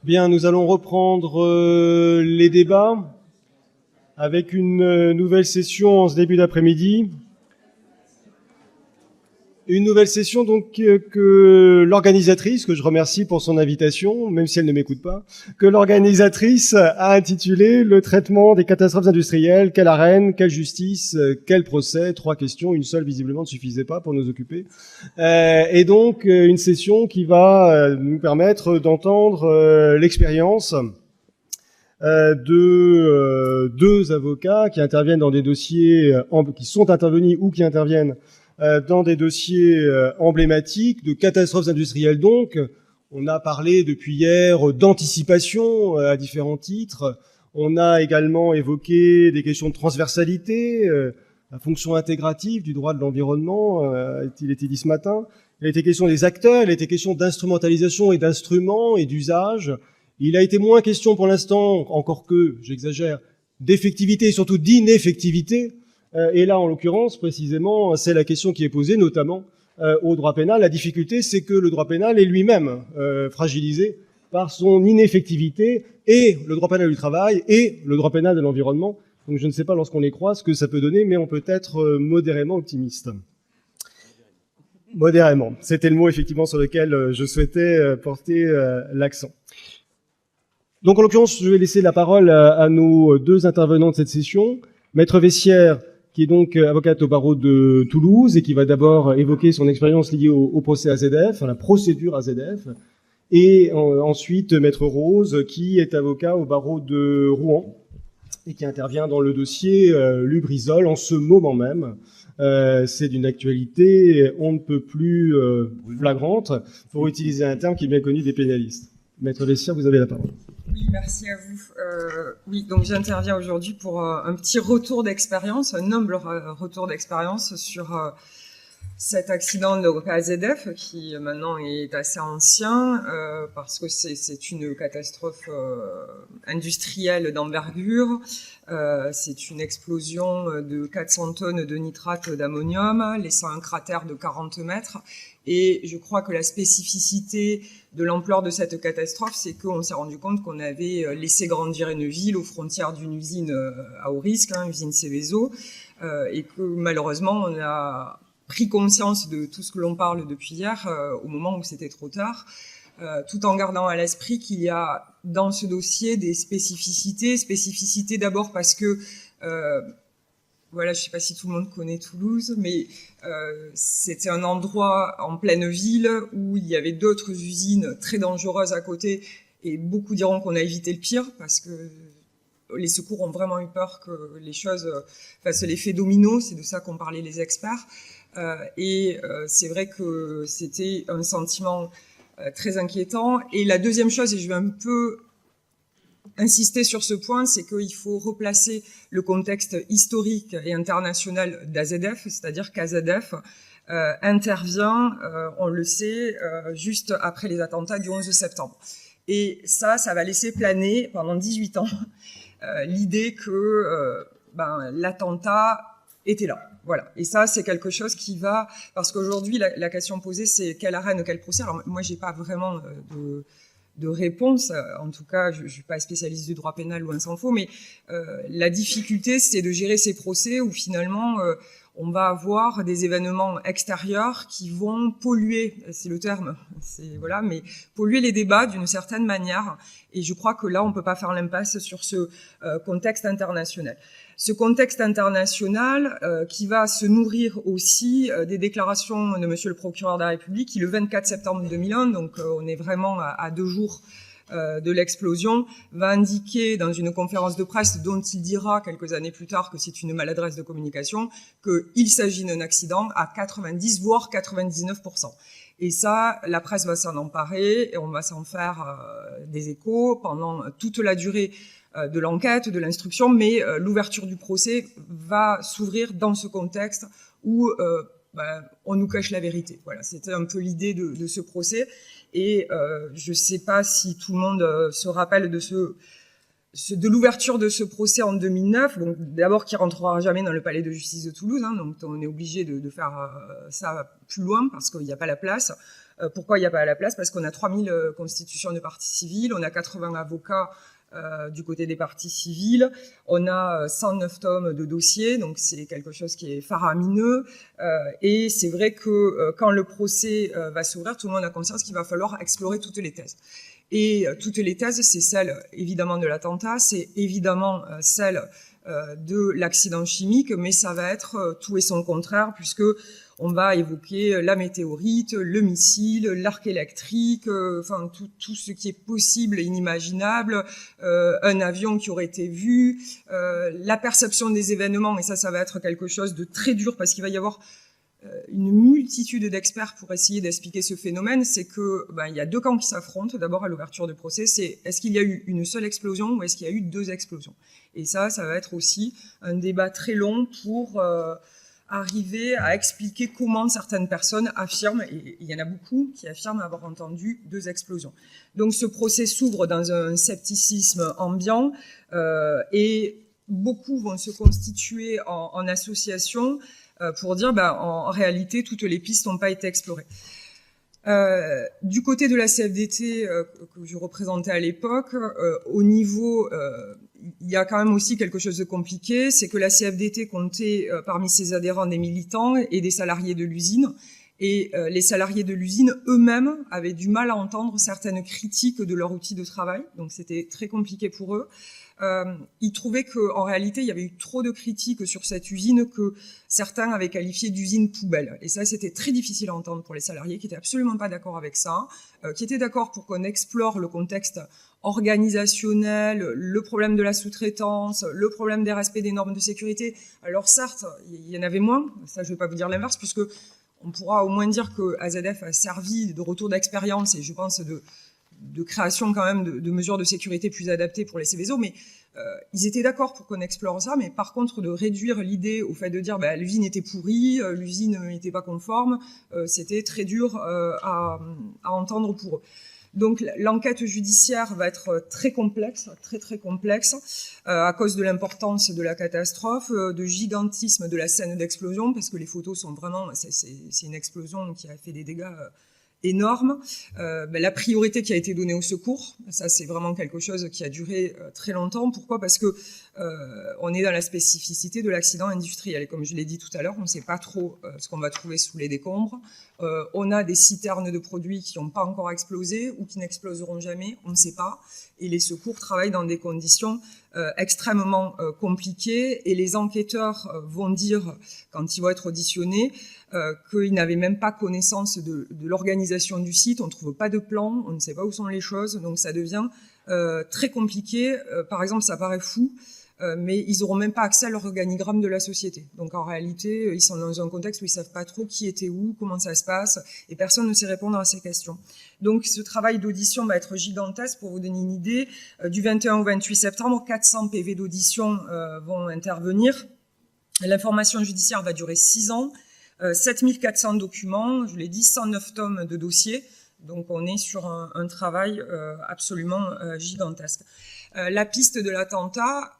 Bien, nous allons reprendre les débats avec une nouvelle session en ce début d'après-midi. Une nouvelle session donc que l'organisatrice, que je remercie pour son invitation, même si elle ne m'écoute pas, que l'organisatrice a intitulé « Le traitement des catastrophes industrielles, quelle arène, quelle justice, quel procès ?» 3 questions, une seule visiblement ne suffisait pas pour nous occuper. Et donc une session qui va nous permettre d'entendre l'expérience de 2 avocats qui interviennent dans des dossiers, qui sont intervenus ou qui interviennent dans des dossiers emblématiques, de catastrophes industrielles donc. On a parlé depuis hier d'anticipation à différents titres. On a également évoqué des questions de transversalité, la fonction intégrative du droit de l'environnement, a-t-il été dit ce matin. Il a été question des acteurs, il a été question d'instrumentalisation et d'instruments et d'usage. Il a été moins question pour l'instant, encore que, j'exagère, d'effectivité et surtout d'ineffectivité. Et là, en l'occurrence, précisément, c'est la question qui est posée, notamment au droit pénal. La difficulté, c'est que le droit pénal est lui-même fragilisé par son ineffectivité, et le droit pénal du travail et le droit pénal de l'environnement. Donc je ne sais pas, lorsqu'on les croise, ce que ça peut donner, mais on peut être modérément optimiste. Modérément. C'était le mot, effectivement, sur lequel je souhaitais porter l'accent. Donc, en l'occurrence, je vais laisser la parole à nos 2 intervenants de cette session. Maître Vessière, qui est donc avocate au barreau de Toulouse et qui va d'abord évoquer son expérience liée au procès AZF, à la procédure AZF. Et ensuite, Maître Rose, qui est avocat au barreau de Rouen et qui intervient dans le dossier Lubrizol en ce moment même. C'est d'une actualité on ne peut plus flagrante, pour utiliser un terme qui est bien connu des pénalistes. Maître Vessière, vous avez la parole. Oui, merci à vous. Oui, donc j'interviens aujourd'hui pour un petit retour d'expérience, un humble retour d'expérience sur cet accident de AZF qui maintenant est assez ancien parce que c'est une catastrophe industrielle d'envergure. C'est une explosion de 400 tonnes de nitrate d'ammonium, laissant un cratère de 40 mètres. Et je crois que la spécificité de l'ampleur de cette catastrophe, c'est qu'on s'est rendu compte qu'on avait laissé grandir une ville aux frontières d'une usine à haut risque, usine Seveso, et que malheureusement on a pris conscience de tout ce que l'on parle depuis hier au moment où c'était trop tard, tout en gardant à l'esprit qu'il y a dans ce dossier des spécificités. Spécificités d'abord parce que voilà, je ne sais pas si tout le monde connaît Toulouse, mais c'était un endroit en pleine ville où il y avait d'autres usines très dangereuses à côté, et beaucoup diront qu'on a évité le pire parce que les secours ont vraiment eu peur que les choses fassent l'effet domino, c'est de ça qu'ont parlé les experts. Et c'est vrai que c'était un sentiment très inquiétant. Et la deuxième chose, et je vais un peu insister sur ce point, c'est qu'il faut replacer le contexte historique et international d'AZF, c'est-à-dire qu'AZF intervient, on le sait, juste après les attentats du 11 septembre. Et ça va laisser planer pendant 18 ans l'idée que l'attentat était là. Voilà. Et ça, c'est quelque chose qui va... Parce qu'aujourd'hui, la question posée, c'est quelle arène, quel procès. Alors moi, j'ai pas vraiment de réponse. En tout cas, je suis pas spécialiste du droit pénal, loin s'en faut, mais la difficulté, c'est de gérer ces procès où finalement, on va avoir des événements extérieurs qui vont polluer, c'est le terme, voilà, mais polluer les débats d'une certaine manière. Et je crois que là, on peut pas faire l'impasse sur ce contexte international. Ce contexte international qui va se nourrir aussi des déclarations de monsieur le procureur de la République qui, le 24 septembre 2001, donc on est vraiment à 2 jours de l'explosion, va indiquer dans une conférence de presse dont il dira quelques années plus tard que c'est une maladresse de communication, qu'il s'agit d'un accident à 90 voire 99%. Et ça, la presse va s'en emparer et on va s'en faire des échos pendant toute la durée de l'enquête, de l'instruction, mais l'ouverture du procès va s'ouvrir dans ce contexte où on nous cache la vérité. Voilà, c'était un peu l'idée de ce procès. Et je ne sais pas si tout le monde se rappelle de l'ouverture de ce procès en 2009, donc d'abord qui rentrera jamais dans le palais de justice de Toulouse, donc on est obligé de faire ça plus loin parce qu'il n'y a pas la place. Pourquoi il n'y a pas à la place? Parce qu'on a 3000 constitutions de parties civiles, on a 80 avocats du côté des parties civiles, on a 109 tomes de dossiers, donc c'est quelque chose qui est faramineux, et c'est vrai que quand le procès va s'ouvrir, tout le monde a conscience qu'il va falloir explorer toutes les thèses. Et toutes les thèses, c'est celle évidemment de l'attentat, c'est évidemment celle de l'accident chimique, mais ça va être tout et son contraire, puisque on va évoquer la météorite, le missile, l'arc électrique, enfin tout ce qui est possible et inimaginable, un avion qui aurait été vu, la perception des événements, et ça va être quelque chose de très dur, parce qu'il va y avoir une multitude d'experts pour essayer d'expliquer ce phénomène. C'est que il y a deux camps qui s'affrontent. D'abord à l'ouverture du procès, c'est est-ce qu'il y a eu une seule explosion ou est-ce qu'il y a eu deux explosions? Et ça va être aussi un débat très long pour arriver à expliquer comment certaines personnes affirment, et il y en a beaucoup qui affirment avoir entendu deux explosions. Donc ce procès s'ouvre dans un scepticisme ambiant, et beaucoup vont se constituer en association pour dire en réalité toutes les pistes n'ont pas été explorées. Du côté de la CFDT que je représentais à l'époque, au niveau, il y a quand même aussi quelque chose de compliqué, c'est que la CFDT comptait parmi ses adhérents des militants et des salariés de l'usine, et les salariés de l'usine eux-mêmes avaient du mal à entendre certaines critiques de leur outil de travail, donc c'était très compliqué pour eux. Ils trouvaient qu'en réalité, il y avait eu trop de critiques sur cette usine que certains avaient qualifié d'usine poubelle. Et ça, c'était très difficile à entendre pour les salariés qui étaient absolument pas d'accord avec ça, qui étaient d'accord pour qu'on explore le contexte organisationnel, le problème de la sous-traitance, le problème des respects des normes de sécurité. Alors certes, il y en avait moins, ça je vais pas vous dire l'inverse, puisque on pourra au moins dire que AZF a servi de retour d'expérience et je pense de création quand même de mesures de sécurité plus adaptées pour les Céveso, mais ils étaient d'accord pour qu'on explore ça, mais par contre de réduire l'idée au fait de dire l'usine était pourrie, l'usine n'était pas conforme, c'était très dur à entendre pour eux. Donc l'enquête judiciaire va être très complexe, très complexe, à cause de l'importance de la catastrophe, de gigantisme de la scène d'explosion, parce que les photos sont vraiment, c'est une explosion qui a fait des dégâts énorme. La priorité qui a été donnée au secours, ça c'est vraiment quelque chose qui a duré très longtemps. Pourquoi? Parce que on est dans la spécificité de l'accident industriel. Et comme je l'ai dit tout à l'heure, on ne sait pas trop ce qu'on va trouver sous les décombres. On a des citernes de produits qui n'ont pas encore explosé ou qui n'exploseront jamais, on ne sait pas. Et les secours travaillent dans des conditions extrêmement compliquées. Et les enquêteurs vont dire, quand ils vont être auditionnés, qu'ils n'avaient même pas connaissance de l'organisation du site, on ne trouve pas de plan, on ne sait pas où sont les choses, donc ça devient très compliqué. Par exemple, ça paraît fou, mais ils n'auront même pas accès à l'organigramme de la société. Donc en réalité, ils sont dans un contexte où ils ne savent pas trop qui était où, comment ça se passe, et personne ne sait répondre à ces questions. Donc ce travail d'audition va être gigantesque. Pour vous donner une idée, du 21 au 28 septembre, 400 PV d'audition vont intervenir. L'information judiciaire va durer 6 ans. 7400 documents, je l'ai dit, 109 tomes de dossiers, donc on est sur un travail absolument gigantesque. La piste de l'attentat,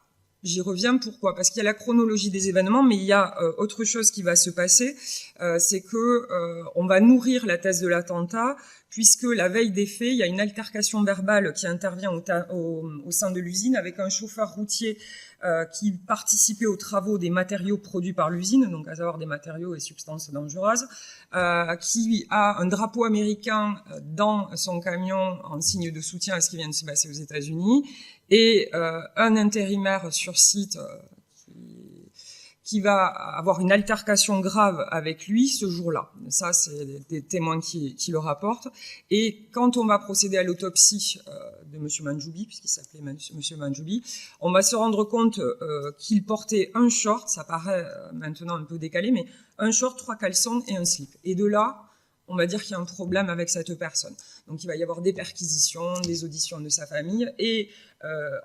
j'y reviens, pourquoi? Parce qu'il y a la chronologie des événements, mais il y a autre chose qui va se passer, c'est que on va nourrir la thèse de l'attentat, puisque la veille des faits, il y a une altercation verbale qui intervient au sein de l'usine avec un chauffeur routier qui participait aux travaux des matériaux produits par l'usine, donc à savoir des matériaux et substances dangereuses, qui a un drapeau américain dans son camion en signe de soutien à ce qui vient de se passer aux États-Unis, et un intérimaire sur site qui va avoir une altercation grave avec lui ce jour-là. Ça, c'est des témoins qui le rapportent. Et quand on va procéder à l'autopsie de M. Manjoubi, puisqu'il s'appelait M. Manjoubi, on va se rendre compte qu'il portait un short, ça paraît maintenant un peu décalé, mais un short, 3 caleçons et un slip. Et de là, on va dire qu'il y a un problème avec cette personne. Donc il va y avoir des perquisitions, des auditions de sa famille, et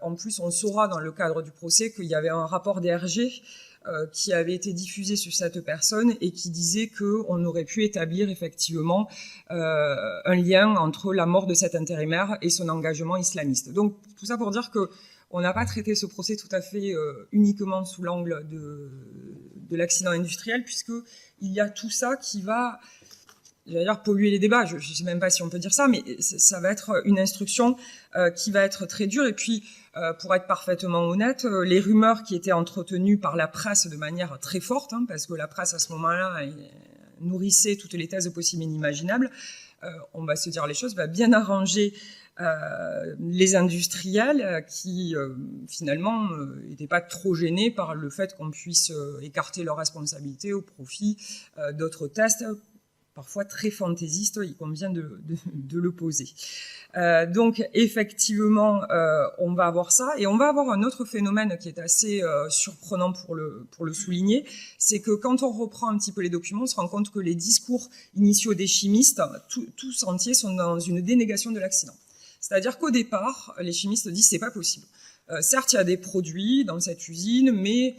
en plus on saura dans le cadre du procès qu'il y avait un rapport DRG qui avait été diffusé sur cette personne et qui disait qu'on aurait pu établir effectivement un lien entre la mort de cet intérimaire et son engagement islamiste. Donc tout ça pour dire que on n'a pas traité ce procès tout à fait uniquement sous l'angle de l'accident industriel, puisque il y a tout ça qui va... j'allais dire polluer les débats, je ne sais même pas si on peut dire ça, mais ça va être une instruction qui va être très dure. Et puis, pour être parfaitement honnête, les rumeurs qui étaient entretenues par la presse de manière très forte, hein, parce que la presse à ce moment-là nourrissait toutes les thèses possibles et inimaginables, on va se dire les choses, va bien arranger les industriels qui finalement n'étaient pas trop gênés par le fait qu'on puisse écarter leurs responsabilités au profit d'autres tests, parfois très fantaisistes, il convient de le poser. Donc effectivement, on va avoir ça, et on va avoir un autre phénomène qui est assez surprenant pour le souligner, c'est que quand on reprend un petit peu les documents, on se rend compte que les discours initiaux des chimistes, tous entiers, sont dans une dénégation de l'accident. C'est-à-dire qu'au départ, les chimistes disent c'est pas possible. Certes, il y a des produits dans cette usine, mais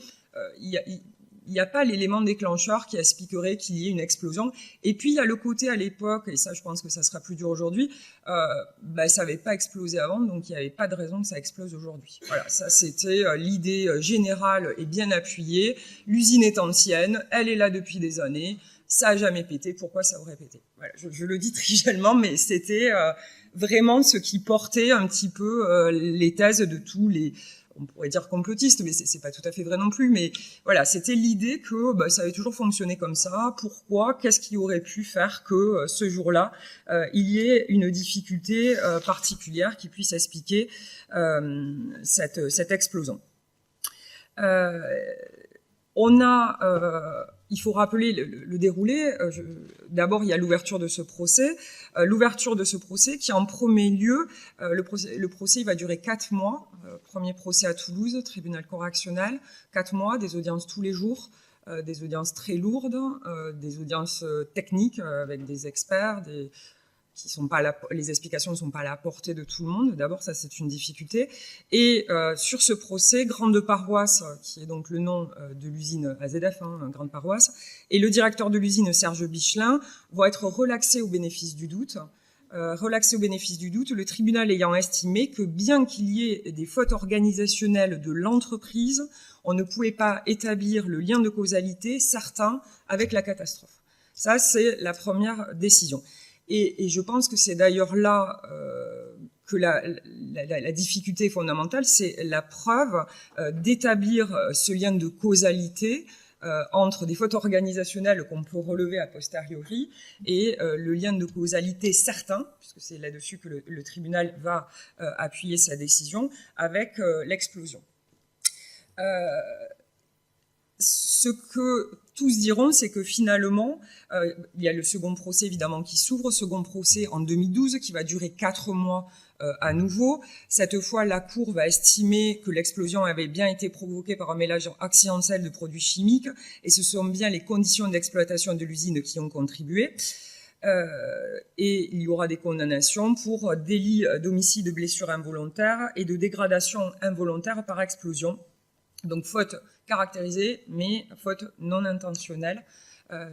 il n'y a pas l'élément déclencheur qui expliquerait qu'il y ait une explosion. Et puis, il y a le côté à l'époque, et ça, je pense que ça sera plus dur aujourd'hui, ça n'avait pas explosé avant, donc il n'y avait pas de raison que ça explose aujourd'hui. Voilà, ça, c'était l'idée générale et bien appuyée. L'usine est ancienne, elle est là depuis des années, ça n'a jamais pété, pourquoi ça aurait pété? Voilà, je le dis trivialement, mais c'était vraiment ce qui portait un petit peu les thèses de tous les... on pourrait dire complotistes, mais c'est pas tout à fait vrai non plus, mais voilà, c'était l'idée que ça avait toujours fonctionné comme ça. Pourquoi? Qu'est-ce qui aurait pu faire que ce jour-là, il y ait une difficulté particulière qui puisse expliquer cette explosion? Il faut rappeler le déroulé. D'abord, il y a l'ouverture de ce procès. L'ouverture de ce procès qui, en premier lieu, le procès il va durer 4 mois. Premier procès à Toulouse, tribunal correctionnel. 4 mois, des audiences tous les jours, des audiences très lourdes, des audiences techniques avec des experts, qui sont pas les explications ne sont pas à la portée de tout le monde. D'abord, ça, c'est une difficulté. Et sur ce procès, Grande Paroisse, qui est donc le nom de l'usine AZF, Grande Paroisse, et le directeur de l'usine, Serge Bichelin, vont être relaxés au bénéfice du doute. Le tribunal ayant estimé que bien qu'il y ait des fautes organisationnelles de l'entreprise, on ne pouvait pas établir le lien de causalité certain avec la catastrophe. Ça, c'est la première décision. Et je pense que c'est d'ailleurs là que la difficulté fondamentale, c'est la preuve d'établir ce lien de causalité entre des fautes organisationnelles qu'on peut relever a posteriori et le lien de causalité certain, puisque c'est là-dessus que le tribunal va appuyer sa décision, avec l'explosion. Ce que tous diront, c'est que finalement, il y a le second procès évidemment qui s'ouvre, second procès en 2012 qui va durer 4 mois à nouveau. Cette fois, la Cour va estimer que l'explosion avait bien été provoquée par un mélange accidentel de produits chimiques et ce sont bien les conditions d'exploitation de l'usine qui ont contribué. Et il y aura des condamnations pour délit d'homicide de blessure involontaire et de dégradation involontaire par explosion. Donc faute caractérisée, mais faute non intentionnelle.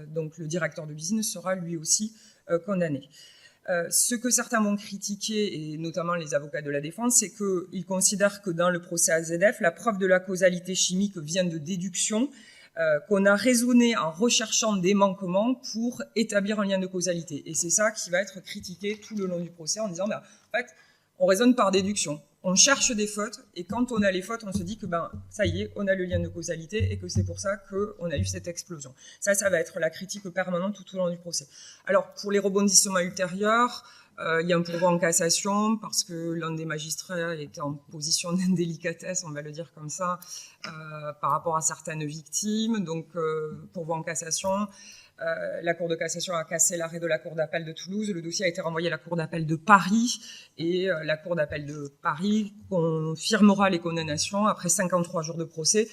Donc le directeur de l'usine sera lui aussi condamné. Ce que certains vont critiquer, et notamment les avocats de la défense, c'est qu'ils considèrent que dans le procès AZF, la preuve de la causalité chimique vient de déduction, qu'on a raisonné en recherchant des manquements pour établir un lien de causalité. Et c'est ça qui va être critiqué tout le long du procès en disant, en fait, on raisonne par déduction. On cherche des fautes, et quand on a les fautes, on se dit que ça y est, on a le lien de causalité, et que c'est pour ça qu'on a eu cette explosion. Ça va être la critique permanente tout au long du procès. Alors, pour les rebondissements ultérieurs, il y a un pourvoi en cassation, parce que l'un des magistrats était en position d'indélicatesse, on va le dire comme ça, par rapport à certaines victimes. Donc, pourvoi en cassation. La Cour de cassation a cassé l'arrêt de la Cour d'appel de Toulouse. Le dossier a été renvoyé à la Cour d'appel de Paris. Et la Cour d'appel de Paris confirmera les condamnations après 53 jours de procès.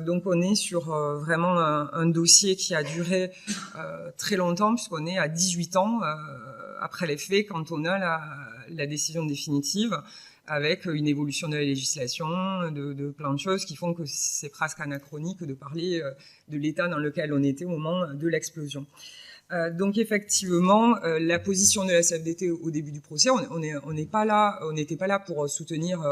Donc on est sur vraiment un dossier qui a duré très longtemps, puisqu'on est à 18 ans après les faits, quand on a la décision définitive, avec une évolution de la législation, de plein de choses qui font que c'est presque anachronique de parler de l'état dans lequel on était au moment de l'explosion. Donc effectivement, la position de la CFDT au début du procès, on n'était pas là pour soutenir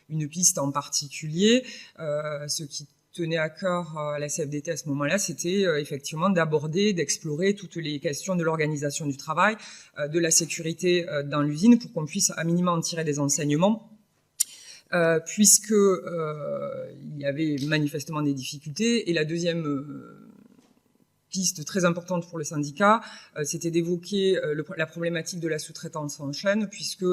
une piste en particulier, ce qui tenait à cœur à la CFDT à ce moment-là, c'était effectivement d'aborder, d'explorer toutes les questions de l'organisation du travail, de la sécurité dans l'usine, pour qu'on puisse à minima en tirer des enseignements, puisque il y avait manifestement des difficultés. Et la deuxième piste très importante pour le syndicat, c'était d'évoquer la problématique de la sous-traitance en chaîne, puisque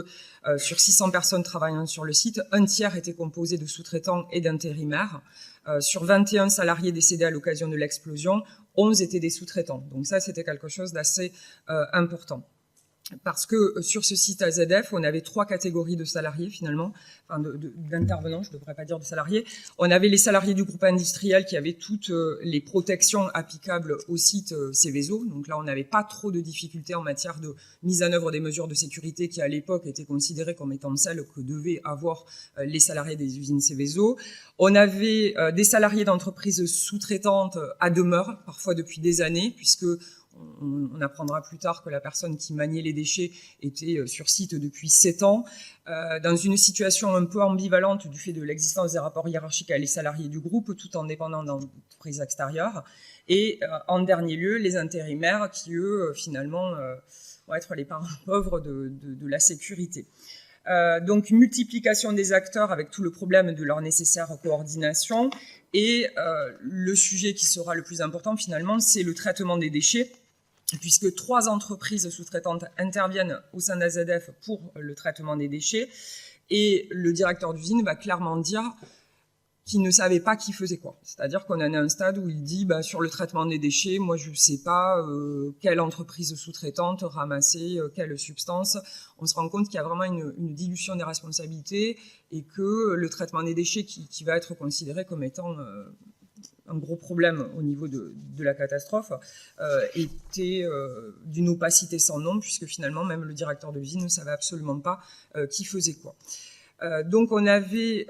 sur 600 personnes travaillant sur le site, un tiers était composé de sous-traitants et d'intérimaires. Sur 21 salariés décédés à l'occasion de l'explosion, 11 étaient des sous-traitants. Donc ça, c'était quelque chose d'assez important. Parce que sur ce site AZF, on avait 3 catégories de salariés finalement, enfin d'intervenants, je ne devrais pas dire de salariés. On avait les salariés du groupe industriel qui avaient toutes les protections applicables au site Seveso. Donc là, on n'avait pas trop de difficultés en matière de mise en œuvre des mesures de sécurité qui, à l'époque, étaient considérées comme étant celles que devaient avoir les salariés des usines Seveso. On avait des salariés d'entreprises sous-traitantes à demeure, parfois depuis des années, puisque on apprendra plus tard que la personne qui maniait les déchets était sur site depuis 7 ans, dans une situation un peu ambivalente du fait de l'existence des rapports hiérarchiques avec les salariés du groupe, tout en dépendant d'entreprises extérieures. Et en dernier lieu, les intérimaires qui, eux, finalement, vont être les parents pauvres de la sécurité. Donc, multiplication des acteurs avec tout le problème de leur nécessaire coordination. Et le sujet qui sera le plus important, finalement, c'est le traitement des déchets, puisque 3 entreprises sous-traitantes interviennent au sein d'AZF pour le traitement des déchets. Et le directeur d'usine va clairement dire qu'il ne savait pas qui faisait quoi. C'est-à-dire qu'on en est à un stade où il dit sur le traitement des déchets, moi je ne sais pas quelle entreprise sous-traitante ramassait quelle substance. On se rend compte qu'il y a vraiment une dilution des responsabilités et que le traitement des déchets qui va être considéré comme étant un gros problème au niveau de la catastrophe, était d'une opacité sans nom, puisque finalement même le directeur de l'usine ne savait absolument pas qui faisait quoi. Donc on avait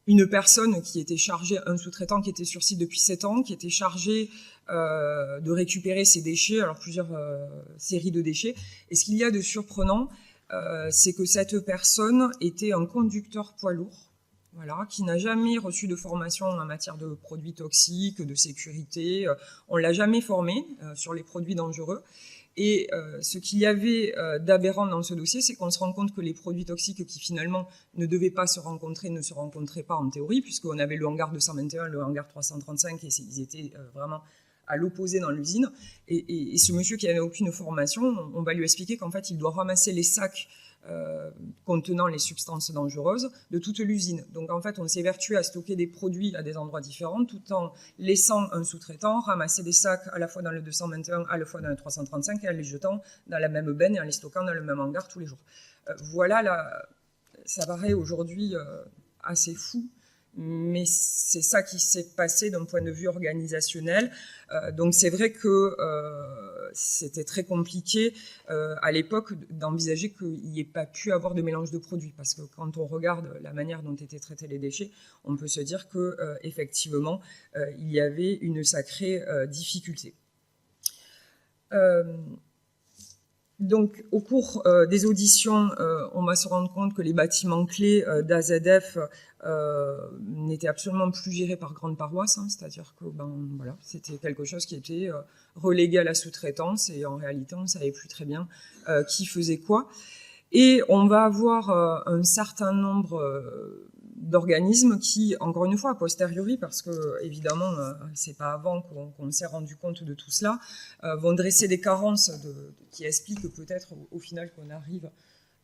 une personne qui était chargée, un sous-traitant qui était sur site depuis 7 ans, qui était chargé de récupérer ces déchets, alors plusieurs séries de déchets. Et ce qu'il y a de surprenant, c'est que cette personne était un conducteur poids lourd, voilà, qui n'a jamais reçu de formation en matière de produits toxiques, de sécurité. On ne l'a jamais formé sur les produits dangereux. Et ce qu'il y avait d'aberrant dans ce dossier, c'est qu'on se rend compte que les produits toxiques qui finalement ne devaient pas se rencontrer ne se rencontraient pas en théorie, puisqu'on avait le hangar 221, le hangar 335, et ils étaient vraiment à l'opposé dans l'usine. Et ce monsieur qui n'avait aucune formation, on va lui expliquer qu'en fait, il doit ramasser les sacs contenant les substances dangereuses de toute l'usine. Donc en fait, on s'est vertué à stocker des produits à des endroits différents, tout en laissant un sous-traitant ramasser des sacs à la fois dans le 221, à la fois dans le 335, et en les jetant dans la même benne et en les stockant dans le même hangar tous les jours. Voilà, ça paraît aujourd'hui assez fou, mais c'est ça qui s'est passé d'un point de vue organisationnel. Donc c'est vrai que c'était très compliqué à l'époque d'envisager qu'il n'y ait pas pu avoir de mélange de produits, parce que quand on regarde la manière dont étaient traités les déchets, on peut se dire que effectivement il y avait une sacrée difficulté. Donc, au cours des auditions, on va se rendre compte que les bâtiments clés d'AZF n'étaient absolument plus gérés par grande paroisse, hein, c'est-à-dire que voilà, c'était quelque chose qui était relégué à la sous-traitance, et en réalité, on ne savait plus très bien qui faisait quoi. Et on va avoir un certain nombre d'organismes qui, encore une fois, a posteriori, parce que évidemment, c'est pas avant qu'on s'est rendu compte de tout cela, vont dresser des carences qui expliquent peut-être au final qu'on arrive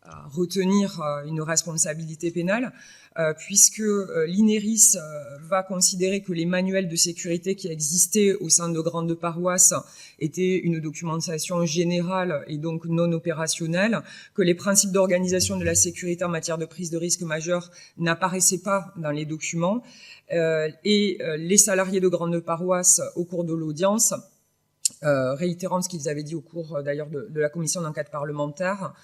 à retenir une responsabilité pénale, puisque l'INERIS va considérer que les manuels de sécurité qui existaient au sein de grandes paroisses étaient une documentation générale et donc non opérationnelle, que les principes d'organisation de la sécurité en matière de prise de risque majeur n'apparaissaient pas dans les documents, et les salariés de grandes paroisses, au cours de l'audience, réitérant ce qu'ils avaient dit au cours d'ailleurs de la commission d'enquête parlementaire,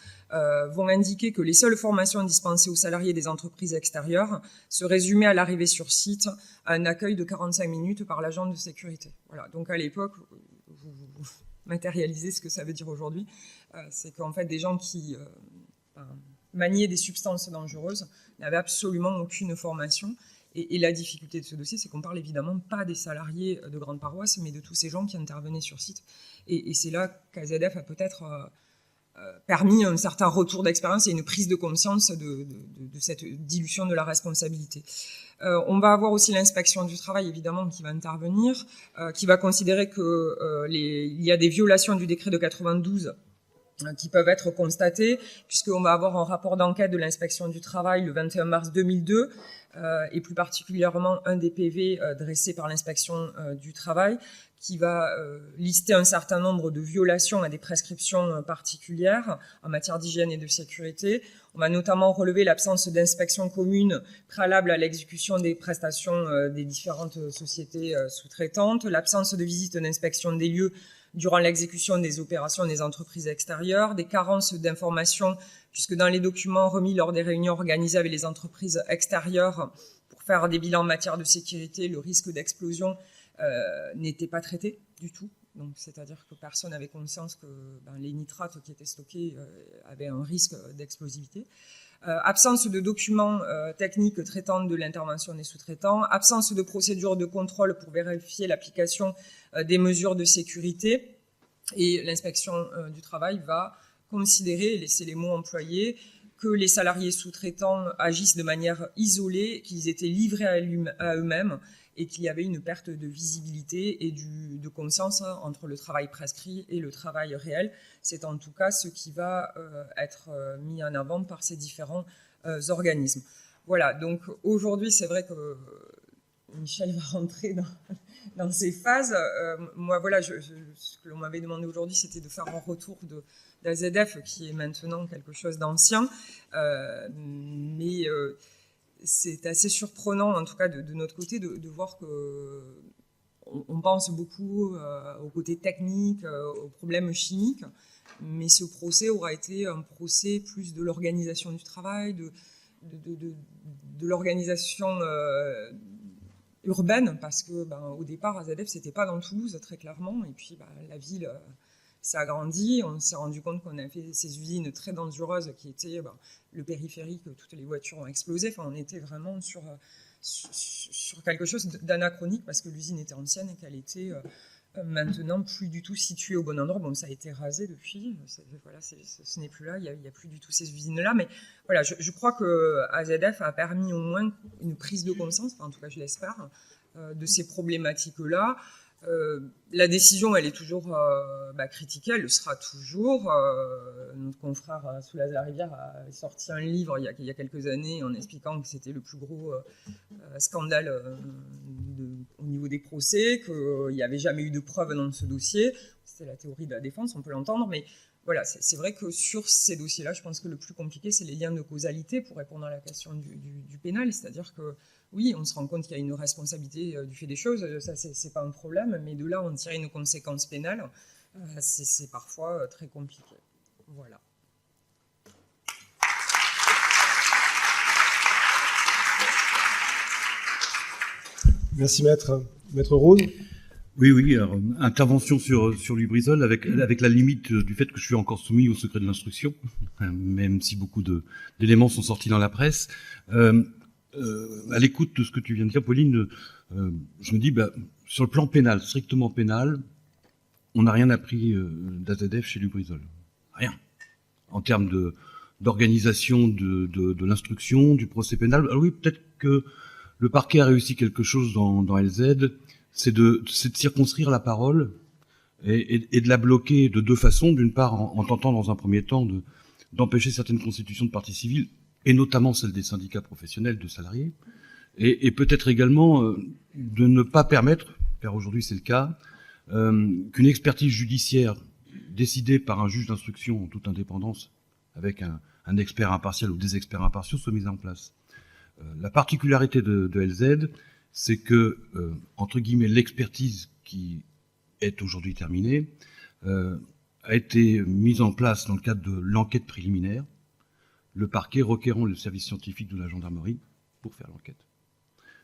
vont indiquer que les seules formations dispensées aux salariés des entreprises extérieures se résumaient à l'arrivée sur site à un accueil de 45 minutes par l'agent de sécurité. Voilà. Donc à l'époque, vous matérialisez ce que ça veut dire aujourd'hui, c'est qu'en fait des gens qui maniaient des substances dangereuses n'avaient absolument aucune formation, Et la difficulté de ce dossier, c'est qu'on parle évidemment pas des salariés de grande paroisse, mais de tous ces gens qui intervenaient sur site. Et c'est là qu'AZF a peut-être permis un certain retour d'expérience et une prise de conscience de cette dilution de la responsabilité. On va avoir aussi l'inspection du travail, évidemment, qui va intervenir, qui va considérer qu'il y a des violations du décret de 92 qui peuvent être constatées, puisqu'on va avoir un rapport d'enquête de l'inspection du travail le 21 mars 2002, et plus particulièrement un DPV dressé par l'inspection du travail, qui va lister un certain nombre de violations à des prescriptions particulières en matière d'hygiène et de sécurité. On va notamment relever l'absence d'inspection commune préalable à l'exécution des prestations des différentes sociétés sous-traitantes, l'absence de visite d'inspection des lieux durant l'exécution des opérations des entreprises extérieures, des carences d'informations, puisque dans les documents remis lors des réunions organisées avec les entreprises extérieures pour faire des bilans en matière de sécurité, le risque d'explosion n'était pas traité du tout. Donc, c'est-à-dire que personne n'avait conscience que les nitrates qui étaient stockés avaient un risque d'explosivité. Absence de documents techniques traitant de l'intervention des sous-traitants, absence de procédure de contrôle pour vérifier l'application des mesures de sécurité. Et l'inspection du travail va considérer, et c'est les mots employés, que les salariés sous-traitants agissent de manière isolée, qu'ils étaient livrés à eux-mêmes et qu'il y avait une perte de visibilité et de conscience entre le travail prescrit et le travail réel. C'est en tout cas ce qui va être mis en avant par ces différents organismes. Voilà, donc aujourd'hui, c'est vrai que Michel va rentrer dans ces phases. Moi, voilà, ce que l'on m'avait demandé aujourd'hui, c'était de faire un retour d'AZF, qui est maintenant quelque chose d'ancien, mais c'est assez surprenant, en tout cas de notre côté, de voir qu'on pense beaucoup au côté technique, aux problèmes chimiques, mais ce procès aura été un procès plus de l'organisation du travail, de l'organisation urbaine, parce que au départ, AZF, c'était pas dans Toulouse, très clairement, et puis la ville s'est agrandie. On s'est rendu compte qu'on avait ces usines très dangereuses qui étaient le périphérique, toutes les voitures ont explosé. Enfin, on était vraiment sur quelque chose d'anachronique, parce que l'usine était ancienne et qu'elle était maintenant plus du tout située au bon endroit. Bon, ça a été rasé depuis, voilà, ce n'est plus là, il n'y a plus du tout ces usines-là. Mais voilà, je crois que AZF a permis au moins une prise de conscience, enfin, en tout cas je l'espère, de ces problématiques-là. La décision, elle est toujours critiquée, elle le sera toujours. Notre confrère Soulaz la Rivière a sorti un livre il y a quelques années en expliquant que c'était le plus gros scandale au niveau des procès, qu'il n'y avait jamais eu de preuves dans ce dossier. C'était la théorie de la défense, on peut l'entendre, mais voilà, c'est vrai que sur ces dossiers-là, je pense que le plus compliqué, c'est les liens de causalité pour répondre à la question du pénal. C'est-à-dire que, oui, on se rend compte qu'il y a une responsabilité du fait des choses, ça, c'est pas un problème, mais de là, on tire une conséquence pénale, c'est parfois très compliqué. Voilà. Merci, Maître. Maître Rose. Oui, alors, intervention sur Lubrizol avec la limite du fait que je suis encore soumis au secret de l'instruction, même si beaucoup d'éléments sont sortis dans la presse. À l'écoute de ce que tu viens de dire, Pauline, je me dis, sur le plan pénal, strictement pénal, on n'a rien appris d'AZF chez Lubrizol. Rien. En termes d'organisation de l'instruction, du procès pénal. Alors oui, peut-être que le parquet a réussi quelque chose dans LZ, c'est de circonscrire la parole et de la bloquer de deux façons. D'une part, en tentant dans un premier temps d'empêcher certaines constitutions de partie civile, et notamment celle des syndicats professionnels de salariés, et peut-être également de ne pas permettre, car aujourd'hui c'est le cas, qu'une expertise judiciaire décidée par un juge d'instruction en toute indépendance, avec un expert impartial ou des experts impartiaux, soit mise en place. La particularité de LZ, c'est que, entre guillemets, l'expertise qui est aujourd'hui terminée a été mise en place dans le cadre de l'enquête préliminaire, le parquet requérant le service scientifique de la gendarmerie pour faire l'enquête.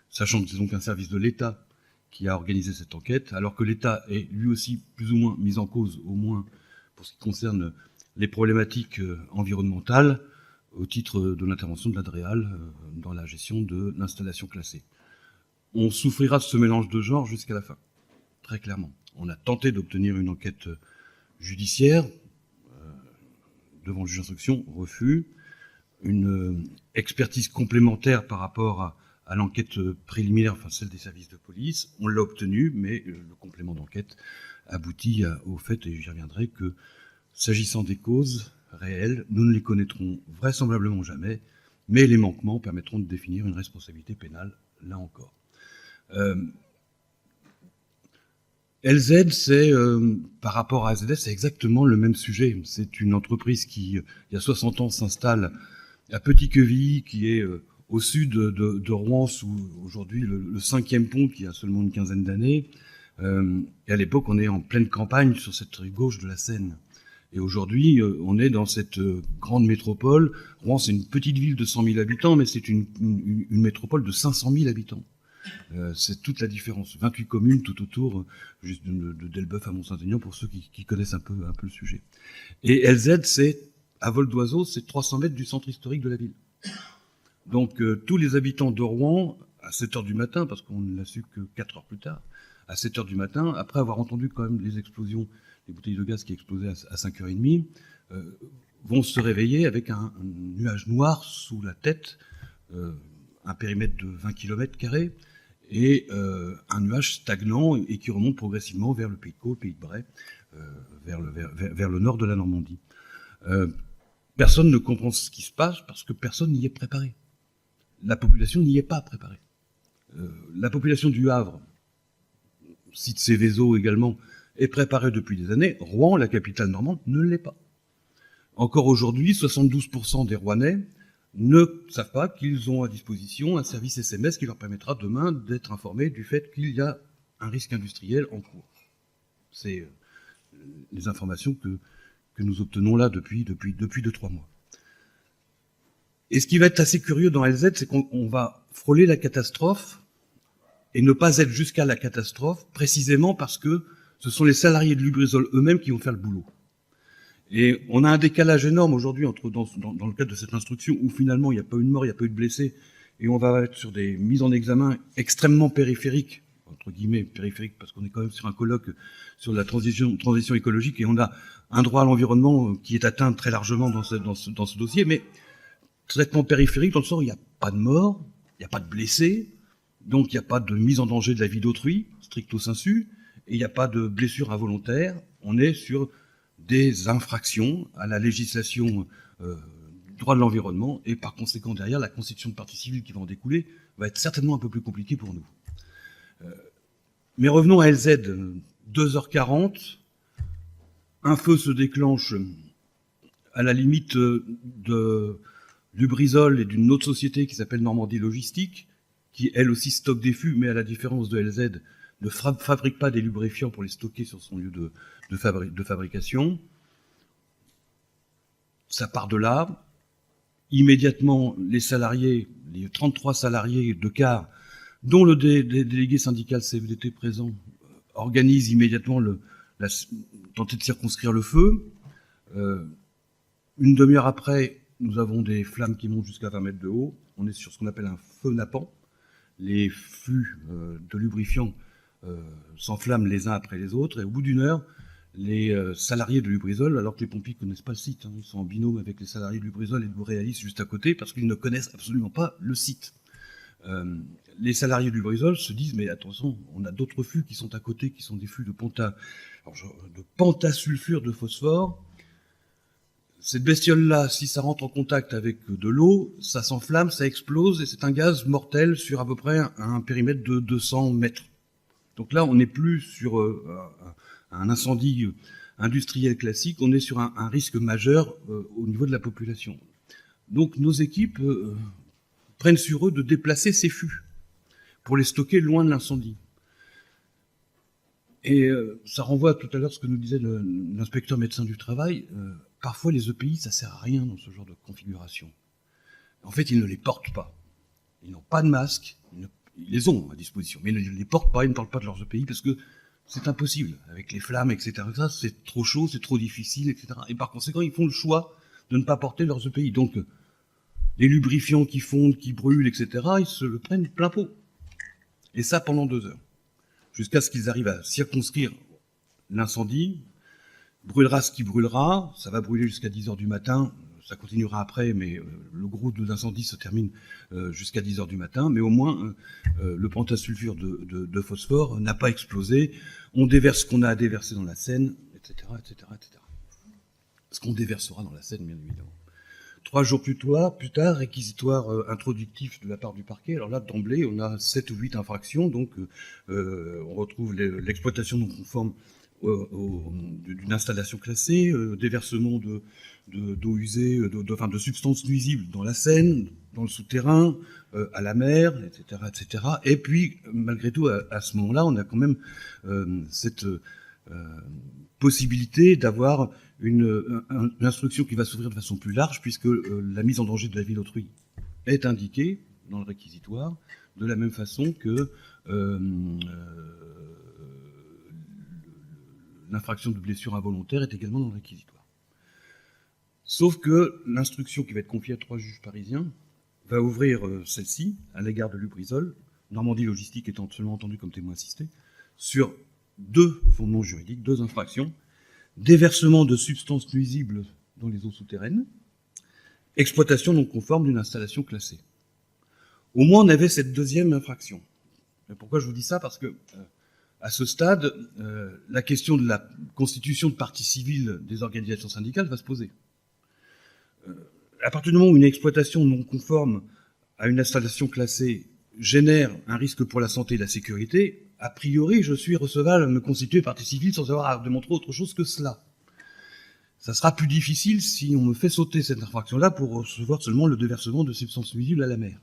Sachant que c'est donc un service de l'État qui a organisé cette enquête, alors que l'État est lui aussi plus ou moins mis en cause, au moins pour ce qui concerne les problématiques environnementales, au titre de l'intervention de l'ADREAL dans la gestion de l'installation classée. on souffrira de ce mélange de genres jusqu'à la fin, très clairement. On a tenté d'obtenir une enquête judiciaire devant le juge d'instruction, refus. Une expertise complémentaire par rapport à l'enquête préliminaire, enfin celle des services de police, on l'a obtenue, mais le complément d'enquête aboutit au fait, et j'y reviendrai, que s'agissant des causes réelles, nous ne les connaîtrons vraisemblablement jamais, mais les manquements permettront de définir une responsabilité pénale, là encore. LZ, c'est, par rapport à AZF, c'est exactement le même sujet. C'est une entreprise qui, il y a 60 ans, s'installe à Petit-Quevilly, qui est au sud de Rouen, sous aujourd'hui le 5e pont, qui a seulement une quinzaine d'années. Et à l'époque, on est en pleine campagne sur cette rive gauche de la Seine. Et aujourd'hui, on est dans cette grande métropole. Rouen, c'est une petite ville de 100 000 habitants, mais c'est une métropole de 500 000 habitants. C'est toute la différence. 28 communes tout autour, juste de Delbeuf à Mont-Saint-Aignan, pour ceux qui connaissent un peu le sujet. Et LZ, c'est, à vol d'oiseau, c'est 300 mètres du centre historique de la ville. Donc, tous les habitants de Rouen, à 7 heures du matin, parce qu'on ne l'a su que 4 heures plus tard, à 7 heures du matin, après avoir entendu quand même les explosions, les bouteilles de gaz qui explosaient à 5h30, vont se réveiller avec un nuage noir sous la tête, un périmètre de 20 km², et un nuage stagnant et qui remonte progressivement vers le Pays de Caux, le Pays de Bray, vers le nord de la Normandie. Personne ne comprend ce qui se passe parce que personne n'y est préparé. La population n'y est pas préparée. La population du Havre, site Céveso également, est préparée depuis des années. Rouen, la capitale normande, ne l'est pas. Encore aujourd'hui, 72% des Rouennais ne savent pas qu'ils ont à disposition un service SMS qui leur permettra demain d'être informés du fait qu'il y a un risque industriel en cours. C'est les informations que nous obtenons là depuis 2-3 mois. Et ce qui va être assez curieux dans LZ, c'est qu'on va frôler la catastrophe et ne pas être jusqu'à la catastrophe, précisément parce que ce sont les salariés de Lubrizol eux-mêmes qui vont faire le boulot. Et on a un décalage énorme aujourd'hui dans le cadre de cette instruction où finalement il n'y a pas eu de mort, il n'y a pas eu de blessés, et on va être sur des mises en examen extrêmement périphériques, entre guillemets périphériques, parce qu'on est quand même sur un colloque sur la transition écologique, et on a un droit à l'environnement qui est atteint très largement dans ce dossier, mais traitement périphérique dans le sens où il n'y a pas de mort, il n'y a pas de blessés, donc il n'y a pas de mise en danger de la vie d'autrui, stricto sensu, et il n'y a pas de blessure involontaire. On est sur des infractions à la législation du droit de l'environnement, et par conséquent derrière, la constitution de partie civile qui va en découler va être certainement un peu plus compliquée pour nous. Mais revenons à LZ, 2h40, un feu se déclenche à la limite de Lubrizol et d'une autre société qui s'appelle Normandie Logistique, qui elle aussi stocke des fûts, mais à la différence de LZ, ne fabrique pas des lubrifiants pour les stocker sur son lieu de fabrication. Ça part de là. Immédiatement, les salariés, les 33 salariés de CAR, dont le délégué syndical CFDT présent, organisent immédiatement tenter de circonscrire le feu. Une demi-heure après, nous avons des flammes qui montent jusqu'à 20 mètres de haut. On est sur ce qu'on appelle un feu nappant. Les fûts de lubrifiants s'enflamment les uns après les autres, et au bout d'une heure, les salariés de Lubrizol, alors que les pompiers ne connaissent pas le site, ils sont en binôme avec les salariés de Lubrizol et de Borealis juste à côté, parce qu'ils ne connaissent absolument pas le site. Les salariés de Lubrizol se disent, mais attention, on a d'autres fûts qui sont à côté, qui sont des fûts de pentasulfure de phosphore. Cette bestiole-là, si ça rentre en contact avec de l'eau, ça s'enflamme, ça explose, et c'est un gaz mortel sur à peu près un périmètre de 200 mètres. Donc là, on n'est plus sur un incendie industriel classique, on est sur un risque majeur au niveau de la population. Donc nos équipes prennent sur eux de déplacer ces fûts pour les stocker loin de l'incendie. Et ça renvoie tout à l'heure à ce que nous disait l'inspecteur médecin du travail. Parfois, les EPI, ça sert à rien dans ce genre de configuration. En fait, ils ne les portent pas. Ils n'ont pas de masque. Ils les ont à disposition, mais ils ne les portent pas, ils ne parlent pas de leurs EPI parce que c'est impossible. Avec les flammes, etc., c'est trop chaud, c'est trop difficile, etc. Et par conséquent, ils font le choix de ne pas porter leurs EPI. Donc, les lubrifiants qui fondent, qui brûlent, etc., ils se le prennent plein pot. Et ça pendant 2 heures. Jusqu'à ce qu'ils arrivent à circonscrire l'incendie. Brûlera ce qui brûlera, ça va brûler jusqu'à 10 heures du matin, ça continuera après, mais le gros de l'incendie se termine jusqu'à 10 heures du matin, mais au moins le pentasulfure de phosphore n'a pas explosé, on déverse ce qu'on a à déverser dans la Seine, etc., etc., etc. Ce qu'on déversera dans la Seine, bien évidemment. 3 jours plus tard, réquisitoire introductif de la part du parquet. Alors là, d'emblée, on a 7 ou 8 infractions, donc on retrouve l'exploitation non conforme d'une installation classée, déversement d'eau usée, de substances nuisibles dans la Seine, dans le souterrain, à la mer, etc., etc. Et puis, malgré tout, à ce moment-là, on a quand même cette possibilité d'avoir une instruction qui va s'ouvrir de façon plus large, puisque la mise en danger de la vie d'autrui est indiquée dans le réquisitoire, de la même façon que l'infraction de blessure involontaire est également dans le réquisitoire. Sauf que l'instruction qui va être confiée à 3 juges parisiens va ouvrir celle-ci à l'égard de Lubrizol, Normandie Logistique étant seulement entendu comme témoin assisté, sur 2 fondements juridiques, 2 infractions: déversement de substances nuisibles dans les eaux souterraines, exploitation non conforme d'une installation classée. Au moins, on avait cette 2e infraction. Et pourquoi je vous dis ça? Parce que à ce stade, la question de la constitution de partie civile des organisations syndicales va se poser. À partir du moment où une exploitation non conforme à une installation classée génère un risque pour la santé et la sécurité, a priori, je suis recevable à me constituer partie civile sans avoir à démontrer autre chose que cela. Ça sera plus difficile si on me fait sauter cette infraction-là pour recevoir seulement le déversement de substances nuisibles à la mer.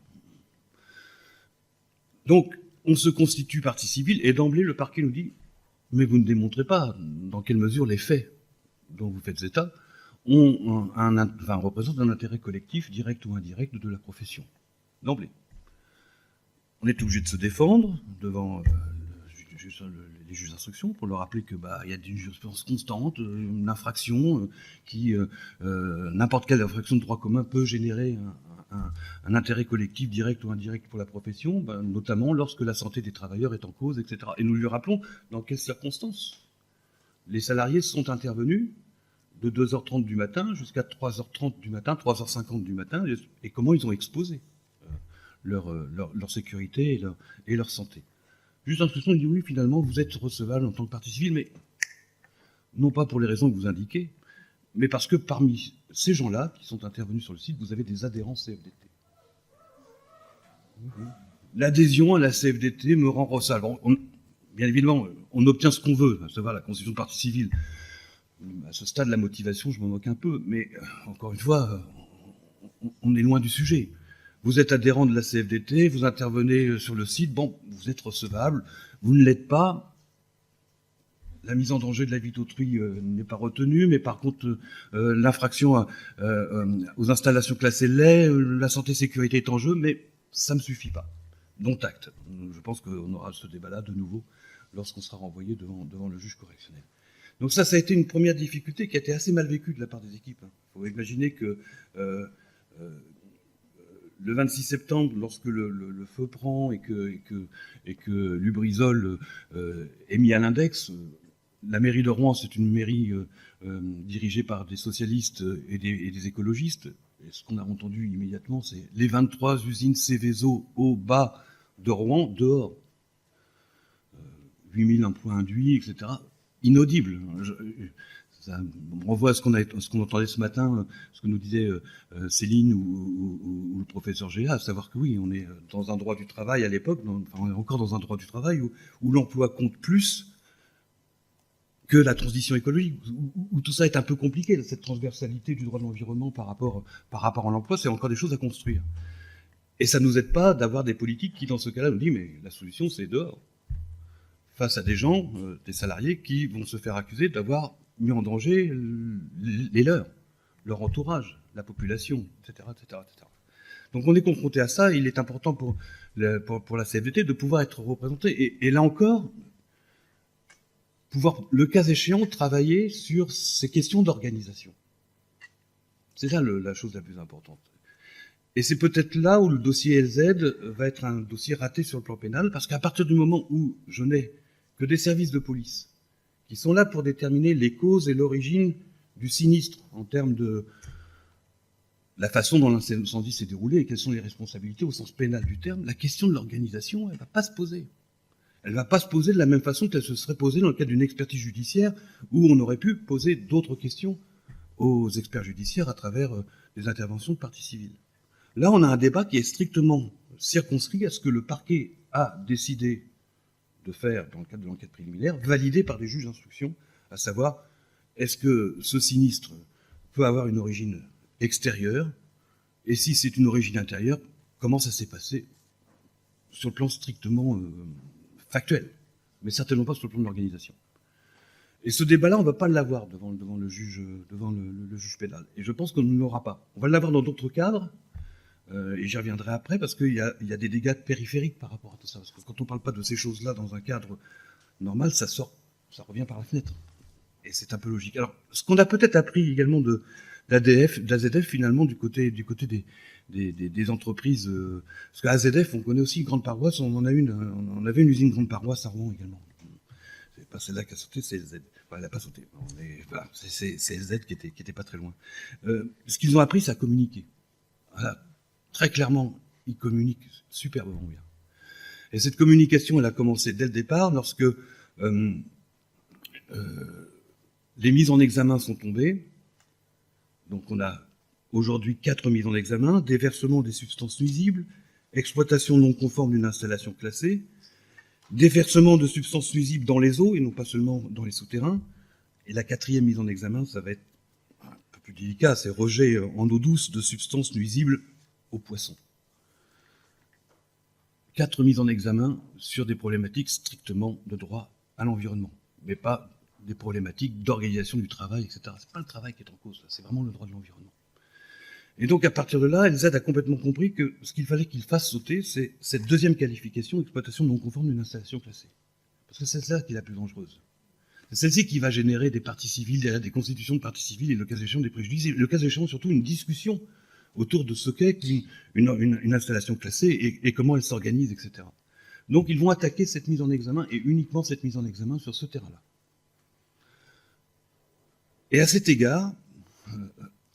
Donc, on se constitue partie civile, et d'emblée, le parquet nous dit « Mais vous ne démontrez pas dans quelle mesure les faits dont vous faites état représentent un intérêt collectif, direct ou indirect, de la profession. » D'emblée. On est obligé de se défendre devant les juges d'instruction pour leur rappeler que y a une jurisprudence constante, une infraction qui, n'importe quelle infraction de droit commun peut générer un intérêt collectif direct ou indirect pour la profession, notamment lorsque la santé des travailleurs est en cause, etc. Et nous lui rappelons dans quelles circonstances les salariés sont intervenus de 2h30 du matin jusqu'à 3h30 du matin, 3h50 du matin, et comment ils ont exposé leur sécurité et leur santé. Juste l'instruction dit oui, finalement, vous êtes recevable en tant que partie civile, mais non pas pour les raisons que vous indiquez, mais parce que parmi ces gens-là qui sont intervenus sur le site, vous avez des adhérents CFDT. L'adhésion à la CFDT me rend recevable. Bien évidemment, on obtient ce qu'on veut, à savoir la constitution de partie civile. À ce stade, la motivation, je m'en moque un peu, mais encore une fois, on est loin du sujet. Vous êtes adhérent de la CFDT, vous intervenez sur le site, bon, vous êtes recevable, vous ne l'êtes pas. La mise en danger de la vie d'autrui n'est pas retenue, mais par contre, l'infraction aux installations classées l'est, la santé-sécurité est en jeu, mais ça ne me suffit pas. Dont acte. Je pense qu'on aura ce débat-là de nouveau lorsqu'on sera renvoyé devant le juge correctionnel. Donc ça a été une première difficulté qui a été assez mal vécue de la part des équipes. Il faut imaginer que le 26 septembre, lorsque le feu prend et que Lubrizol est mis à l'index, la mairie de Rouen, c'est une mairie dirigée par des socialistes et des écologistes. Et ce qu'on a entendu immédiatement, c'est les 23 usines Céveso au bas de Rouen, dehors. 8000 emplois induits, etc. Inaudible. Ça me renvoie à ce qu'on entendait ce matin, ce que nous disait Céline ou le professeur Géa, à savoir que oui, on est dans un droit du travail à l'époque, on est encore dans un droit du travail où l'emploi compte plus que la transition écologique, où tout ça est un peu compliqué, cette transversalité du droit de l'environnement par rapport à l'emploi, c'est encore des choses à construire. Et ça ne nous aide pas d'avoir des politiques qui, dans ce cas-là, nous disent mais la solution, c'est dehors. Face à des gens, des salariés, qui vont se faire accuser d'avoir mis en danger les leurs, leur entourage, la population, etc., etc., etc. Donc on est confronté à ça, et il est important pour la CFDT de pouvoir être représenté. Et là encore, pouvoir, le cas échéant, travailler sur ces questions d'organisation. C'est ça la chose la plus importante. Et c'est peut-être là où le dossier LZ va être un dossier raté sur le plan pénal, parce qu'à partir du moment où je n'ai que des services de police qui sont là pour déterminer les causes et l'origine du sinistre en termes de la façon dont l'incendie s'est déroulé et quelles sont les responsabilités au sens pénal du terme, la question de l'organisation, elle ne va pas se poser. Elle ne va pas se poser de la même façon qu'elle se serait posée dans le cadre d'une expertise judiciaire où on aurait pu poser d'autres questions aux experts judiciaires à travers des interventions de partie civile. Là, on a un débat qui est strictement circonscrit à ce que le parquet a décidé de faire dans le cadre de l'enquête préliminaire, validé par des juges d'instruction, à savoir, est-ce que ce sinistre peut avoir une origine extérieure, et si c'est une origine intérieure, comment ça s'est passé sur le plan strictement factuel, mais certainement pas sur le plan de l'organisation. Et ce débat-là, on ne va pas l'avoir devant le juge pénal. Et je pense qu'on ne l'aura pas. On va l'avoir dans d'autres cadres, et j'y reviendrai après, parce qu'il y a des dégâts périphériques par rapport à tout ça. Parce que quand on ne parle pas de ces choses-là dans un cadre normal, ça revient par la fenêtre. Et c'est un peu logique. Alors, ce qu'on a peut-être appris également de l'AZF, finalement, du côté des entreprises, parce qu'à AZF, on connaît aussi une grande paroisse, on avait une usine grande paroisse à Rouen également. C'est pas celle-là qui a sauté, c'est LZ. Enfin, elle n'a pas sauté. Voilà, c'est LZ qui était pas très loin. Ce qu'ils ont appris, c'est à communiquer. Voilà. Très clairement, ils communiquent superbement bien. Et cette communication, elle a commencé dès le départ, lorsque les mises en examen sont tombées. Donc on a aujourd'hui 4 mises en examen, déversement des substances nuisibles, exploitation non conforme d'une installation classée, déversement de substances nuisibles dans les eaux et non pas seulement dans les souterrains. Et la 4e mise en examen, ça va être un peu plus délicat, c'est rejet en eau douce de substances nuisibles aux poissons. 4 mises en examen sur des problématiques strictement de droit à l'environnement, mais pas des problématiques d'organisation du travail, etc. C'est pas le travail qui est en cause, là, c'est vraiment le droit de l'environnement. Et donc, à partir de là, LZ a complètement compris que ce qu'il fallait qu'il fasse sauter, c'est cette deuxième qualification, exploitation non conforme d'une installation classée. Parce que c'est celle-là qui est la plus dangereuse. C'est celle-ci qui va générer des parties civiles, des constitutions de parties civiles et le cas échéant des préjudices, et le cas échéant surtout une discussion autour de ce qu'est une installation classée et comment elle s'organise, etc. Donc, ils vont attaquer cette mise en examen et uniquement cette mise en examen sur ce terrain-là. Et à cet égard,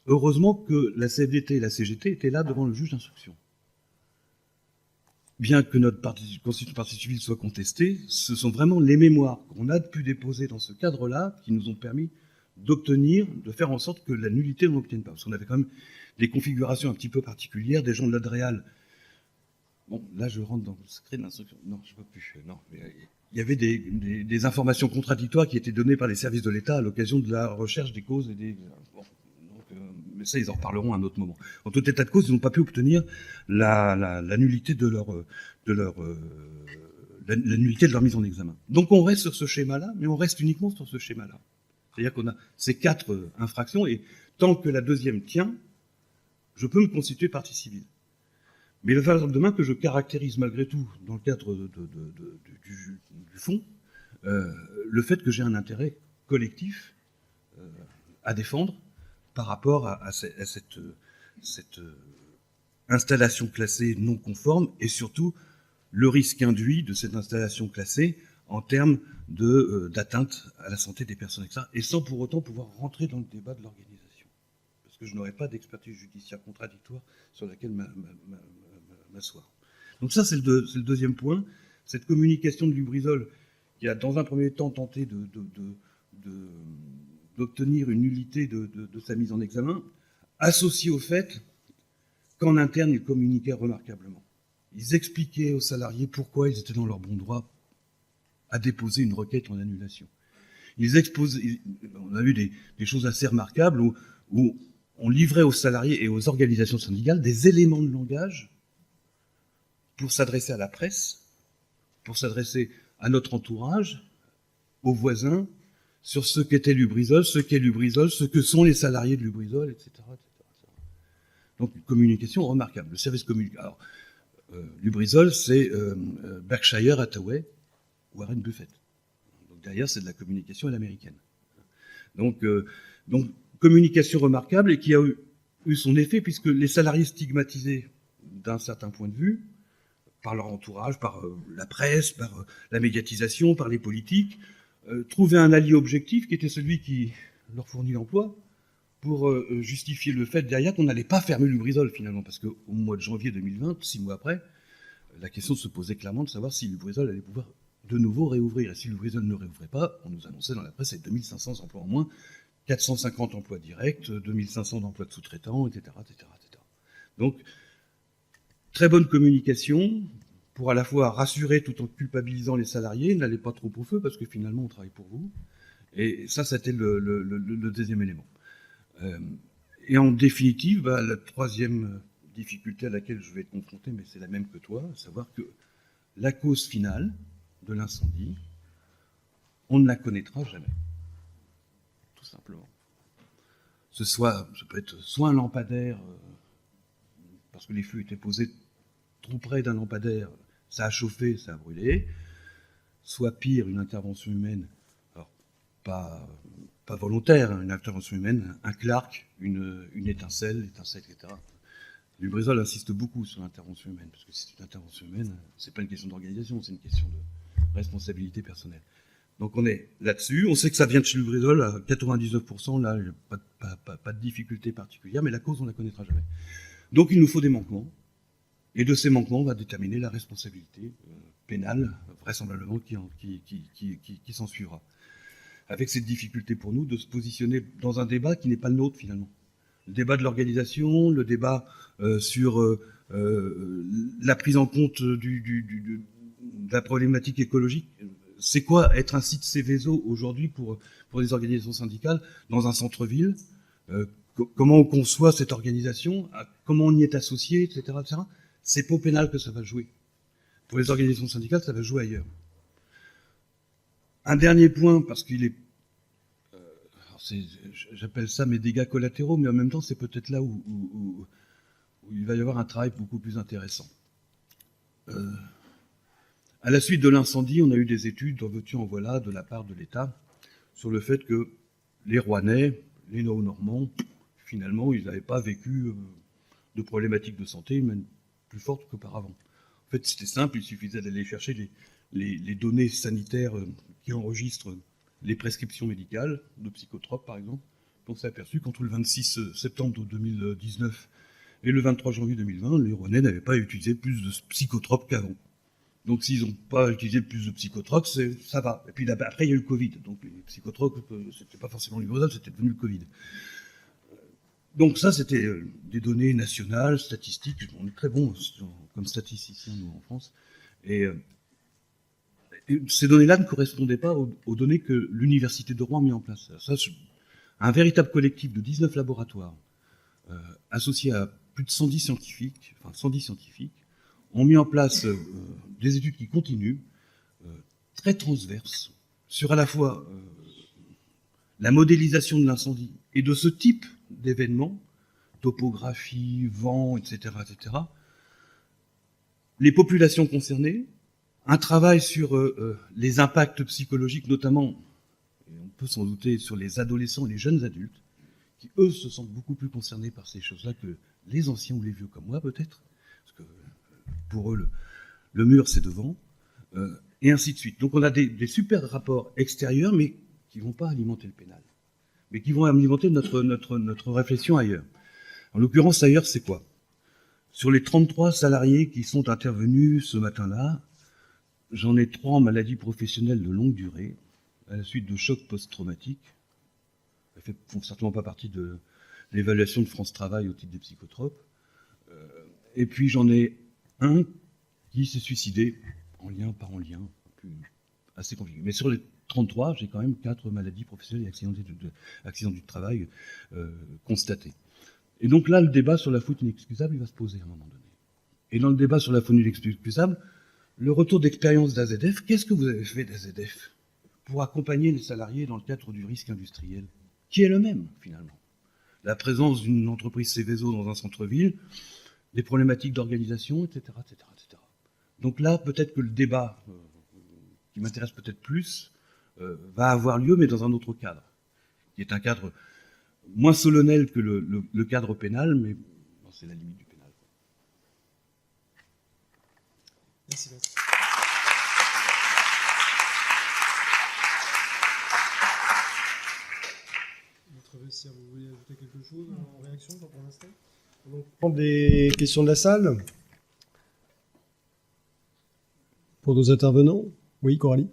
heureusement que la CFDT et la CGT étaient là devant le juge d'instruction. Bien que notre constitution de partie civile soit contestée, ce sont vraiment les mémoires qu'on a pu déposer dans ce cadre-là qui nous ont permis d'obtenir, de faire en sorte que la nullité ne l'obtienne pas. Parce qu'on avait quand même des configurations un petit peu particulières, des gens de l'Adréal. Bon, là je rentre dans le secret de l'instruction. Non, je ne peux plus. Non, mais il y avait des informations contradictoires qui étaient données par les services de l'État à l'occasion de la recherche des causes et des... Bon, donc, mais ça, ils en reparleront à un autre moment. En tout état de cause, ils n'ont pas pu obtenir la nullité de la nullité de leur mise en examen. Donc on reste sur ce schéma-là, mais on reste uniquement sur ce schéma-là. C'est-à-dire qu'on a ces 4 infractions, et tant que la deuxième tient, je peux me constituer partie civile. Mais il va falloir demain que je caractérise malgré tout, dans le cadre du fond, le fait que j'ai un intérêt collectif à défendre par rapport à cette installation classée non conforme, et surtout le risque induit de cette installation classée en termes d'atteinte à la santé des personnes, etc., et sans pour autant pouvoir rentrer dans le débat de l'organisation. Parce que je n'aurai pas d'expertise judiciaire contradictoire sur laquelle m'asseoir. Donc ça, c'est le deuxième point. Cette communication de Lubrizol, qui a dans un premier temps tenté d'obtenir une nullité de sa mise en examen, associée au fait qu'en interne, ils communiquaient remarquablement. Ils expliquaient aux salariés pourquoi ils étaient dans leur bon droit à déposer une requête en annulation. On a vu des choses assez remarquables où on livrait aux salariés et aux organisations syndicales des éléments de langage pour s'adresser à la presse, pour s'adresser à notre entourage, aux voisins, sur ce qu'était Lubrizol, ce qu'est Lubrizol, ce que sont les salariés de Lubrizol, etc. Donc une communication remarquable. Le service communication. Lubrizol, c'est Berkshire Hathaway, Warren Buffett. Donc derrière, c'est de la communication à l'américaine. Donc communication remarquable, et qui a eu eu son effet, puisque les salariés stigmatisés d'un certain point de vue, par leur entourage, par la presse, par la médiatisation, par les politiques, trouvaient un allié objectif qui était celui qui leur fournit l'emploi, pour justifier le fait derrière qu'on n'allait pas fermer Lubrizol finalement, parce qu'au mois de janvier 2020, 6 mois après, la question se posait clairement de savoir si Lubrizol allait pouvoir de nouveau réouvrir. Et si Lubrizol ne réouvrait pas, on nous annonçait dans la presse 2500 emplois en moins, 450 emplois directs, 2500 d'emplois de sous-traitants, etc., etc., etc. Donc, très bonne communication pour à la fois rassurer tout en culpabilisant les salariés, n'allez pas trop au feu parce que finalement on travaille pour vous. Et ça, c'était le deuxième élément. Et en définitive, la troisième difficulté à laquelle je vais être confronté, mais c'est la même que toi, à savoir que la cause finale de l'incendie, on ne la connaîtra jamais. Tout simplement. Ça peut être soit un lampadaire, parce que les feux étaient posés trop près d'un lampadaire, ça a chauffé, ça a brûlé, soit pire, une intervention humaine, alors pas volontaire, une intervention humaine, un Clark, une étincelle, etc. Lubrizol insiste beaucoup sur l'intervention humaine, parce que c'est une intervention humaine, c'est pas une question d'organisation, c'est une question de responsabilité personnelle. Donc on est là-dessus, on sait que ça vient de chez Lubrizol à 99%, là, il n'y a pas de difficulté particulière, mais la cause, on ne la connaîtra jamais. Donc il nous faut des manquements, et de ces manquements, on va déterminer la responsabilité pénale, vraisemblablement, qui s'en suivra. Avec cette difficulté pour nous de se positionner dans un débat qui n'est pas le nôtre finalement. Le débat de l'organisation, le débat sur la prise en compte de la problématique écologique. C'est quoi être un site Céveso aujourd'hui pour les organisations syndicales dans un centre-ville, comment on conçoit cette organisation, comment on y est associé, etc. etc. C'est pas au pénal que ça va jouer. Pour les organisations syndicales, ça va jouer ailleurs. Un dernier point, parce qu'il est... j'appelle ça mes dégâts collatéraux, mais en même temps, c'est peut-être là où il va y avoir un travail beaucoup plus intéressant. À la suite de l'incendie, on a eu des études, en veux-tu, en voilà, de la part de l'État, sur le fait que les Rouennais, les Normands, finalement, ils n'avaient pas vécu de problématiques de santé, même plus fortes qu'auparavant. En fait, c'était simple, il suffisait d'aller chercher les données sanitaires qui enregistrent les prescriptions médicales de psychotropes, par exemple. On s'est aperçu qu'entre le 26 septembre 2019 et le 23 janvier 2020, les Rouennais n'avaient pas utilisé plus de psychotropes qu'avant. Donc s'ils n'ont pas utilisé plus de psychotropes, ça va. Et puis après, il y a eu le Covid. Donc les psychotropes, c'était pas forcément Lubrizol, c'était devenu le Covid. Donc ça, c'était des données nationales, statistiques. On est très bons comme statisticiens, nous, en France. Et ces données-là ne correspondaient pas aux données que l'Université de Rouen a mis en place. Ça, un véritable collectif de 19 laboratoires, associés à plus de 110 scientifiques, ont mis en place des études qui continuent, très transverses, sur à la fois la modélisation de l'incendie et de ce type d'événements, topographie, vent, etc., etc., les populations concernées, un travail sur les impacts psychologiques, notamment, et on peut s'en douter, sur les adolescents et les jeunes adultes, qui, eux, se sentent beaucoup plus concernés par ces choses-là que les anciens ou les vieux comme moi, peut-être, parce que pour eux, le mur, c'est devant, et ainsi de suite. Donc on a des super rapports extérieurs, mais qui ne vont pas alimenter le pénal, mais qui vont alimenter notre réflexion ailleurs. En l'occurrence, ailleurs, c'est quoi? Sur les 33 salariés qui sont intervenus ce matin-là, j'en ai 3 en maladie professionnelle de longue durée, à la suite de chocs post-traumatiques. Ils ne font certainement pas partie de l'évaluation de France Travail au titre des psychotropes. Et puis j'en ai un qui s'est suicidé, par en lien, assez compliqué. Mais sur les 33, j'ai quand même 4 maladies professionnelles et accidents du travail constatés. Et donc là, le débat sur la faute inexcusable, il va se poser à un moment donné. Et dans le débat sur la faute inexcusable, le retour d'expérience d'AZF, qu'est-ce que vous avez fait d'AZF pour accompagner les salariés dans le cadre du risque industriel, qui est le même, finalement? La présence d'une entreprise Céveso dans un centre-ville, des problématiques d'organisation, etc., etc., etc. Donc là, peut-être que le débat, qui m'intéresse peut-être plus, va avoir lieu, mais dans un autre cadre, qui est un cadre moins solennel que le cadre pénal, mais bon, c'est la limite du pénal. Merci. Maître Vessière, vous voulez ajouter quelque chose en réaction pour l'instant? On va prendre des questions de la salle pour nos intervenants. Oui, Coralie.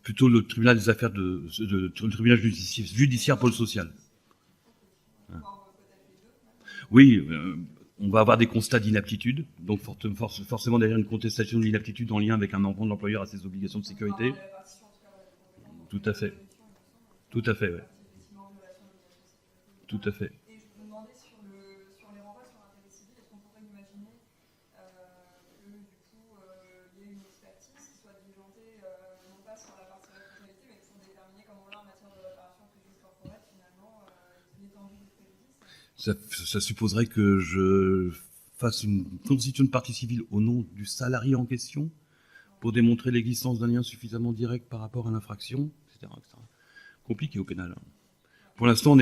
Plutôt le tribunal des affaires le tribunal judiciaire pôle social. Oui, on va avoir des constats d'inaptitude, donc forcément derrière une contestation de l'inaptitude en lien avec un manquement de l'employeur à ses obligations de sécurité. Tout à fait. Tout à fait, oui. Tout à fait. Et je me demandais sur les renvois sur l'intérêt civil, est-ce qu'on pourrait imaginer que du coup il y ait une expertise qui soit diligentée non pas sur la partie responsabilité, mais pour déterminer comment là en matière de réparation de préjudice corporel finalement l'étendue du préjudice. Ça supposerait que je fasse une constitution de partie civile au nom du salarié en question pour démontrer l'existence d'un lien suffisamment direct par rapport à l'infraction, etc., etc. Compliqué au pénal. Pour l'instant,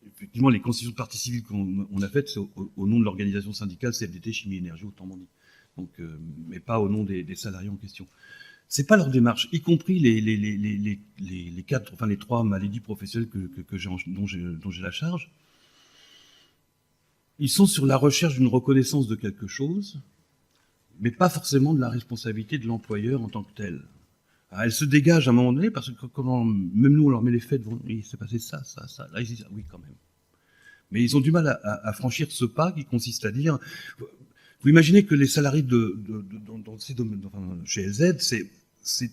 effectivement, les constitutions de partie civile qu'on a faites, c'est au nom de l'organisation syndicale CFDT Chimie Énergie, autant m'en dit. Donc, mais pas au nom des salariés en question. C'est pas leur démarche, y compris les quatre, enfin les trois maladies professionnelles dont j'ai la charge. Ils sont sur la recherche d'une reconnaissance de quelque chose, mais pas forcément de la responsabilité de l'employeur en tant que tel. Alors, elle se dégage à un moment donné, parce que même nous, on leur met les faits devant, il s'est passé ça. Là, ils disent, ah oui, quand même. Mais ils ont du mal à franchir ce pas qui consiste à dire, vous imaginez que les salariés dans ces domaines, enfin, chez LZ, c'est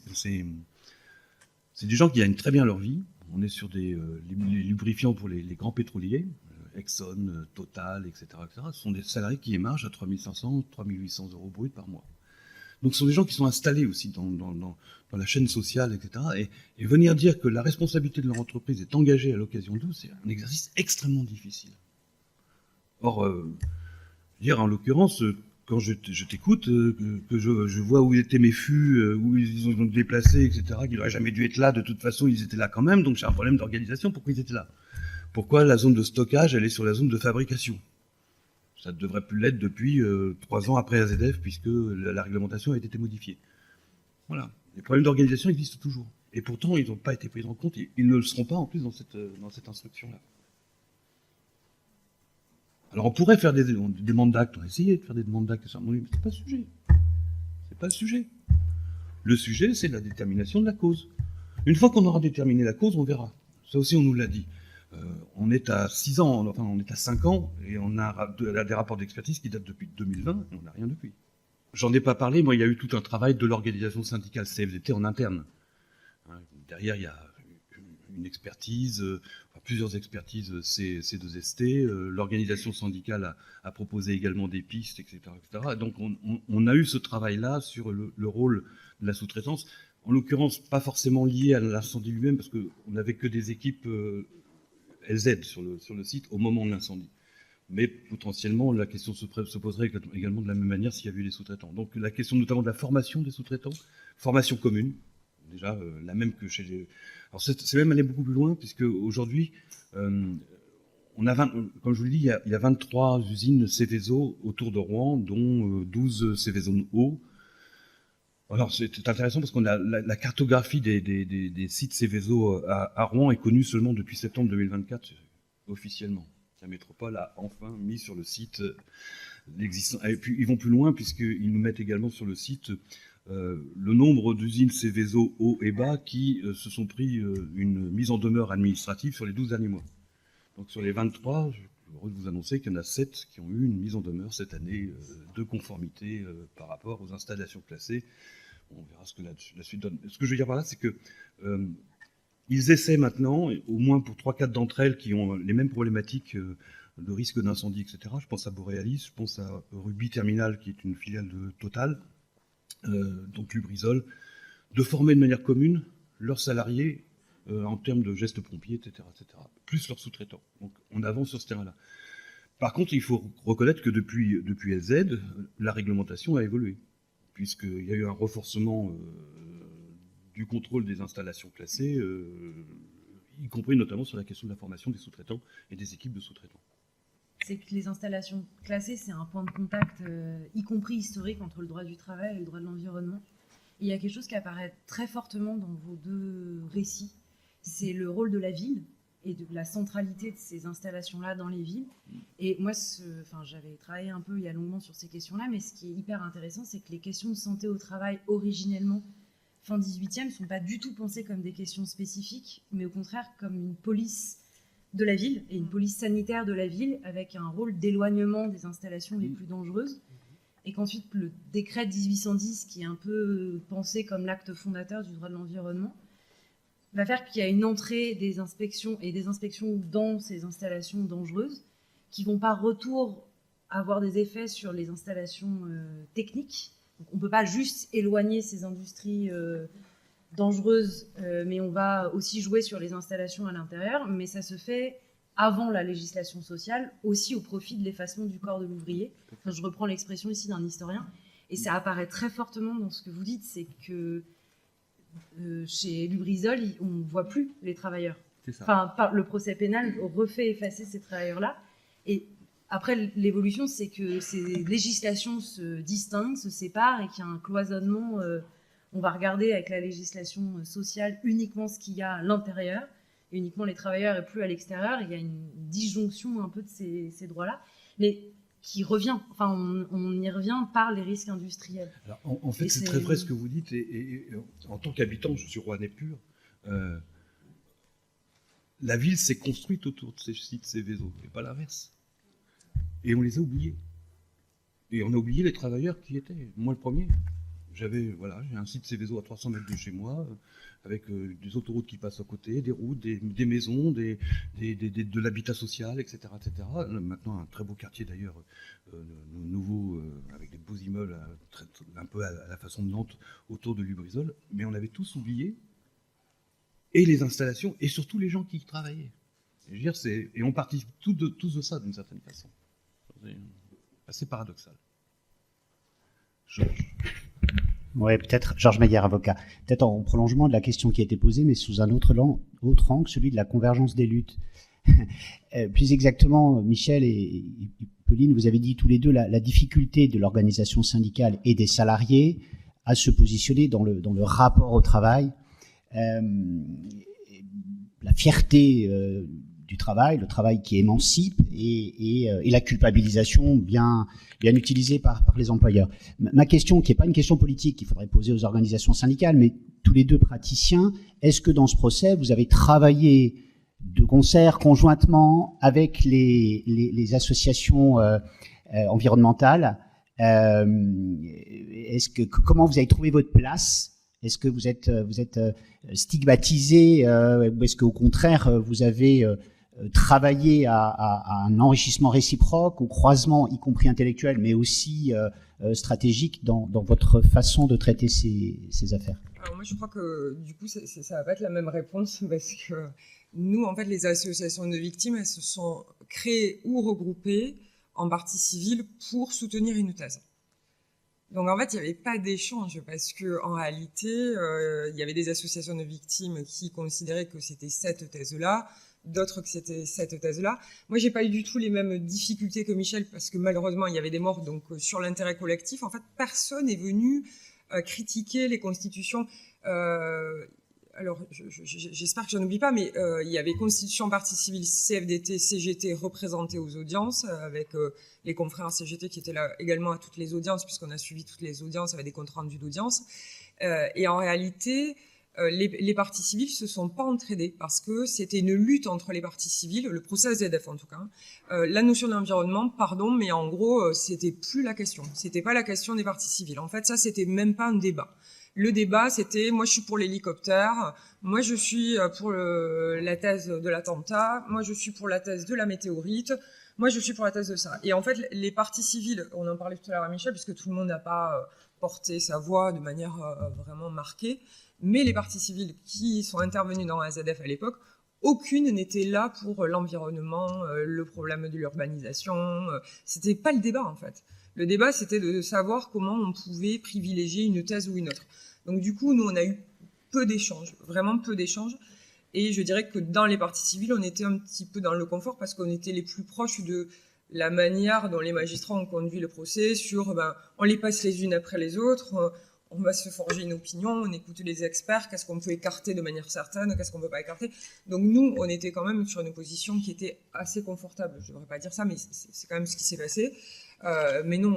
des gens qui gagnent très bien leur vie. On est sur des lubrifiants pour les grands pétroliers, Exxon, Total, etc., etc. Ce sont des salariés qui émargent à 3500, 3800 euros brut par mois. Donc ce sont des gens qui sont installés aussi dans la chaîne sociale, etc. Et venir dire que la responsabilité de leur entreprise est engagée à l'occasion d'eux, c'est un exercice extrêmement difficile. Or, dire en l'occurrence, quand je t'écoute, que je vois où étaient mes fûts, où ils ont déplacés, etc., qu'ils n'auraient jamais dû être là, de toute façon ils étaient là quand même, donc j'ai un problème d'organisation, pourquoi ils étaient là? Pourquoi la zone de stockage, elle est sur la zone de fabrication? Ça ne devrait plus l'être depuis 3 ans après AZF, puisque la réglementation a été modifiée. Voilà. Les problèmes d'organisation existent toujours. Et pourtant, ils n'ont pas été pris en compte, et ils ne le seront pas en plus dans cette instruction-là. Alors on pourrait faire des demandes d'actes, on a essayé de faire des demandes d'actes, mais c'est pas le sujet. C'est pas le sujet. Le sujet, c'est la détermination de la cause. Une fois qu'on aura déterminé la cause, on verra. Ça aussi, on nous l'a dit. On est à 6 ans, enfin on est à 5 ans, et on a des rapports d'expertise qui datent depuis 2020, et on n'a rien depuis. J'en ai pas parlé, moi il y a eu tout un travail de l'organisation syndicale CFDT en interne. Derrière il y a une expertise, plusieurs expertises C2ST, l'organisation syndicale a proposé également des pistes, etc. etc. Donc on a eu ce travail-là sur le rôle de la sous-traitance, en l'occurrence pas forcément lié à l'incendie lui-même, parce qu'on n'avait que des équipes LZ sur le site au moment de l'incendie. Mais potentiellement, la question se poserait également de la même manière s'il y avait eu des sous-traitants. Donc la question notamment de la formation des sous-traitants, formation commune, déjà la même que chez les... Alors c'est même aller beaucoup plus loin, puisque aujourd'hui, on a comme je vous le dis, il y a 23 usines Céveso autour de Rouen, dont 12 Céveso eau. Alors c'est intéressant parce qu'on a la cartographie des sites Céveso à Rouen est connue seulement depuis septembre 2024 officiellement. La métropole a enfin mis sur le site l'existant. Et puis ils vont plus loin puisqu'ils nous mettent également sur le site le nombre d'usines Céveso haut et bas qui se sont pris une mise en demeure administrative sur les 12 derniers mois. Donc sur les 23, je suis heureux de vous annoncer qu'il y en a 7 qui ont eu une mise en demeure cette année de conformité par rapport aux installations classées. On verra ce que la suite donne. Ce que je veux dire par là, c'est que ils essaient maintenant, au moins pour 3-4 d'entre elles qui ont les mêmes problématiques de risque d'incendie, etc. Je pense à Borealis, je pense à Ruby Terminal, qui est une filiale de Total, donc Lubrizol, de former de manière commune leurs salariés en termes de gestes pompiers, etc., plus leurs sous-traitants. Donc on avance sur ce terrain-là. Par contre, il faut reconnaître que depuis LZ, la réglementation a évolué, puisqu'il y a eu un renforcement du contrôle des installations classées, y compris notamment sur la question de la formation des sous-traitants et des équipes de sous-traitants. C'est que les installations classées, c'est un point de contact, y compris historique, entre le droit du travail et le droit de l'environnement. Et il y a quelque chose qui apparaît très fortement dans vos deux récits, c'est le rôle de la ville et de la centralité de ces installations-là dans les villes. Et moi, j'avais travaillé un peu il y a longtemps sur ces questions-là, mais ce qui est hyper intéressant, c'est que les questions de santé au travail, originellement, fin 18e, ne sont pas du tout pensées comme des questions spécifiques, mais au contraire comme une police de la ville et une police sanitaire de la ville, avec un rôle d'éloignement des installations les plus dangereuses. Et qu'ensuite, le décret de 1810, qui est un peu pensé comme l'acte fondateur du droit de l'environnement, va faire qu'il y a une entrée des inspections et des inspections dans ces installations dangereuses qui ne vont pas avoir des effets sur les installations techniques. Donc, on ne peut pas juste éloigner ces industries dangereuses, mais on va aussi jouer sur les installations à l'intérieur. Mais ça se fait avant la législation sociale, aussi au profit de l'effacement du corps de l'ouvrier. Enfin, je reprends l'expression ici d'un historien. Et ça apparaît très fortement dans ce que vous dites, c'est que chez Lubrizol, on ne voit plus les travailleurs. Enfin, le procès pénal refait effacer ces travailleurs-là. Et après, l'évolution, c'est que ces législations se distinguent, se séparent, et qu'il y a un cloisonnement. On va regarder avec la législation sociale uniquement ce qu'il y a à l'intérieur, et uniquement les travailleurs et plus à l'extérieur. Il y a une disjonction un peu de ces droits-là, mais qui revient. Enfin, on y revient par les risques industriels. Alors, en fait, c'est très vrai ce que vous dites, et en tant qu'habitant, je suis rouennais pur, la ville s'est construite autour de ces sites, ces vaisseaux, et pas l'inverse. Et on les a oubliés. Et on a oublié les travailleurs qui y étaient. Moi, le premier. J'ai un site Céveso à 300 mètres de chez moi, avec des autoroutes qui passent à côté, des routes, des maisons, de l'habitat social, etc., etc. Maintenant, un très beau quartier d'ailleurs, nouveau, avec des beaux immeubles, un peu à la façon de Nantes, autour de Lubrizol. Mais on avait tous oublié, et les installations, et surtout les gens qui y travaillaient. Et on participe tous de ça, d'une certaine façon. C'est assez paradoxal. Oui, peut-être, Georges Meyer, avocat. Peut-être en prolongement de la question qui a été posée, mais sous un autre angle, celui de la convergence des luttes. Plus exactement, Michel et Pauline, vous avez dit tous les deux la difficulté de l'organisation syndicale et des salariés à se positionner dans le rapport au travail, la fierté du travail, le travail qui émancipe et la culpabilisation bien utilisée par les employeurs. Ma question, qui n'est pas une question politique qu'il faudrait poser aux organisations syndicales, mais tous les deux praticiens, est-ce que dans ce procès, vous avez travaillé de concert, conjointement, avec les associations environnementales? Comment vous avez trouvé votre place? Est-ce que vous êtes stigmatisé ou est-ce qu'au contraire, vous avez travaillé à un enrichissement réciproque, au croisement, y compris intellectuel, mais aussi stratégique dans votre façon de traiter ces affaires? Alors moi, je crois que du coup, ça va pas être la même réponse, parce que nous, en fait, les associations de victimes, elles se sont créées ou regroupées en partie civile pour soutenir une thèse. Donc en fait, il n'y avait pas d'échange, parce qu'en réalité, il y avait des associations de victimes qui considéraient que c'était cette thèse-là, d'autres que c'était cette thèse-là. Moi, j'ai pas eu du tout les mêmes difficultés que Michel, parce que malheureusement, il y avait des morts. Donc sur l'intérêt collectif, en fait, personne n'est venu critiquer les constitutions. Alors, j'espère que je n'oublie pas, mais il y avait Constitution, Partie civile, CFDT, CGT représentés aux audiences, avec les confrères CGT qui étaient là également à toutes les audiences, puisqu'on a suivi toutes les audiences avec des comptes rendus d'audience. Et en réalité, les parties civiles se sont pas entraidées, parce que c'était une lutte entre les parties civiles, le procès ZF en tout cas. La notion d'environnement, pardon, mais en gros, c'était plus la question. C'était pas la question des parties civiles. En fait, ça, c'était même pas un débat. Le débat, c'était, moi je suis pour l'hélicoptère, moi je suis pour la thèse de l'attentat, moi je suis pour la thèse de la météorite, moi je suis pour la thèse de ça. Et en fait, les parties civiles, on en parlait tout à l'heure à Michel, puisque tout le monde n'a pas porter sa voix de manière vraiment marquée. Mais les parties civiles qui sont intervenues dans AZF à l'époque, aucune n'était là pour l'environnement, le problème de l'urbanisation. C'était pas le débat, en fait. Le débat, c'était de savoir comment on pouvait privilégier une thèse ou une autre. Donc du coup, nous, on a eu peu d'échanges, vraiment peu d'échanges. Et je dirais que dans les parties civiles, on était un petit peu dans le confort parce qu'on était les plus proches de la manière dont les magistrats ont conduit le procès sur, on les passe les unes après les autres, on va se forger une opinion, on écoute les experts, qu'est-ce qu'on peut écarter de manière certaine, qu'est-ce qu'on ne peut pas écarter. Donc nous, on était quand même sur une position qui était assez confortable. Je ne devrais pas dire ça, mais c'est quand même ce qui s'est passé. Mais non,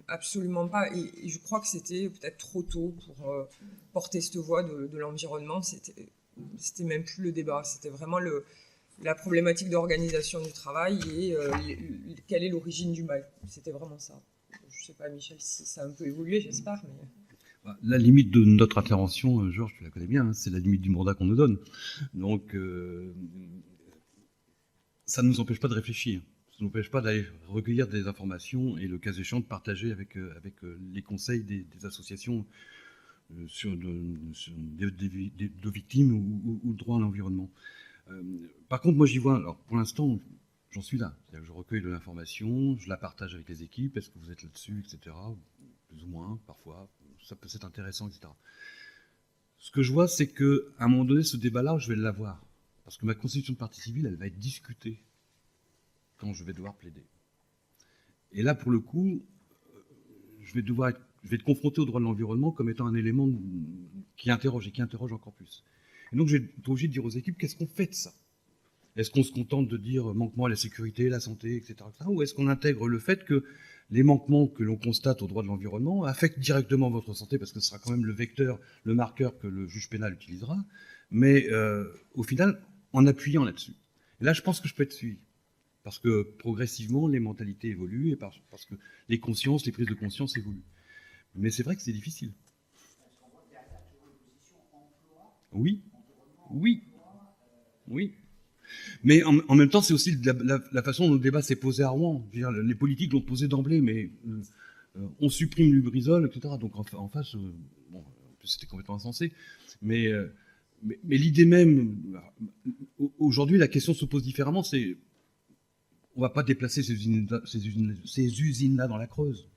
absolument pas. Et je crois que c'était peut-être trop tôt pour porter cette voix de l'environnement. C'était même plus le débat. C'était vraiment la problématique d'organisation du travail et quelle est l'origine du mal. C'était vraiment ça. Je ne sais pas, Michel, si ça a un peu évolué, j'espère. Mais... La limite de notre intervention, Georges, tu la connais bien, hein, c'est la limite du mandat qu'on nous donne. Donc, ça ne nous empêche pas de réfléchir. Ça ne nous empêche pas d'aller recueillir des informations et, le cas échéant, de partager avec les conseils des associations de victimes ou de droit à l'environnement. Par contre, moi, j'y vois, alors pour l'instant, j'en suis là. C'est-à-dire que je recueille de l'information, je la partage avec les équipes, est-ce que vous êtes là-dessus, etc. Plus ou moins, parfois, ça peut être intéressant, etc. Ce que je vois, c'est qu'à un moment donné, ce débat-là, je vais l'avoir. Parce que ma constitution de partie civile, elle va être discutée quand je vais devoir plaider. Et là, pour le coup, je vais être confronté au droit de l'environnement comme étant un élément qui interroge et qui interroge encore plus. Et donc, je vais être obligé de dire aux équipes, qu'est-ce qu'on fait de ça ? Est-ce qu'on se contente de dire manquement à la sécurité, la santé, etc. Ou est-ce qu'on intègre le fait que les manquements que l'on constate au droit de l'environnement affectent directement votre santé, parce que ce sera quand même le vecteur, le marqueur que le juge pénal utilisera, mais au final, en appuyant là-dessus. Et là, je pense que je peux être suivi. Parce que progressivement, les mentalités évoluent et parce que les consciences, les prises de conscience évoluent. Mais c'est vrai que c'est difficile. Oui. Mais en même temps, c'est aussi la façon dont le débat s'est posé à Rouen. Je veux dire, les politiques l'ont posé d'emblée, mais on supprime Lubrizol, etc. Donc en face, bon, en plus c'était complètement insensé. Mais l'idée même, aujourd'hui, la question se pose différemment. C'est, on ne va pas déplacer ces usines-là dans la Creuse.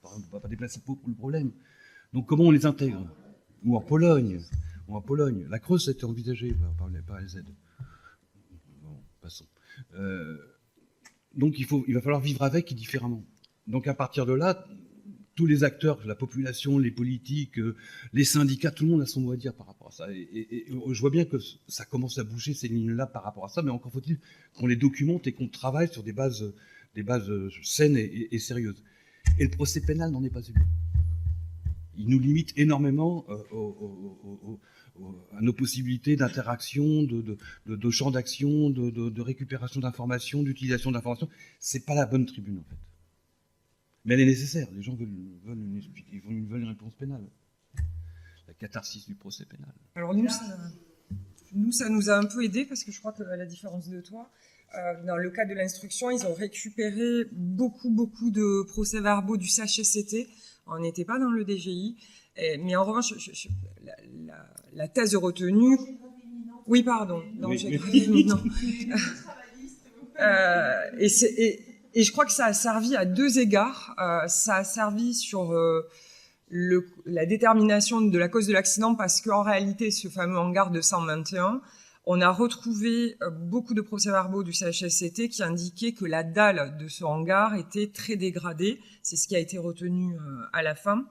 On ne va pas déplacer pour le problème. Donc comment on les intègre ? Ou en Pologne. La Creuse, ça a été envisagé par les aides. Bon, passons. Donc il va falloir vivre avec et différemment. Donc à partir de là, tous les acteurs, la population, les politiques, les syndicats, tout le monde a son mot à dire par rapport à ça. Et je vois bien que ça commence à bouger ces lignes-là par rapport à ça, mais encore faut-il qu'on les documente et qu'on travaille sur des bases saines et sérieuses. Et le procès pénal n'en est pas une. Il nous limite énormément à nos possibilités d'interaction, de champ d'action, de récupération d'informations, d'utilisation d'informations. C'est pas la bonne tribune, en fait. Mais elle est nécessaire. Les gens veulent une réponse pénale. La catharsis du procès pénal. Alors nous, ça nous a un peu aidé parce que je crois qu'à la différence de toi, dans le cadre de l'instruction, ils ont récupéré beaucoup de procès-verbaux du CHSCT. On n'était pas dans le DGI. Mais en revanche, la thèse retenue... Oui, pardon. Non, oui. Non. Et je crois que ça a servi à deux égards. Ça a servi sur la détermination de la cause de l'accident parce qu'en réalité, ce fameux hangar de 121, on a retrouvé beaucoup de procès-verbaux du CHSCT qui indiquaient que la dalle de ce hangar était très dégradée. C'est ce qui a été retenu à la fin.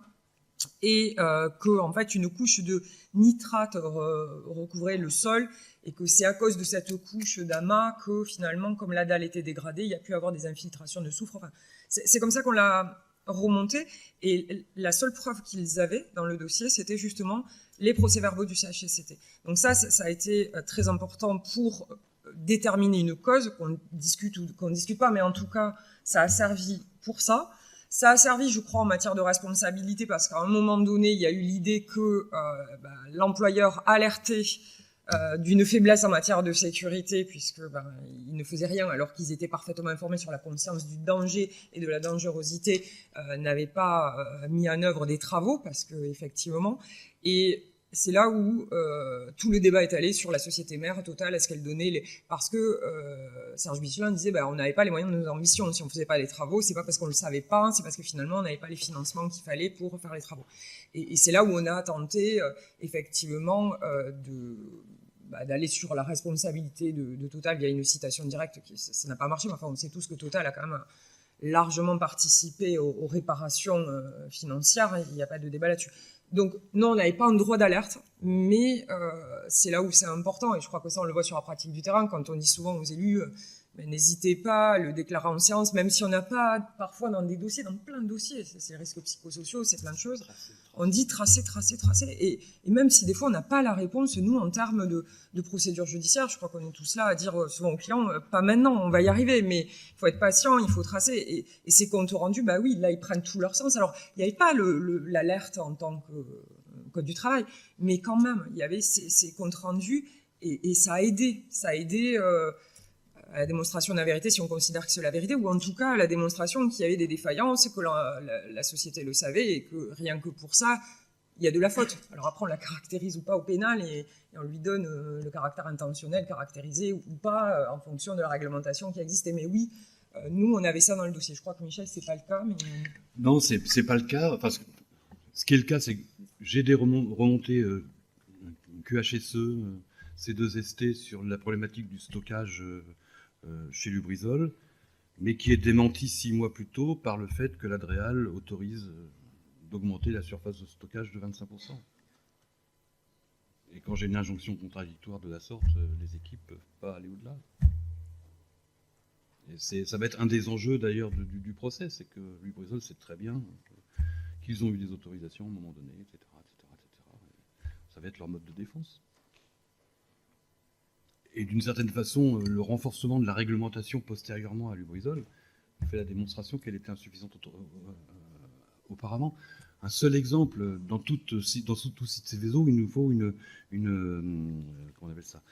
Et que en fait une couche de nitrate recouvrait le sol et que c'est à cause de cette couche d'amas que finalement, comme la dalle était dégradée, il y a pu avoir des infiltrations de soufre. Enfin, c'est comme ça qu'on l'a remonté. Et la seule preuve qu'ils avaient dans le dossier, c'était justement les procès-verbaux du CHSCT. Donc ça a été très important pour déterminer une cause qu'on discute ou qu'on ne discute pas, mais en tout cas, ça a servi pour ça. Ça a servi, je crois, en matière de responsabilité parce qu'à un moment donné, il y a eu l'idée que l'employeur alertait d'une faiblesse en matière de sécurité, puisque ils ne faisaient rien alors qu'ils étaient parfaitement informés sur la conscience du danger et de la dangerosité, n'avaient pas mis en œuvre des travaux, parce que effectivement, et c'est là où tout le débat est allé sur la société mère Total, est-ce qu'elle donnait parce que Serge Michelin disait on n'avait pas les moyens de nos ambitions, si on faisait pas les travaux, c'est pas parce qu'on le savait pas, c'est parce que finalement on n'avait pas les financements qu'il fallait pour faire les travaux. Et c'est là où on a tenté effectivement d'aller sur la responsabilité de Total via une citation directe, ça n'a pas marché, mais enfin on sait tous que Total a quand même largement participé aux réparations financières, il n'y a pas de débat là-dessus. Donc non, on n'avait pas un droit d'alerte, mais c'est là où c'est important, et je crois que ça on le voit sur la pratique du terrain, quand on dit souvent aux élus, n'hésitez pas à le déclarer en séance, même si on n'a pas, parfois dans des dossiers, dans plein de dossiers, c'est les risques psychosociaux, c'est plein de choses, on dit tracer, et même si des fois on n'a pas la réponse, nous en termes de procédure judiciaire, je crois qu'on est tous là à dire souvent aux clients, pas maintenant, on va y arriver, mais il faut être patient, il faut tracer, et ces comptes rendus, oui, là ils prennent tout leur sens. Alors il n'y avait pas l'alerte en tant que code du travail, mais quand même, il y avait ces comptes rendus, et ça a aidé à la démonstration de la vérité, si on considère que c'est la vérité, ou en tout cas à la démonstration qu'il y avait des défaillances, que la société le savait, et que rien que pour ça, il y a de la faute. Alors après, on la caractérise ou pas au pénal, et on lui donne le caractère intentionnel, caractérisé ou pas, en fonction de la réglementation qui existait. Mais oui, nous, on avait ça dans le dossier. Je crois que Michel, c'est pas le cas. Mais... Non, c'est pas le cas. Enfin, ce qui est le cas, c'est que j'ai des remontées QHSE, C2ST sur la problématique du stockage chez Lubrizol, mais qui est démenti 6 mois plus tôt par le fait que l'Adréal autorise d'augmenter la surface de stockage de 25%. Et quand j'ai une injonction contradictoire de la sorte, les équipes ne peuvent pas aller au-delà. Et ça va être un des enjeux d'ailleurs du procès, c'est que Lubrizol sait très bien qu'ils ont eu des autorisations à un moment donné, etc. Ça va être leur mode de défense. Et d'une certaine façon, le renforcement de la réglementation postérieurement à Lubrizol fait la démonstration qu'elle était insuffisante auparavant. Un seul exemple, dans tout site Seveso, il nous faut comment on appelle ça,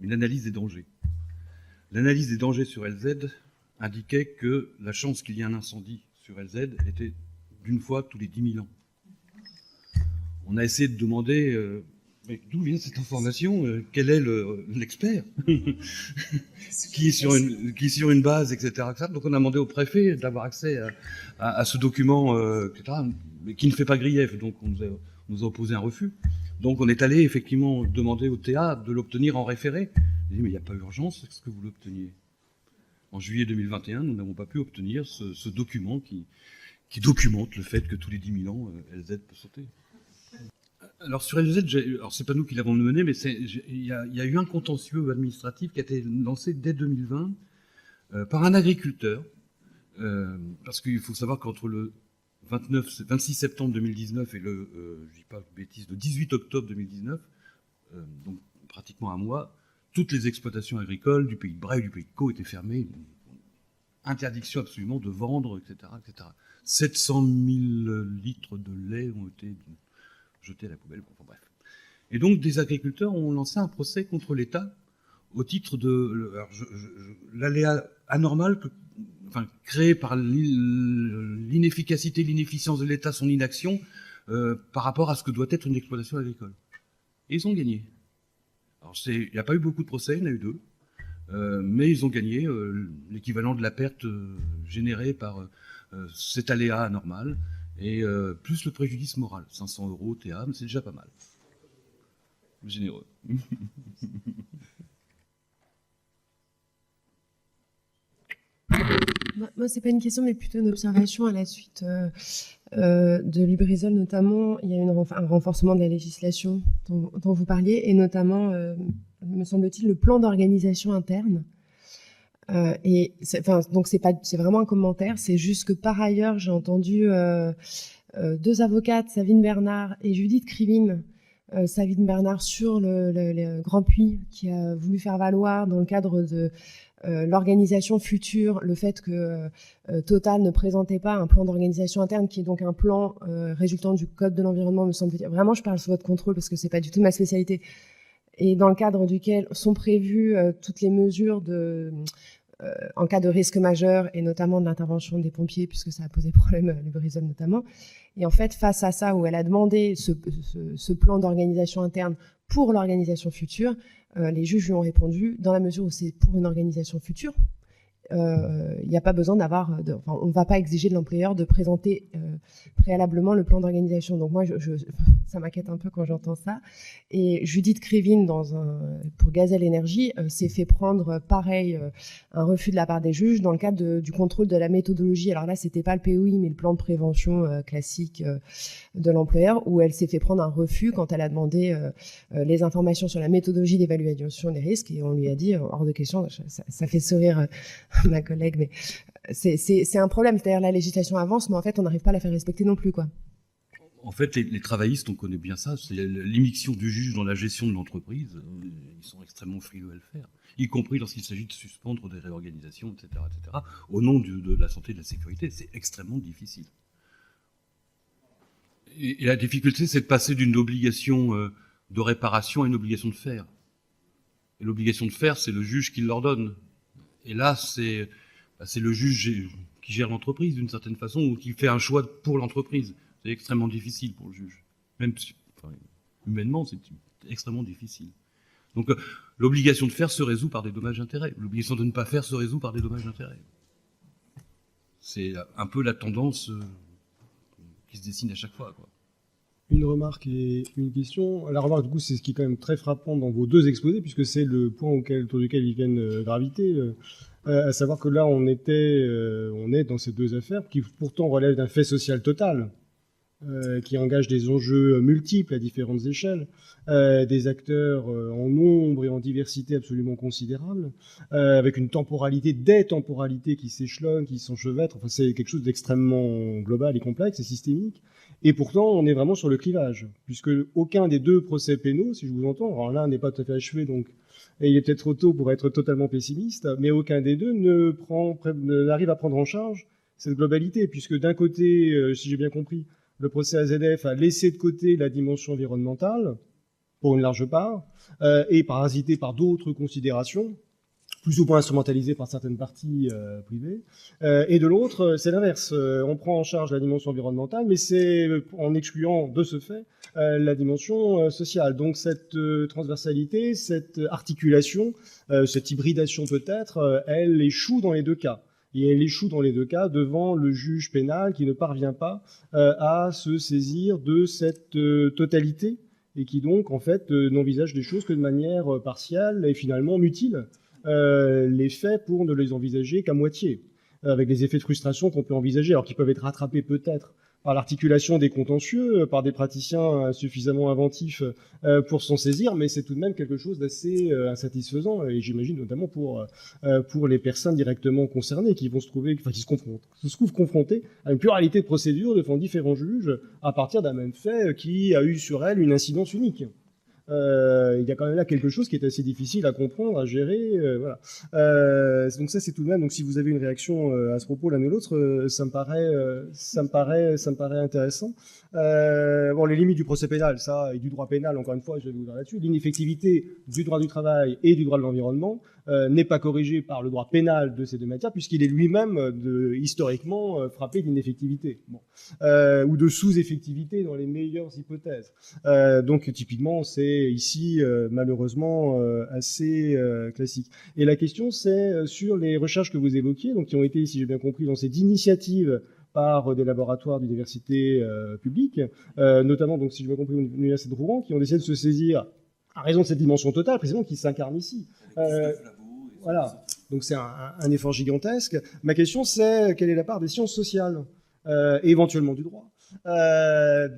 une analyse des dangers. L'analyse des dangers sur LZ indiquait que la chance qu'il y ait un incendie sur LZ était d'une fois tous les 10 000 ans. On a essayé de demander... mais d'où vient cette information ? Quel est l'expert qui est sur une base, etc. Donc on a demandé au préfet d'avoir accès à ce document, etc., mais qui ne fait pas grief. Donc on nous a opposé un refus. Donc on est allé effectivement demander au TA de l'obtenir en référé. J'ai dit mais il n'y a pas urgence, est-ce que vous l'obteniez ? En juillet 2021, nous n'avons pas pu obtenir ce document qui documente le fait que tous les 10 000 ans, LZ peut sauter. Alors sur LZ, alors c'est pas nous qui l'avons mené, mais il y a eu un contentieux administratif qui a été lancé dès 2020 par un agriculteur, parce qu'il faut savoir qu'entre le 26 septembre 2019 et je dis pas de bêtises, le 18 octobre 2019, donc pratiquement un mois, toutes les exploitations agricoles du pays de Bray et du pays de Caux étaient fermées. Interdiction absolument de vendre, etc., etc. 700 000 litres de lait ont été jetés à la poubelle. Enfin, bref. Et donc, des agriculteurs ont lancé un procès contre l'État au titre de l'aléa anormal créé par l'inefficacité, l'inefficience de l'État, son inaction, par rapport à ce que doit être une exploitation agricole. Et ils ont gagné. Alors, il n'y a pas eu beaucoup de procès, il y en a eu 2. Mais ils ont gagné l'équivalent de la perte générée par cet aléa anormal, et plus le préjudice moral. 500 € TA, mais c'est déjà pas mal. Généreux. Moi, c'est pas une question, mais plutôt une observation à la suite de Lubrizol, notamment. Il y a eu un renforcement de la législation dont vous parliez, et notamment, me semble-t-il, le plan d'organisation interne. Donc c'est vraiment un commentaire. C'est juste que par ailleurs, j'ai entendu 2 avocates, Savine Bernard et Judith Krivine. Savine Bernard sur le Grand Puy, qui a voulu faire valoir dans le cadre l'organisation future, le fait que Total ne présentait pas un plan d'organisation interne qui est donc un plan résultant du code de l'environnement, me semble-t-il. Vraiment, je parle sous votre contrôle parce que c'est pas du tout ma spécialité. Et dans le cadre duquel sont prévues toutes les mesures en cas de risque majeur, et notamment de l'intervention des pompiers, puisque ça a posé problème à Lubrizol notamment. Et en fait, face à ça, où elle a demandé ce plan d'organisation interne pour l'organisation future, les juges lui ont répondu, dans la mesure où c'est pour une organisation future, il n'y a pas besoin on ne va pas exiger de l'employeur de présenter préalablement le plan d'organisation. Donc moi, ça m'inquiète un peu quand j'entends ça. Et Judith Krivine, pour Gazelle Énergie, s'est fait prendre, pareil, un refus de la part des juges dans le cadre du contrôle de la méthodologie. Alors là, c'était pas le POI, mais le plan de prévention classique de l'employeur, où elle s'est fait prendre un refus quand elle a demandé les informations sur la méthodologie d'évaluation des risques, et on lui a dit, hors de question, ça fait sourire ma collègue, mais c'est un problème. C'est-à-dire la législation avance, mais en fait, on n'arrive pas à la faire respecter non plus, quoi. En fait, les travaillistes, on connaît bien ça, c'est l'immixtion du juge dans la gestion de l'entreprise. Ils sont extrêmement frileux à le faire, y compris lorsqu'il s'agit de suspendre des réorganisations, etc., au nom de la santé et de la sécurité. C'est extrêmement difficile. Et la difficulté, c'est de passer d'une obligation de réparation à une obligation de faire. Et l'obligation de faire, c'est le juge qui l'ordonne. Et là, c'est le juge qui gère l'entreprise d'une certaine façon, ou qui fait un choix pour l'entreprise. C'est extrêmement difficile pour le juge. Même humainement, c'est extrêmement difficile. Donc l'obligation de faire se résout par des dommages-intérêts. L'obligation de ne pas faire se résout par des dommages-intérêts. C'est un peu la tendance qui se dessine à chaque fois, quoi. Une remarque et une question. La remarque, du coup, c'est ce qui est quand même très frappant dans vos deux exposés, puisque c'est le point autour duquel ils viennent graviter. À savoir que là, on est dans ces deux affaires qui pourtant relèvent d'un fait social total, qui engage des enjeux multiples à différentes échelles, des acteurs en nombre et en diversité absolument considérable, avec une temporalité, des temporalités qui s'échelonnent, qui s'enchevêtrent. Enfin, c'est quelque chose d'extrêmement global et complexe et systémique. Et pourtant, on est vraiment sur le clivage, puisque aucun des deux procès pénaux, si je vous entends, alors l'un n'est pas tout à fait achevé, donc et il est peut-être trop tôt pour être totalement pessimiste, mais aucun des deux n'arrive à prendre en charge cette globalité, puisque d'un côté, si j'ai bien compris, le procès AZF a laissé de côté la dimension environnementale, pour une large part, et parasité par d'autres considérations, plus ou moins instrumentalisées par certaines parties privées. Et de l'autre, c'est l'inverse. On prend en charge la dimension environnementale, mais c'est en excluant de ce fait la dimension sociale. Donc cette transversalité, cette articulation, cette hybridation peut-être, elle échoue dans les deux cas. Et elle échoue dans les deux cas devant le juge pénal qui ne parvient pas à se saisir de cette totalité et qui donc, en fait, n'envisage des choses que de manière partielle et finalement mutile les faits pour ne les envisager qu'à moitié, avec les effets de frustration qu'on peut envisager, alors qu'ils peuvent être rattrapés peut-être par l'articulation des contentieux, par des praticiens suffisamment inventifs pour s'en saisir, mais c'est tout de même quelque chose d'assez insatisfaisant, et j'imagine notamment pour les personnes directement concernées qui vont se trouvent confrontées à une pluralité de procédures devant différents juges à partir d'un même fait qui a eu sur elles une incidence unique. Il y a quand même là quelque chose qui est assez difficile à comprendre, à gérer. Voilà. Donc ça, c'est tout de même. Donc si vous avez une réaction à ce propos, l'un ou l'autre, ça me paraît intéressant. Bon, les limites du procès pénal, ça, et du droit pénal, encore une fois, je vais vous dire là-dessus. L'ineffectivité du droit du travail et du droit de l'environnement n'est pas corrigée par le droit pénal de ces deux matières, puisqu'il est lui-même historiquement frappé d'ineffectivité, ou de sous-effectivité dans les meilleures hypothèses. Donc typiquement, c'est ici malheureusement assez classique. Et la question, c'est sur les recherches que vous évoquiez, donc qui ont été, si j'ai bien compris, lancées d'initiatives par des laboratoires d'universités publiques, notamment, donc, si j'ai bien compris, l'Université de Rouen, qui ont décidé de se saisir, à raison de cette dimension totale, précisément, qui s'incarne ici. Voilà, donc c'est un effort gigantesque. Ma question, c'est quelle est la part des sciences sociales, et éventuellement du droit,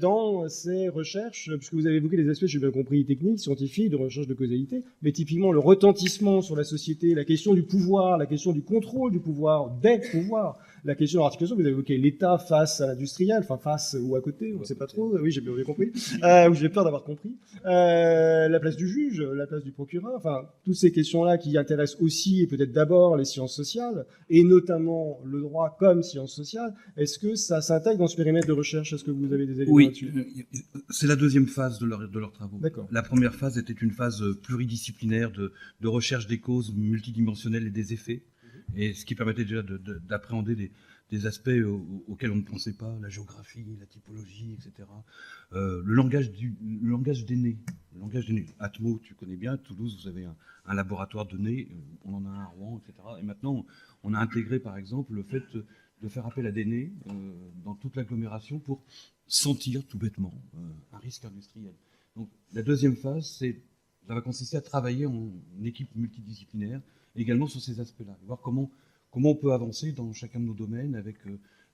dans ces recherches, puisque vous avez évoqué les aspects, j'ai bien compris, techniques, scientifiques, de recherche de causalité, mais typiquement le retentissement sur la société, la question du pouvoir, la question du contrôle du pouvoir, des pouvoirs, la question de l'articulation, vous avez évoqué l'État face à l'industriel, enfin face ou à côté, on ne sait pas trop, oui j'ai bien compris, ou j'ai peur d'avoir compris, la place du juge, la place du procureur, enfin toutes ces questions-là qui intéressent aussi et peut-être d'abord les sciences sociales, et notamment le droit comme sciences sociales, est-ce que ça s'intègre dans ce périmètre de recherche? Est-ce que vous avez des éléments là-dessus? C'est la deuxième phase de leurs travaux. D'accord. La première phase était une phase pluridisciplinaire de recherche des causes multidimensionnelles et des effets, et ce qui permettait déjà d'appréhender des aspects auxquels on ne pensait pas, la géographie, la typologie, etc. Le langage des nez. Le langage des nez. Atmo, tu connais bien, à Toulouse, vous avez un laboratoire de nez, on en a un à Rouen, etc. Et maintenant, on a intégré, par exemple, le fait de faire appel à des nez dans toute l'agglomération pour sentir, tout bêtement, un risque industriel. Donc, la deuxième phase, ça va consister à travailler en équipe multidisciplinaire, également sur ces aspects-là, voir comment on peut avancer dans chacun de nos domaines avec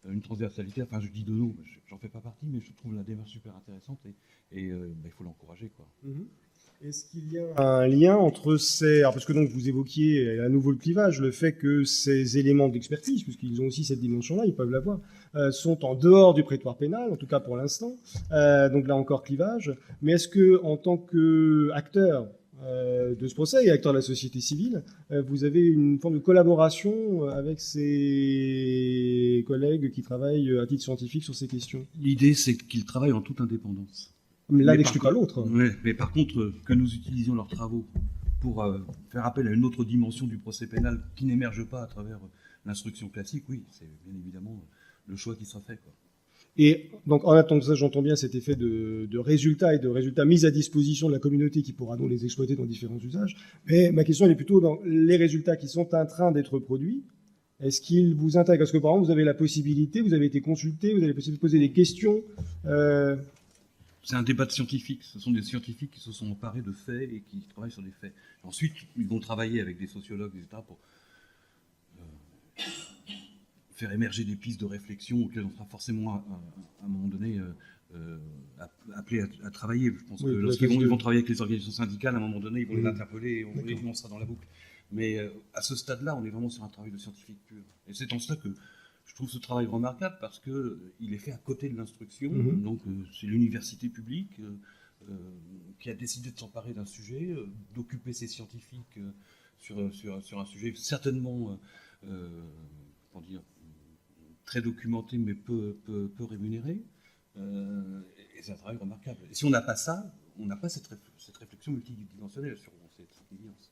une transversalité. Enfin, je dis de nous, j'en fais pas partie, mais je trouve la démarche super intéressante et il faut l'encourager, quoi. Est-ce qu'il y a un lien entre ces... Alors parce que donc vous évoquiez à nouveau le clivage, le fait que ces éléments d'expertise, puisqu'ils ont aussi cette dimension-là, ils peuvent l'avoir, sont en dehors du prétoire pénal, en tout cas pour l'instant. Donc là encore clivage. Mais est-ce que en tant qu'acteur de ce procès et acteur de la société civile, vous avez une forme de collaboration avec ces collègues qui travaillent à titre scientifique sur ces questions? L'idée, c'est qu'ils travaillent en toute indépendance. L'un n'exclut pas l'autre. Ouais, mais par contre, que nous utilisions leurs travaux pour faire appel à une autre dimension du procès pénal qui n'émerge pas à travers l'instruction classique, oui, c'est bien évidemment le choix qui sera fait, quoi. Et donc, en attendant ça, j'entends bien cet effet de résultats et de résultats mis à disposition de la communauté qui pourra donc les exploiter dans différents usages. Mais ma question, elle est plutôt dans les résultats qui sont en train d'être produits. Est-ce qu'ils vous intègrent? Est-ce que, par exemple, vous avez la possibilité, vous avez été consulté, vous avez la possibilité de poser des questions C'est un débat de scientifiques. Ce sont des scientifiques qui se sont emparés de faits et qui travaillent sur des faits. Ensuite, ils vont travailler avec des sociologues, etc., pour faire émerger des pistes de réflexion auxquelles on sera forcément, à un moment donné, appelés à travailler. Je pense que lorsqu'ils vont travailler avec les organisations syndicales, à un moment donné, ils vont les interpeller et on sera dans la boucle. Mais à ce stade-là, on est vraiment sur un travail de scientifique pur. Et c'est en cela que je trouve ce travail remarquable, parce qu'il est fait à côté de l'instruction. Donc c'est l'université publique qui a décidé de s'emparer d'un sujet, d'occuper ses scientifiques sur un sujet certainement comment dire, très documenté mais peu rémunéré. Et c'est un travail remarquable. Et si on n'a pas ça, on n'a pas cette réflexion multidimensionnelle sur cette évidence.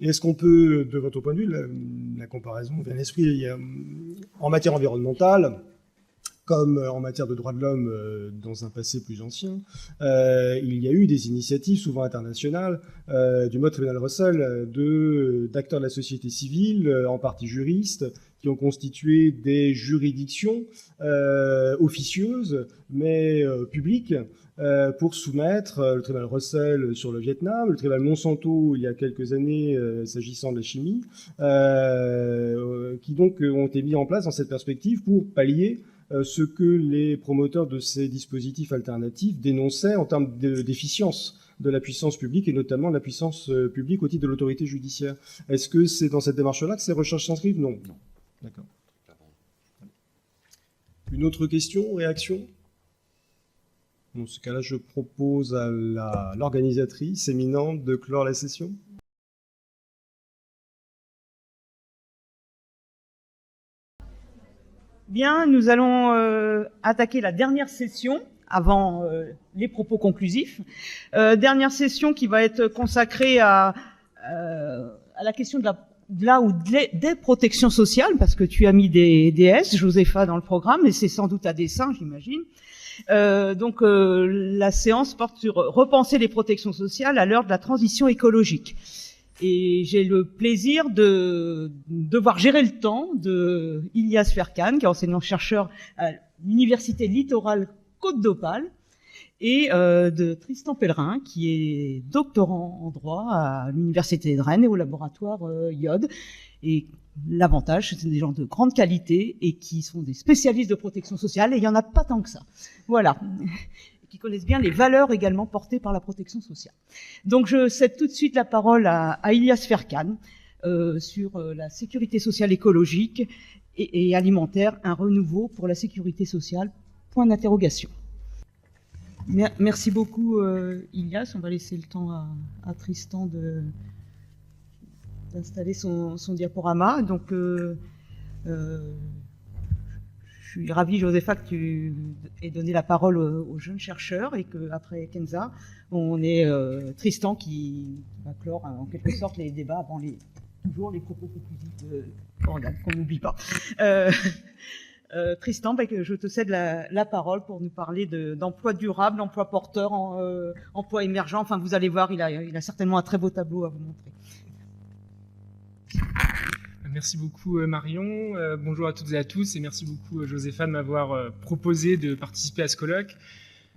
Et est-ce qu'on peut, de votre point de vue, la comparaison vient à l'esprit, en matière environnementale, comme en matière de droits de l'homme dans un passé plus ancien, il y a eu des initiatives, souvent internationales, du mode tribunal Russell, d'acteurs de la société civile, en partie juristes, qui ont constitué des juridictions officieuses, mais publiques, pour soumettre le tribunal Russell sur le Vietnam, le tribunal Monsanto il y a quelques années s'agissant de la chimie, qui donc ont été mis en place dans cette perspective pour pallier ce que les promoteurs de ces dispositifs alternatifs dénonçaient en termes d'efficience de la puissance publique, et notamment de la puissance publique au titre de l'autorité judiciaire. Est-ce que c'est dans cette démarche-là que ces recherches s'inscrivent? Non. D'accord. Une autre question, réaction? Dans ce cas-là, je propose à l'organisatrice éminente de clore la session. Bien, nous allons attaquer la dernière session avant les propos conclusifs. Dernière session qui va être consacrée à la question de des protections sociales, parce que tu as mis des DS, Josépha, dans le programme, et c'est sans doute à dessein, j'imagine. Donc la séance porte sur repenser les protections sociales à l'heure de la transition écologique. Et j'ai le plaisir de devoir gérer le temps de Ilyas Ferkan, qui est enseignant-chercheur à l'Université Littorale Côte d'Opale, et de Tristan Pellerin, qui est doctorant en droit à l'Université de Rennes et au laboratoire IOD. Et l'avantage, c'est des gens de grande qualité et qui sont des spécialistes de protection sociale, et il n'y en a pas tant que ça. Voilà. Qui connaissent bien les valeurs également portées par la protection sociale. Donc je cède tout de suite la parole à Ilyas Ferkan sur la sécurité sociale écologique et alimentaire, un renouveau pour la sécurité sociale, point d'interrogation. Merci beaucoup Ilias, on va laisser le temps à Tristan d'installer son diaporama. Donc je suis ravie, Josepha, que tu aies donné la parole aux jeunes chercheurs et qu'après Kenza, on ait Tristan qui va clore en quelque sorte les débats avant toujours les propos conclusifs qu'on n'oublie pas. Tristan, je te cède la parole pour nous parler d'emploi durable, d'emploi porteur, emploi émergent. Enfin, vous allez voir, il a certainement un très beau tableau à vous montrer. Merci beaucoup Marion, bonjour à toutes et à tous, et merci beaucoup Josepha de m'avoir proposé de participer à ce colloque.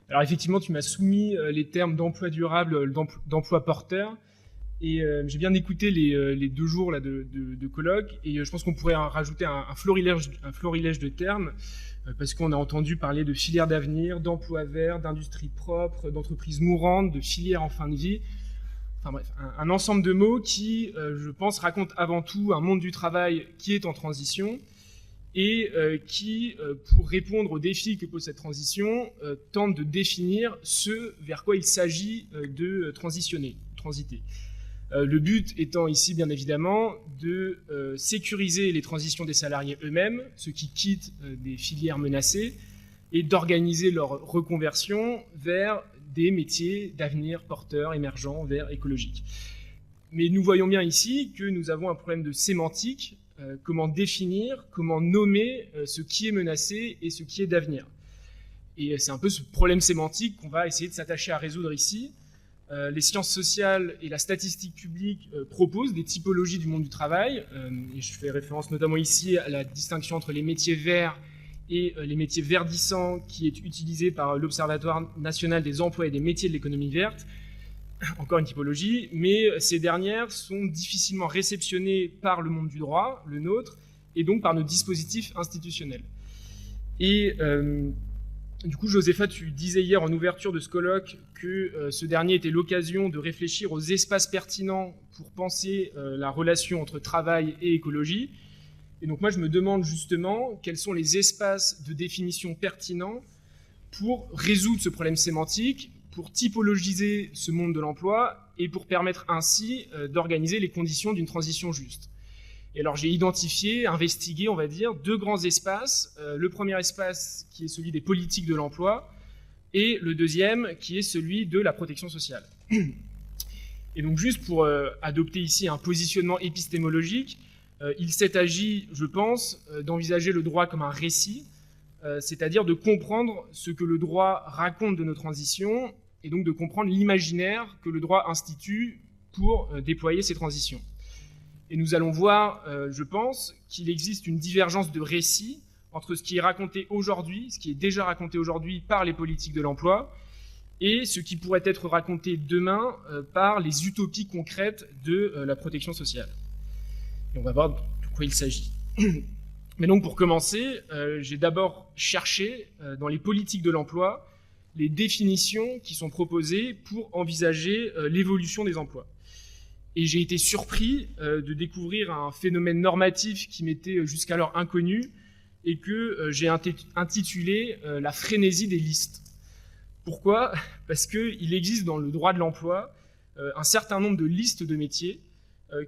Alors effectivement, tu m'as soumis les termes d'emploi durable, d'emploi porteur, et j'ai bien écouté les 2 jours là, de colloque, et je pense qu'on pourrait en rajouter un florilège de termes, parce qu'on a entendu parler de filières d'avenir, d'emploi vert, d'industrie propre, d'entreprises mourantes, de filières en fin de vie. Enfin bref, un ensemble de mots qui, je pense, racontent avant tout un monde du travail qui est en transition et qui, pour répondre aux défis que pose cette transition, tente de définir ce vers quoi il s'agit de transiter. Le but étant ici, bien évidemment, de sécuriser les transitions des salariés eux-mêmes, ceux qui quittent des filières menacées, et d'organiser leur reconversion vers des métiers d'avenir porteurs, émergents, verts, écologiques. Mais nous voyons bien ici que nous avons un problème de sémantique, comment définir, comment nommer ce qui est menacé et ce qui est d'avenir. Et c'est un peu ce problème sémantique qu'on va essayer de s'attacher à résoudre ici. Les sciences sociales et la statistique publique proposent des typologies du monde du travail, et je fais référence notamment ici à la distinction entre les métiers verts et les métiers verdissants qui est utilisé par l'Observatoire national des emplois et des métiers de l'économie verte, encore une typologie, mais ces dernières sont difficilement réceptionnées par le monde du droit, le nôtre, et donc par nos dispositifs institutionnels. Et du coup, Josepha, tu disais hier en ouverture de ce colloque que ce dernier était l'occasion de réfléchir aux espaces pertinents pour penser la relation entre travail et écologie. Et donc moi, je me demande justement quels sont les espaces de définition pertinents pour résoudre ce problème sémantique, pour typologiser ce monde de l'emploi et pour permettre ainsi d'organiser les conditions d'une transition juste. Et alors j'ai identifié, investigué, on va dire, 2 grands espaces. Le premier espace qui est celui des politiques de l'emploi et le deuxième qui est celui de la protection sociale. Et donc juste pour adopter ici un positionnement épistémologique, il s'est agi, je pense, d'envisager le droit comme un récit, c'est-à-dire de comprendre ce que le droit raconte de nos transitions et donc de comprendre l'imaginaire que le droit institue pour déployer ces transitions. Et nous allons voir, je pense, qu'il existe une divergence de récit entre ce qui est raconté aujourd'hui, ce qui est déjà raconté aujourd'hui par les politiques de l'emploi, et ce qui pourrait être raconté demain par les utopies concrètes de la protection sociale. Et on va voir de quoi il s'agit. Mais donc pour commencer, j'ai d'abord cherché dans les politiques de l'emploi les définitions qui sont proposées pour envisager l'évolution des emplois. Et j'ai été surpris de découvrir un phénomène normatif qui m'était jusqu'alors inconnu et que j'ai intitulé la frénésie des listes. Pourquoi ? Parce qu'il existe dans le droit de l'emploi un certain nombre de listes de métiers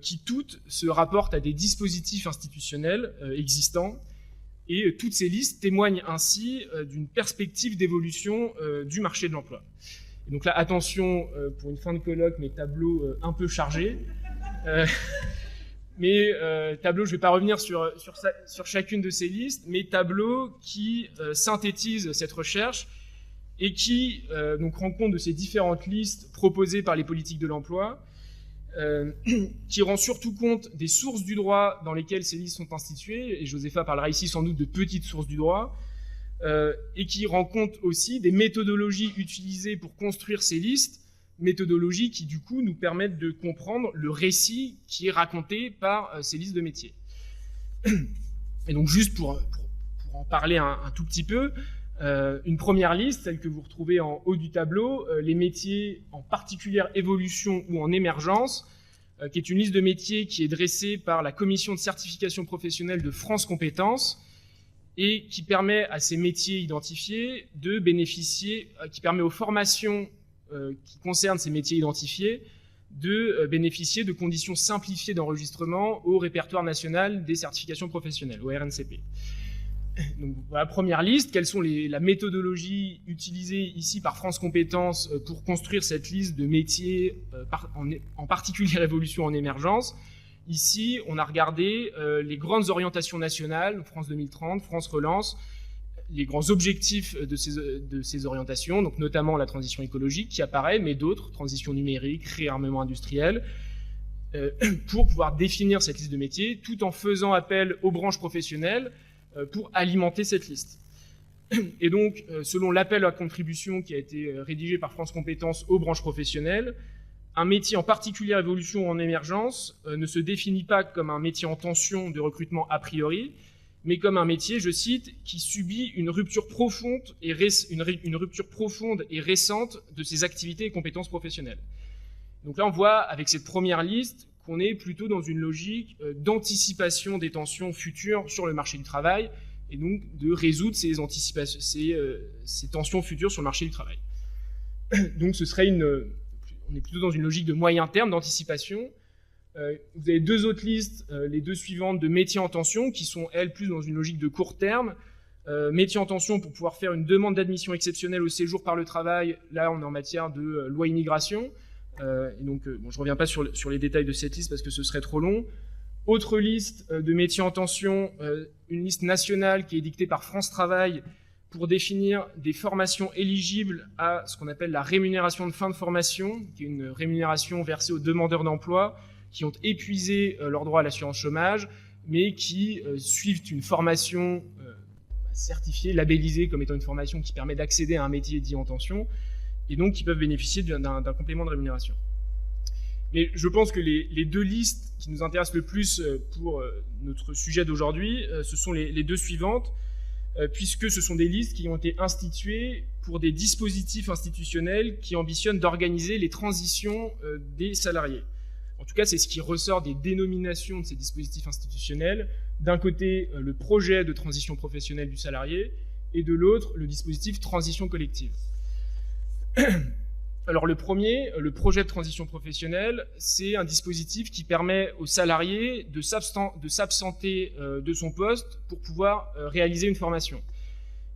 qui toutes se rapportent à des dispositifs institutionnels existants, et toutes ces listes témoignent ainsi d'une perspective d'évolution du marché de l'emploi. Et donc là, attention, pour une fin de colloque, mes tableaux un peu chargés. Mais tableaux, je ne vais pas revenir sur chacune de ces listes, mais tableaux qui synthétisent cette recherche et qui donc rend compte de ces différentes listes proposées par les politiques de l'emploi, qui rend surtout compte des sources du droit dans lesquelles ces listes sont instituées, et Josepha parlera ici sans doute de petites sources du droit, et qui rend compte aussi des méthodologies utilisées pour construire ces listes, méthodologies qui du coup nous permettent de comprendre le récit qui est raconté par ces listes de métiers. Et donc juste pour en parler un tout petit peu, une première liste, celle que vous retrouvez en haut du tableau, les métiers en particulière évolution ou en émergence, qui est une liste de métiers qui est dressée par la commission de certification professionnelle de France Compétences et qui permet à ces métiers identifiés de bénéficier, qui permet aux formations qui concernent ces métiers identifiés de bénéficier de conditions simplifiées d'enregistrement au répertoire national des certifications professionnelles, au RNCP. Donc voilà, première liste, quelles sont la méthodologie utilisée ici par France Compétences pour construire cette liste de métiers, en particulier révolution en émergence. Ici, on a regardé les grandes orientations nationales, France 2030, France Relance, les grands objectifs de ces orientations, donc notamment la transition écologique qui apparaît, mais d'autres, transition numérique, réarmement industriel, pour pouvoir définir cette liste de métiers, tout en faisant appel aux branches professionnelles pour alimenter cette liste. Et donc, selon l'appel à contribution qui a été rédigé par France Compétences aux branches professionnelles, un métier en particulier évolution ou en émergence ne se définit pas comme un métier en tension de recrutement a priori, mais comme un métier, je cite, qui subit une rupture profonde et récente de ses activités et compétences professionnelles. Donc là, on voit avec cette première liste qu'on est plutôt dans une logique d'anticipation des tensions futures sur le marché du travail et donc de résoudre ces tensions futures sur le marché du travail. Donc on est plutôt dans une logique de moyen terme, d'anticipation. Vous avez deux autres listes, les deux suivantes de métiers en tension, qui sont, elles, plus dans une logique de court terme. Métiers en tension pour pouvoir faire une demande d'admission exceptionnelle au séjour par le travail. Là, on est en matière de loi immigration. Et donc, je ne reviens pas sur les détails de cette liste parce que ce serait trop long. Autre liste de métiers en tension, une liste nationale qui est dictée par France Travail pour définir des formations éligibles à ce qu'on appelle la rémunération de fin de formation, qui est une rémunération versée aux demandeurs d'emploi qui ont épuisé leur droit à l'assurance chômage, mais qui suivent une formation certifiée, labellisée comme étant une formation qui permet d'accéder à un métier dit en tension, et donc qui peuvent bénéficier d'un complément de rémunération. Mais je pense que les deux listes qui nous intéressent le plus pour notre sujet d'aujourd'hui, ce sont les deux suivantes, puisque ce sont des listes qui ont été instituées pour des dispositifs institutionnels qui ambitionnent d'organiser les transitions des salariés. En tout cas, c'est ce qui ressort des dénominations de ces dispositifs institutionnels. D'un côté, le projet de transition professionnelle du salarié, et de l'autre, le dispositif transition collective. Alors le premier, le projet de transition professionnelle, c'est un dispositif qui permet aux salariés de s'absenter de son poste pour pouvoir réaliser une formation.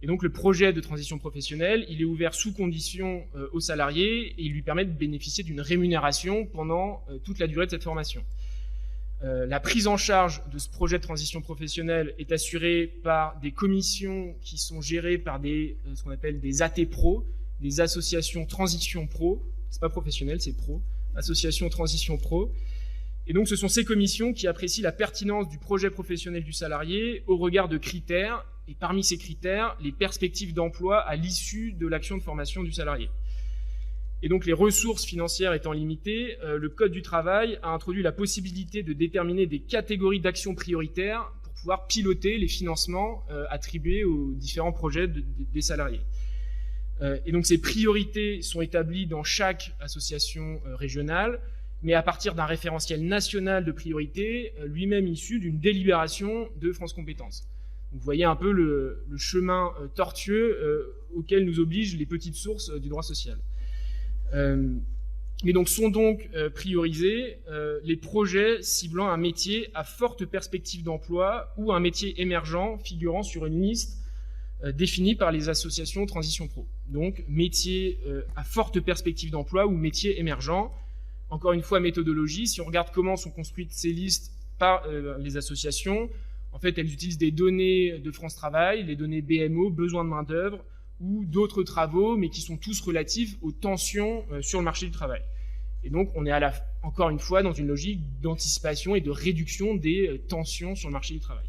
Et donc le projet de transition professionnelle, il est ouvert sous condition aux salariés et il lui permet de bénéficier d'une rémunération pendant toute la durée de cette formation. La prise en charge de ce projet de transition professionnelle est assurée par des commissions qui sont gérées par ce qu'on appelle des AT Pro, des associations transition pro, c'est pas professionnel, c'est pro, association transition pro. Et donc ce sont ces commissions qui apprécient la pertinence du projet professionnel du salarié au regard de critères, et parmi ces critères, les perspectives d'emploi à l'issue de l'action de formation du salarié. Et donc les ressources financières étant limitées, le Code du travail a introduit la possibilité de déterminer des catégories d'actions prioritaires pour pouvoir piloter les financements attribués aux différents projets des salariés. Et donc ces priorités sont établies dans chaque association régionale, mais à partir d'un référentiel national de priorité, lui-même issu d'une délibération de France Compétences. Vous voyez un peu le chemin tortueux auquel nous obligent les petites sources du droit social. Mais donc sont donc priorisés les projets ciblant un métier à forte perspective d'emploi ou un métier émergent figurant sur une liste définie par les associations Transition Pro. Donc métier à forte perspective d'emploi ou métier émergent. Encore une fois, méthodologie, si on regarde comment sont construites ces listes par les associations, en fait, elles utilisent des données de France Travail, les données BMO, besoin de main-d'œuvre, ou d'autres travaux, mais qui sont tous relatifs aux tensions sur le marché du travail. Et donc, on est encore une fois dans une logique d'anticipation et de réduction des tensions sur le marché du travail.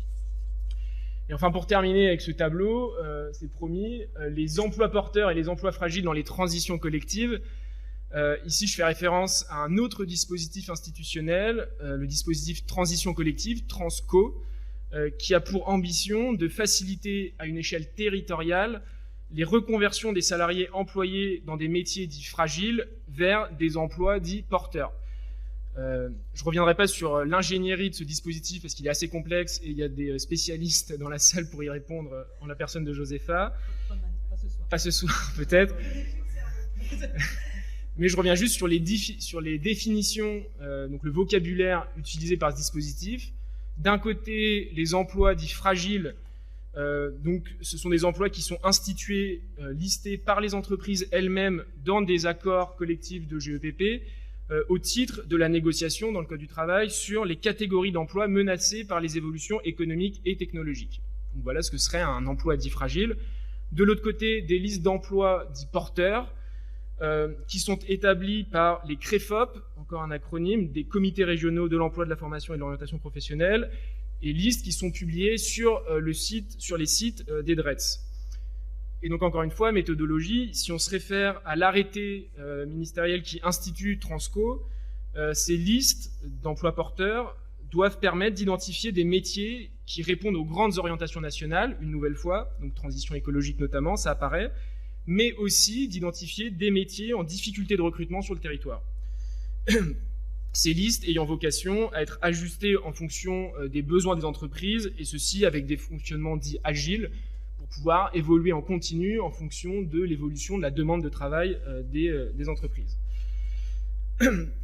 Et enfin, pour terminer avec ce tableau, c'est promis, les emplois porteurs et les emplois fragiles dans les transitions collectives. Ici, je fais référence à un autre dispositif institutionnel, le dispositif transition collective, Transco, qui a pour ambition de faciliter à une échelle territoriale les reconversions des salariés employés dans des métiers dits fragiles vers des emplois dits porteurs. Je reviendrai pas sur l'ingénierie de ce dispositif parce qu'il est assez complexe et il y a des spécialistes dans la salle pour y répondre en la personne de Josepha. Pas ce soir peut-être. Mais je reviens juste sur les définitions, donc le vocabulaire utilisé par ce dispositif. D'un côté, les emplois dits fragiles, donc ce sont des emplois qui sont institués, listés par les entreprises elles-mêmes dans des accords collectifs de GEPP, au titre de la négociation dans le Code du travail sur les catégories d'emplois menacées par les évolutions économiques et technologiques. Donc voilà ce que serait un emploi dit fragile. De l'autre côté, des listes d'emplois dits porteurs, qui sont établis par les CREFOP, encore un acronyme, des comités régionaux de l'emploi, de la formation et de l'orientation professionnelle, et listes qui sont publiées sur les sites des DRETS. Et donc encore une fois, méthodologie, si on se réfère à l'arrêté ministériel qui institue Transco, ces listes d'emplois porteurs doivent permettre d'identifier des métiers qui répondent aux grandes orientations nationales, une nouvelle fois, donc transition écologique notamment, ça apparaît, mais aussi d'identifier des métiers en difficulté de recrutement sur le territoire. Ces listes ayant vocation à être ajustées en fonction des besoins des entreprises, et ceci avec des fonctionnements dits agiles, pour pouvoir évoluer en continu en fonction de l'évolution de la demande de travail des entreprises.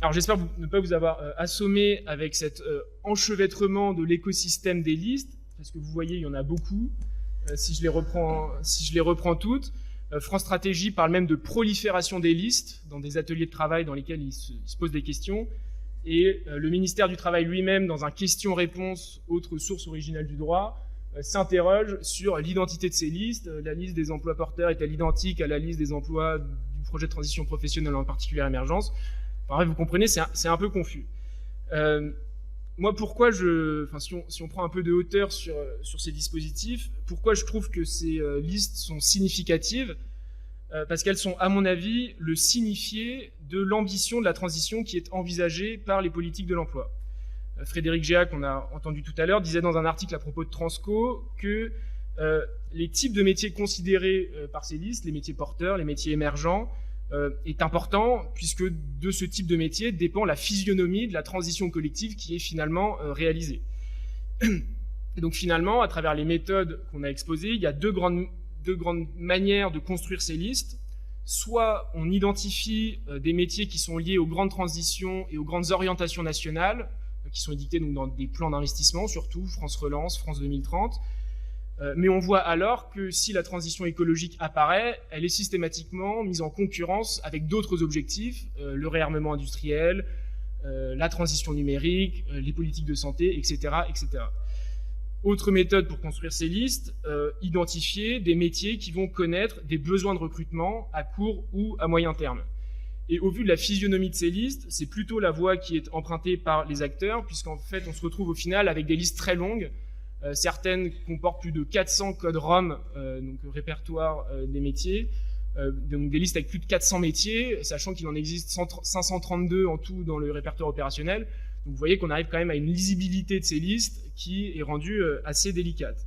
Alors j'espère ne pas vous avoir assommé avec cet enchevêtrement de l'écosystème des listes, parce que vous voyez, il y en a beaucoup. Si je les reprends toutes, France Stratégie parle même de prolifération des listes dans des ateliers de travail dans lesquels il se pose des questions. Et le ministère du Travail lui-même, dans un question-réponse, autre source originale du droit, s'interroge sur l'identité de ces listes. La liste des emplois porteurs est-elle identique à la liste des emplois du projet de transition professionnelle, en particulier émergence? Enfin, vous comprenez, c'est un peu confus. Moi, pourquoi si on prend un peu de hauteur sur ces dispositifs, pourquoi je trouve que ces listes sont significatives? Parce qu'elles sont, à mon avis, le signifié de l'ambition de la transition qui est envisagée par les politiques de l'emploi. Frédéric Géa, qu'on a entendu tout à l'heure, disait dans un article à propos de Transco que les types de métiers considérés par ces listes, les métiers porteurs, les métiers émergents, est important, puisque de ce type de métier dépend la physionomie de la transition collective qui est finalement réalisée. Et donc finalement, à travers les méthodes qu'on a exposées, il y a deux grandes manières de construire ces listes. Soit on identifie des métiers qui sont liés aux grandes transitions et aux grandes orientations nationales, qui sont édictées donc dans des plans d'investissement, surtout France Relance, France 2030, mais on voit alors que si la transition écologique apparaît, elle est systématiquement mise en concurrence avec d'autres objectifs, le réarmement industriel, la transition numérique, les politiques de santé, etc., etc. Autre méthode pour construire ces listes, identifier des métiers qui vont connaître des besoins de recrutement à court ou à moyen terme. Et au vu de la physionomie de ces listes, c'est plutôt la voie qui est empruntée par les acteurs, puisqu'en fait on se retrouve au final avec des listes très longues. Certaines comportent plus de 400 codes ROM, donc répertoire des métiers, donc des listes avec plus de 400 métiers, sachant qu'il en existe 532 en tout dans le répertoire opérationnel. Donc vous voyez qu'on arrive quand même à une lisibilité de ces listes qui est rendue assez délicate.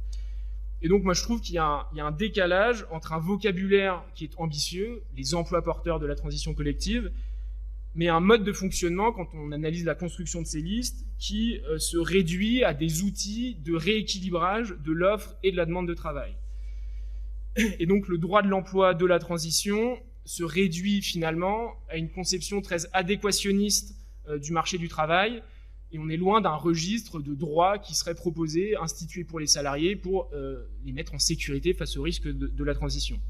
Et donc moi je trouve qu'il y a un décalage entre un vocabulaire qui est ambitieux, les emplois porteurs de la transition collective, mais un mode de fonctionnement, quand on analyse la construction de ces listes, qui se réduit à des outils de rééquilibrage de l'offre et de la demande de travail. Et donc le droit de l'emploi de la transition se réduit finalement à une conception très adéquationniste du marché du travail, et on est loin d'un registre de droits qui serait proposé, institué pour les salariés, pour les mettre en sécurité face au risque de la transition.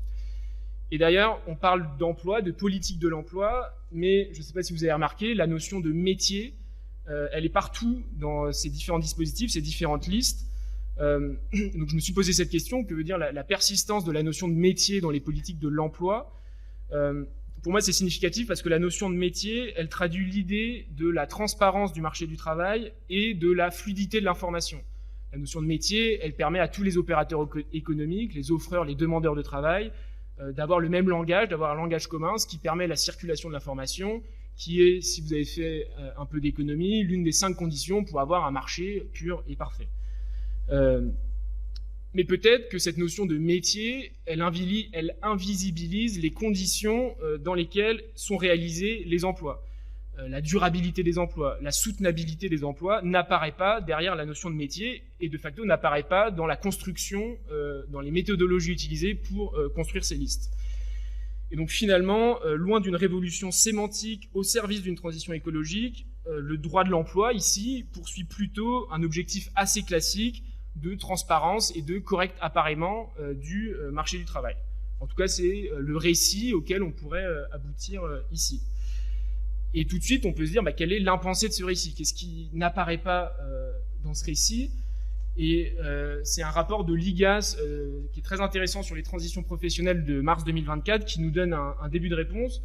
Et d'ailleurs, on parle d'emploi, de politique de l'emploi, mais je ne sais pas si vous avez remarqué, la notion de métier, elle est partout dans ces différents dispositifs, ces différentes listes. Donc je me suis posé cette question, que veut dire la persistance de la notion de métier dans les politiques de l'emploi? Pour moi, c'est significatif parce que la notion de métier, elle traduit l'idée de la transparence du marché du travail et de la fluidité de l'information. La notion de métier, elle permet à tous les opérateurs économiques, les offreurs, les demandeurs de travail, d'avoir le même langage, d'avoir un langage commun, ce qui permet la circulation de l'information, qui est, si vous avez fait un peu d'économie, l'une des 5 conditions pour avoir un marché pur et parfait. Mais peut-être que cette notion de métier, elle invisibilise les conditions dans lesquelles sont réalisés les emplois. la durabilité des emplois, la soutenabilité des emplois n'apparaît pas derrière la notion de métier et de facto n'apparaît pas dans la construction, dans les méthodologies utilisées pour construire ces listes. Et donc finalement, loin d'une révolution sémantique au service d'une transition écologique, le droit de l'emploi ici poursuit plutôt un objectif assez classique de transparence et de correct appareillement du marché du travail. En tout cas, c'est le récit auquel on pourrait aboutir ici. Et tout de suite, on peut se dire quelle est l'impensé de ce récit? Qu'est-ce qui n'apparaît pas dans ce récit? Et c'est un rapport de l'IGAS qui est très intéressant sur les transitions professionnelles de mars 2024 qui nous donne un début de réponse,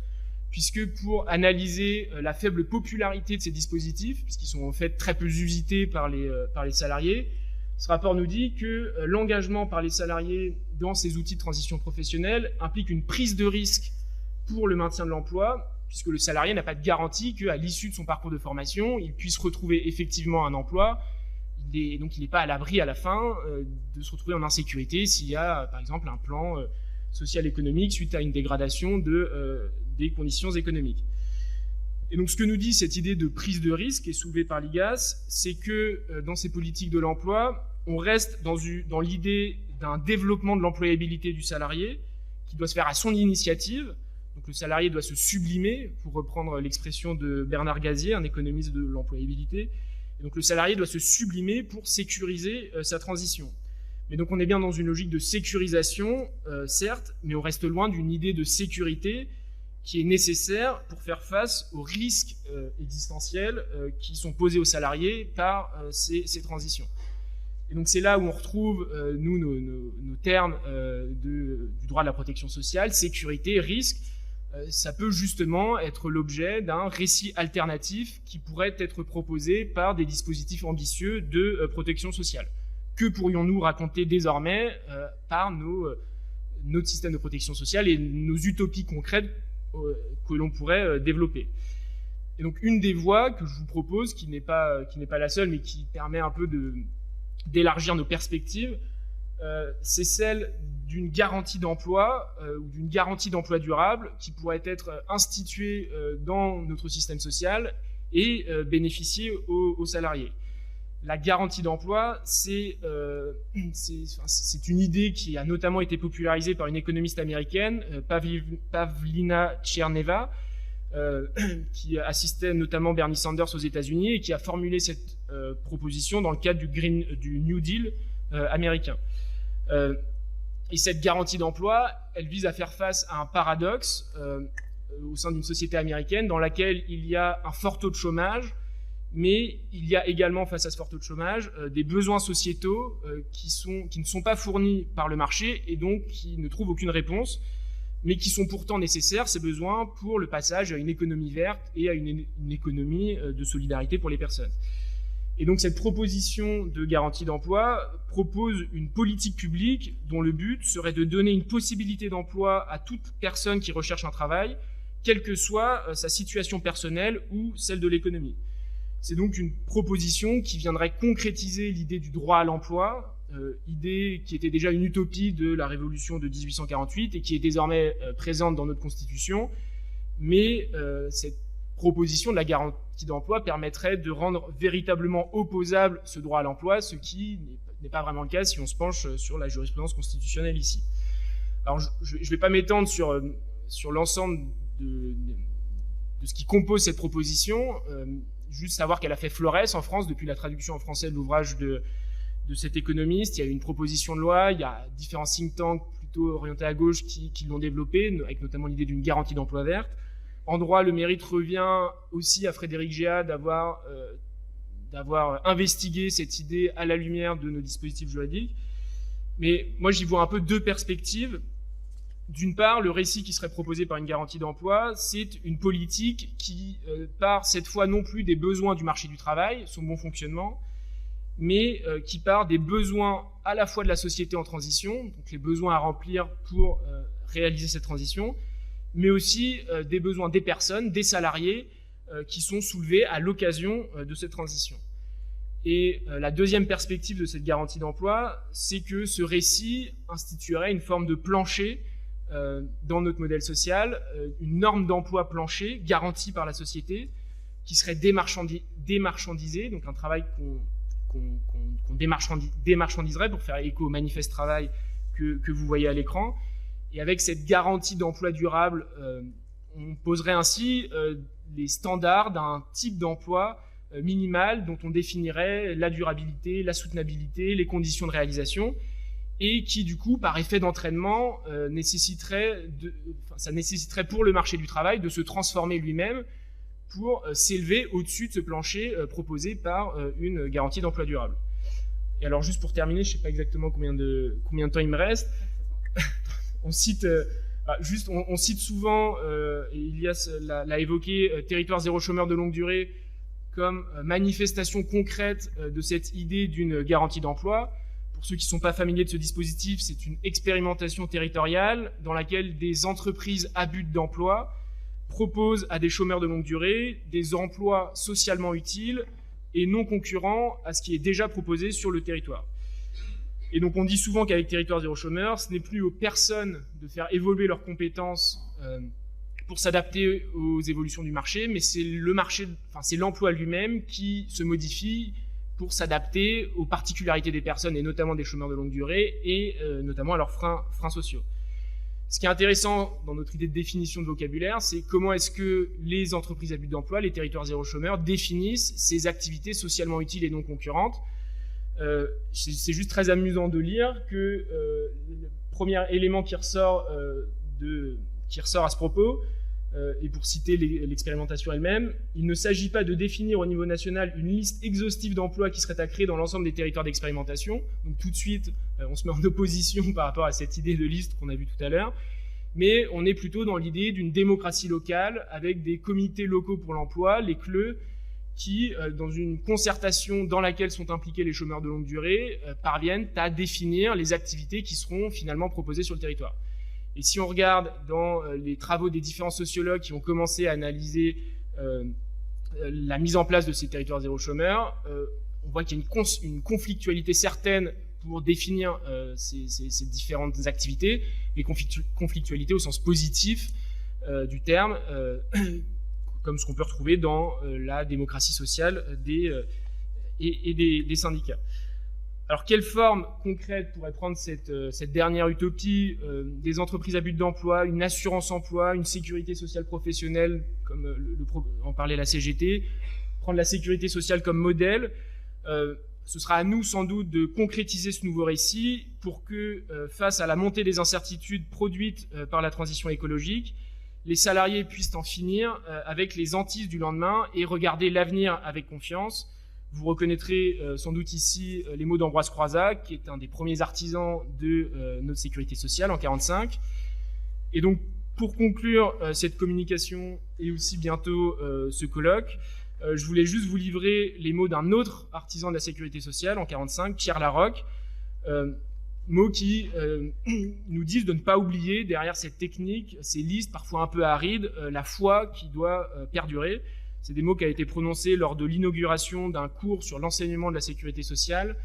puisque pour analyser la faible popularité de ces dispositifs, puisqu'ils sont en fait très peu usités par les salariés, ce rapport nous dit que l'engagement par les salariés dans ces outils de transition professionnelle implique une prise de risque pour le maintien de l'emploi, puisque le salarié n'a pas de garantie qu'à l'issue de son parcours de formation, il puisse retrouver effectivement un emploi. Donc il n'est pas à l'abri à la fin de se retrouver en insécurité s'il y a par exemple un plan social-économique suite à une dégradation des conditions économiques. Et donc ce que nous dit cette idée de prise de risque, est soulevée par l'IGAS, c'est que dans ces politiques de l'emploi, on reste dans l'idée d'un développement de l'employabilité du salarié qui doit se faire à son initiative. Donc le salarié doit se sublimer, pour reprendre l'expression de Bernard Gazier, un économiste de l'employabilité. Et donc le salarié doit se sublimer pour sécuriser sa transition. Mais donc on est bien dans une logique de sécurisation, certes, mais on reste loin d'une idée de sécurité qui est nécessaire pour faire face aux risques existentiels qui sont posés aux salariés par ces transitions. Et donc c'est là où on retrouve, nous, nos termes du droit de la protection sociale, sécurité, risque. Ça peut justement être l'objet d'un récit alternatif qui pourrait être proposé par des dispositifs ambitieux de protection sociale. Que pourrions-nous raconter désormais par notre système de protection sociale et nos utopies concrètes que l'on pourrait développer? Et donc une des voies que je vous propose, qui n'est pas la seule, mais qui permet un peu d'élargir nos perspectives, c'est celle d'une garantie d'emploi ou d'une garantie d'emploi durable qui pourrait être instituée dans notre système social et bénéficier aux salariés. La garantie d'emploi, c'est une idée qui a notamment été popularisée par une économiste américaine, Pavlina Tcherneva, qui assistait notamment Bernie Sanders aux États-Unis et qui a formulé cette proposition dans le cadre du New Deal américain. Et cette garantie d'emploi, elle vise à faire face à un paradoxe au sein d'une société américaine dans laquelle il y a un fort taux de chômage, mais il y a également, face à ce fort taux de chômage, des besoins sociétaux qui ne sont pas fournis par le marché et donc qui ne trouvent aucune réponse, mais qui sont pourtant nécessaires, ces besoins, pour le passage à une économie verte et à une économie de solidarité pour les personnes. Et donc cette proposition de garantie d'emploi propose une politique publique dont le but serait de donner une possibilité d'emploi à toute personne qui recherche un travail, quelle que soit sa situation personnelle ou celle de l'économie. C'est donc une proposition qui viendrait concrétiser l'idée du droit à l'emploi, idée qui était déjà une utopie de la Révolution de 1848 et qui est désormais présente dans notre Constitution, mais cette proposition de la garantie d'emploi permettrait de rendre véritablement opposable ce droit à l'emploi, ce qui n'est pas vraiment le cas si on se penche sur la jurisprudence constitutionnelle ici. Alors je ne vais pas m'étendre sur l'ensemble de ce qui compose cette proposition, juste savoir qu'elle a fait florès en France depuis la traduction en français de l'ouvrage de cet économiste. Il y a eu une proposition de loi, il y a différents think tanks plutôt orientés à gauche qui l'ont développée, avec notamment l'idée d'une garantie d'emploi verte. En droit, le mérite revient aussi à Frédéric Géat d'avoir investigué cette idée à la lumière de nos dispositifs juridiques. Mais moi, j'y vois un peu deux perspectives. D'une part, le récit qui serait proposé par une garantie d'emploi, c'est une politique qui part cette fois non plus des besoins du marché du travail, son bon fonctionnement, mais qui part des besoins à la fois de la société en transition, donc les besoins à remplir pour réaliser cette transition, mais aussi des besoins des personnes, des salariés, qui sont soulevés à l'occasion de cette transition. Et la deuxième perspective de cette garantie d'emploi, c'est que ce récit instituerait une forme de plancher dans notre modèle social, une norme d'emploi plancher garantie par la société, qui serait démarchandisé, donc un travail qu'on démarchandiserait pour faire écho au manifeste travail que vous voyez à l'écran. Et avec cette garantie d'emploi durable, on poserait ainsi les standards d'un type d'emploi minimal dont on définirait la durabilité, la soutenabilité, les conditions de réalisation, et qui du coup, par effet d'entraînement, ça nécessiterait pour le marché du travail de se transformer lui-même pour s'élever au-dessus de ce plancher proposé par une garantie d'emploi durable. Et alors juste pour terminer, je ne sais pas exactement combien de temps il me reste, on cite souvent, et Ilias l'a évoqué, territoire zéro chômeur de longue durée comme manifestation concrète de cette idée d'une garantie d'emploi. Pour ceux qui ne sont pas familiers de ce dispositif, c'est une expérimentation territoriale dans laquelle des entreprises à but d'emploi proposent à des chômeurs de longue durée des emplois socialement utiles et non concurrents à ce qui est déjà proposé sur le territoire. Et donc on dit souvent qu'avec territoire zéro chômeur, ce n'est plus aux personnes de faire évoluer leurs compétences pour s'adapter aux évolutions du marché, mais c'est l'emploi lui-même qui se modifie pour s'adapter aux particularités des personnes, et notamment des chômeurs de longue durée, et notamment à leurs freins sociaux. Ce qui est intéressant dans notre idée de définition de vocabulaire, c'est comment est-ce que les entreprises à but d'emploi, les territoires zéro chômeur, définissent ces activités socialement utiles et non concurrentes. C'est juste très amusant de lire que le premier élément qui ressort à ce propos, et pour citer l'expérimentation elle-même, il ne s'agit pas de définir au niveau national une liste exhaustive d'emplois qui serait à créer dans l'ensemble des territoires d'expérimentation. Donc tout de suite, on se met en opposition par rapport à cette idée de liste qu'on a vue tout à l'heure. Mais on est plutôt dans l'idée d'une démocratie locale avec des comités locaux pour l'emploi, les CLE, qui, dans une concertation dans laquelle sont impliqués les chômeurs de longue durée, parviennent à définir les activités qui seront finalement proposées sur le territoire. Et si on regarde dans les travaux des différents sociologues qui ont commencé à analyser la mise en place de ces territoires zéro chômeur, on voit qu'il y a une conflictualité certaine pour définir ces différentes activités, les conflictualités au sens positif du terme, comme ce qu'on peut retrouver dans la démocratie sociale des syndicats. Alors, quelle forme concrète pourrait prendre cette dernière utopie des entreprises à but d'emploi, une assurance emploi, une sécurité sociale professionnelle, comme en parlait la CGT, prendre la sécurité sociale comme modèle. Ce sera à nous, sans doute, de concrétiser ce nouveau récit pour que, face à la montée des incertitudes produites par la transition écologique, les salariés puissent en finir avec les hantises du lendemain et regarder l'avenir avec confiance. Vous reconnaîtrez sans doute ici les mots d'Ambroise Croizat, qui est un des premiers artisans de notre sécurité sociale en 1945. Et donc, pour conclure cette communication et aussi bientôt ce colloque, je voulais juste vous livrer les mots d'un autre artisan de la sécurité sociale en 1945, Pierre Laroque, mots qui nous disent de ne pas oublier derrière cette technique, ces listes parfois un peu arides, la foi qui doit perdurer. C'est des mots qui ont été prononcés lors de l'inauguration d'un cours sur l'enseignement de la sécurité sociale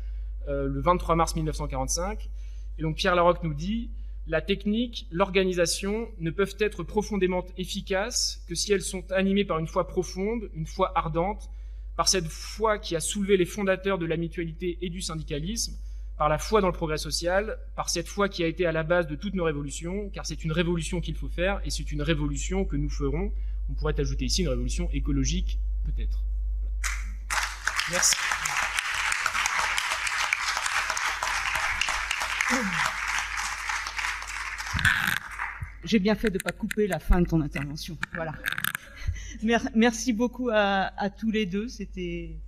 le 23 mars 1945. Et donc Pierre Laroque nous dit « La technique, l'organisation ne peuvent être profondément efficaces que si elles sont animées par une foi profonde, une foi ardente, par cette foi qui a soulevé les fondateurs de la mutualité et du syndicalisme, par la foi dans le progrès social, par cette foi qui a été à la base de toutes nos révolutions, car c'est une révolution qu'il faut faire et c'est une révolution que nous ferons. » On pourrait ajouter ici une révolution écologique, peut-être. Merci. J'ai bien fait de ne pas couper la fin de ton intervention. Voilà. Merci beaucoup à tous les deux. C'était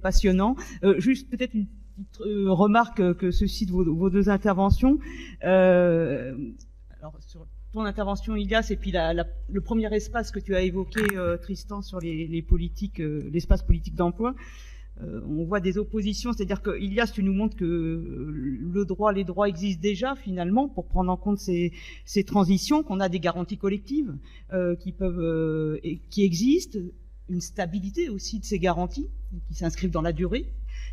passionnant. Juste peut-être une petite remarque que suscitent vos deux interventions. Alors, sur ton intervention, Ilias, et puis le premier espace que tu as évoqué, Tristan, sur les politiques, l'espace politique d'emploi, on voit des oppositions, c'est-à-dire que, Ilias, tu nous montres que les droits existent déjà, finalement, pour prendre en compte ces transitions, qu'on a des garanties collectives qui existent, une stabilité aussi de ces garanties, qui s'inscrivent dans la durée.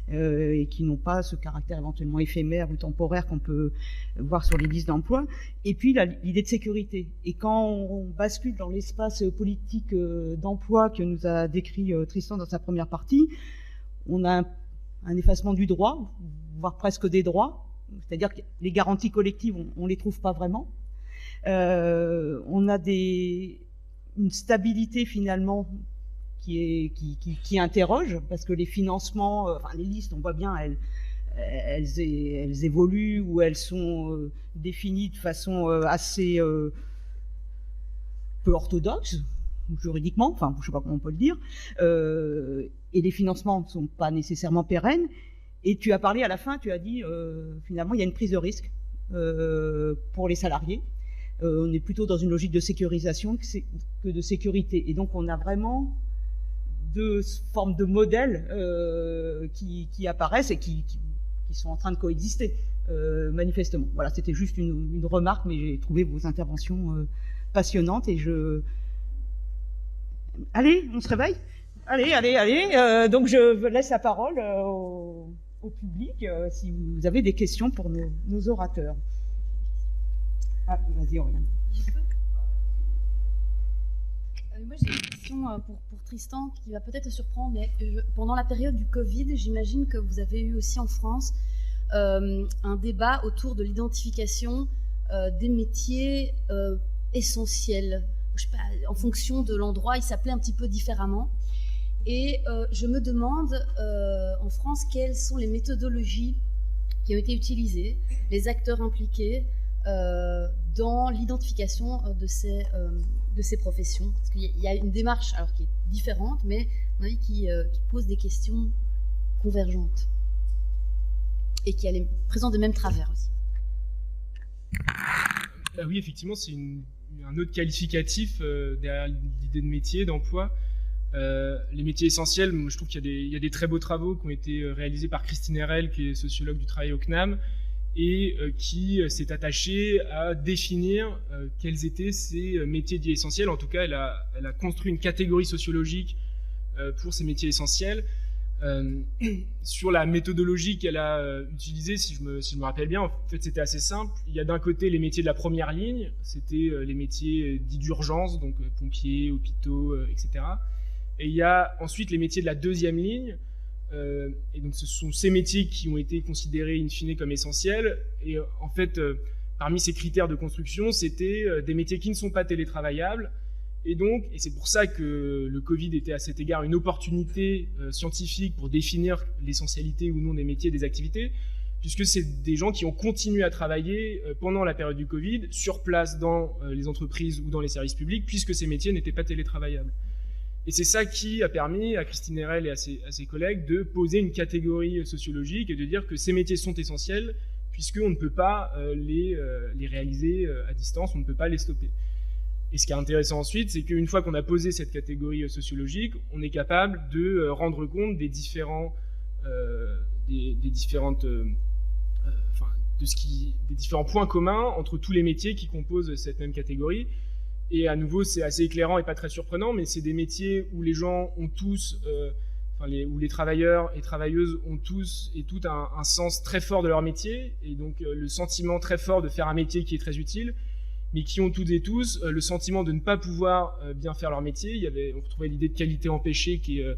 et qui n'ont pas ce caractère éventuellement éphémère ou temporaire qu'on peut voir sur les listes d'emploi. Et puis l'idée de sécurité. Et quand on bascule dans l'espace politique d'emploi que nous a décrit Tristan dans sa première partie, on a un effacement du droit, voire presque des droits. C'est-à-dire que les garanties collectives, on les trouve pas vraiment. On a une stabilité finalement qui interroge, parce que les financements, les listes, on voit bien, elles évoluent ou elles sont définies de façon assez peu orthodoxe, juridiquement, enfin, je sais pas comment on peut le dire, et les financements ne sont pas nécessairement pérennes. Et tu as parlé à la fin, tu as dit, finalement, il y a une prise de risque pour les salariés. On est plutôt dans une logique de sécurisation que de sécurité. Et donc, on a vraiment deux formes de modèles qui apparaissent et qui sont en train de coexister, manifestement. Voilà, c'était juste une remarque, mais j'ai trouvé vos interventions passionnantes et Allez, on se réveille ? Allez. Donc, je laisse la parole au public si vous avez des questions pour nos orateurs. Ah, vas-y, Oriane. Moi, j'ai une question pour Tristan qui va peut-être te surprendre, mais pendant la période du Covid, j'imagine que vous avez eu aussi en France un débat autour de l'identification des métiers essentiels. Je sais pas, en fonction de l'endroit, ils s'appelaient un petit peu différemment. Et je me demande, en France, quelles sont les méthodologies qui ont été utilisées, les acteurs impliqués dans l'identification de ces professions. Parce qu'il y a une démarche alors, qui est différente, mais à mon avis, qui pose des questions convergentes. Et qui présente des mêmes travers aussi. Oui, effectivement, c'est un autre qualificatif derrière l'idée de métier, d'emploi. Les métiers essentiels, moi, je trouve qu'il y a des très beaux travaux qui ont été réalisés par Christine Herel, qui est sociologue du travail au CNAM, et qui s'est attachée à définir quels étaient ces métiers dits essentiels. En tout cas, elle a construit une catégorie sociologique pour ces métiers essentiels. Sur la méthodologie qu'elle a utilisée, si je me rappelle bien, en fait, c'était assez simple. Il y a d'un côté les métiers de la première ligne, c'était les métiers dits d'urgence, donc pompiers, hôpitaux, etc. Et il y a ensuite les métiers de la deuxième ligne, et donc ce sont ces métiers qui ont été considérés in fine comme essentiels. Et en fait, parmi ces critères de construction, c'était des métiers qui ne sont pas télétravaillables. Et c'est pour ça que le Covid était à cet égard une opportunité scientifique pour définir l'essentialité ou non des métiers et des activités, puisque c'est des gens qui ont continué à travailler pendant la période du Covid, sur place dans les entreprises ou dans les services publics, puisque ces métiers n'étaient pas télétravaillables. Et c'est ça qui a permis à Christine Herel et à ses collègues de poser une catégorie sociologique et de dire que ces métiers sont essentiels, puisqu'on ne peut pas les réaliser à distance, on ne peut pas les stopper. Et ce qui est intéressant ensuite, c'est qu'une fois qu'on a posé cette catégorie sociologique, on est capable de rendre compte des différents points communs entre tous les métiers qui composent cette même catégorie. Et à nouveau, c'est assez éclairant et pas très surprenant, mais c'est des métiers où les gens ont tous, où les travailleurs et travailleuses ont tous et toutes un sens très fort de leur métier, et donc le sentiment très fort de faire un métier qui est très utile, mais qui ont toutes et tous le sentiment de ne pas pouvoir bien faire leur métier. On retrouvait l'idée de qualité empêchée qui a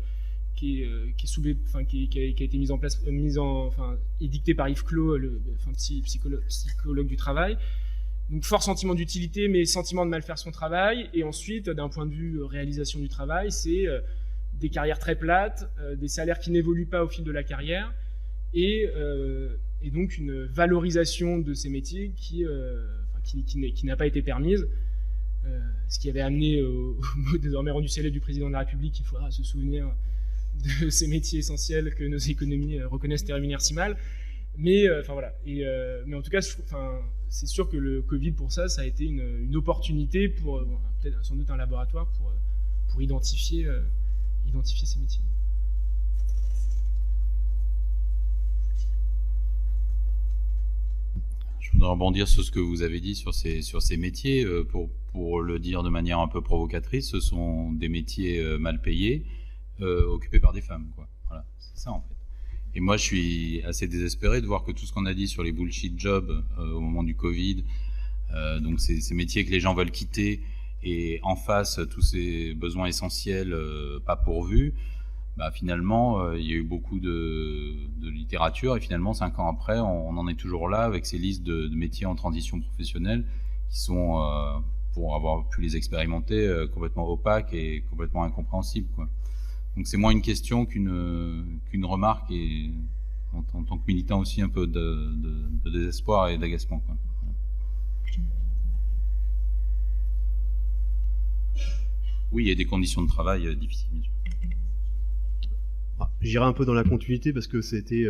été mise en place, édictée par Yves Clos, psychologue du travail. Donc fort sentiment d'utilité, mais sentiment de mal faire son travail. Et ensuite, d'un point de vue réalisation du travail, c'est des carrières très plates, des salaires qui n'évoluent pas au fil de la carrière, et donc une valorisation de ces métiers qui n'a pas été permise, ce qui avait amené au mot désormais rendu célèbre du président de la République: il faudra se souvenir de ces métiers essentiels que nos économies reconnaissent et rémunèrent si mal. Mais voilà. Mais en tout cas, c'est sûr que le Covid, pour ça a été une opportunité pour peut-être sans doute un laboratoire pour identifier ces métiers. Je voudrais rebondir sur ce que vous avez dit sur ces métiers. Pour le dire de manière un peu provocatrice, ce sont des métiers mal payés, occupés par des femmes, quoi. Voilà, c'est ça en fait. Et moi, je suis assez désespéré de voir que tout ce qu'on a dit sur les bullshit jobs au moment du Covid, donc ces métiers que les gens veulent quitter, et en face tous ces besoins essentiels pas pourvus, bah, finalement, il y a eu beaucoup de littérature, et finalement, 5 ans après, on en est toujours là avec ces listes de métiers en transition professionnelle qui sont, pour avoir pu les expérimenter, complètement opaques et complètement incompréhensibles, quoi. Donc c'est moins une question qu'une remarque, et en tant que militant aussi un peu de désespoir et d'agacement, quoi. Oui, il y a des conditions de travail difficiles, bien sûr. J'irai un peu dans la continuité parce que c'était,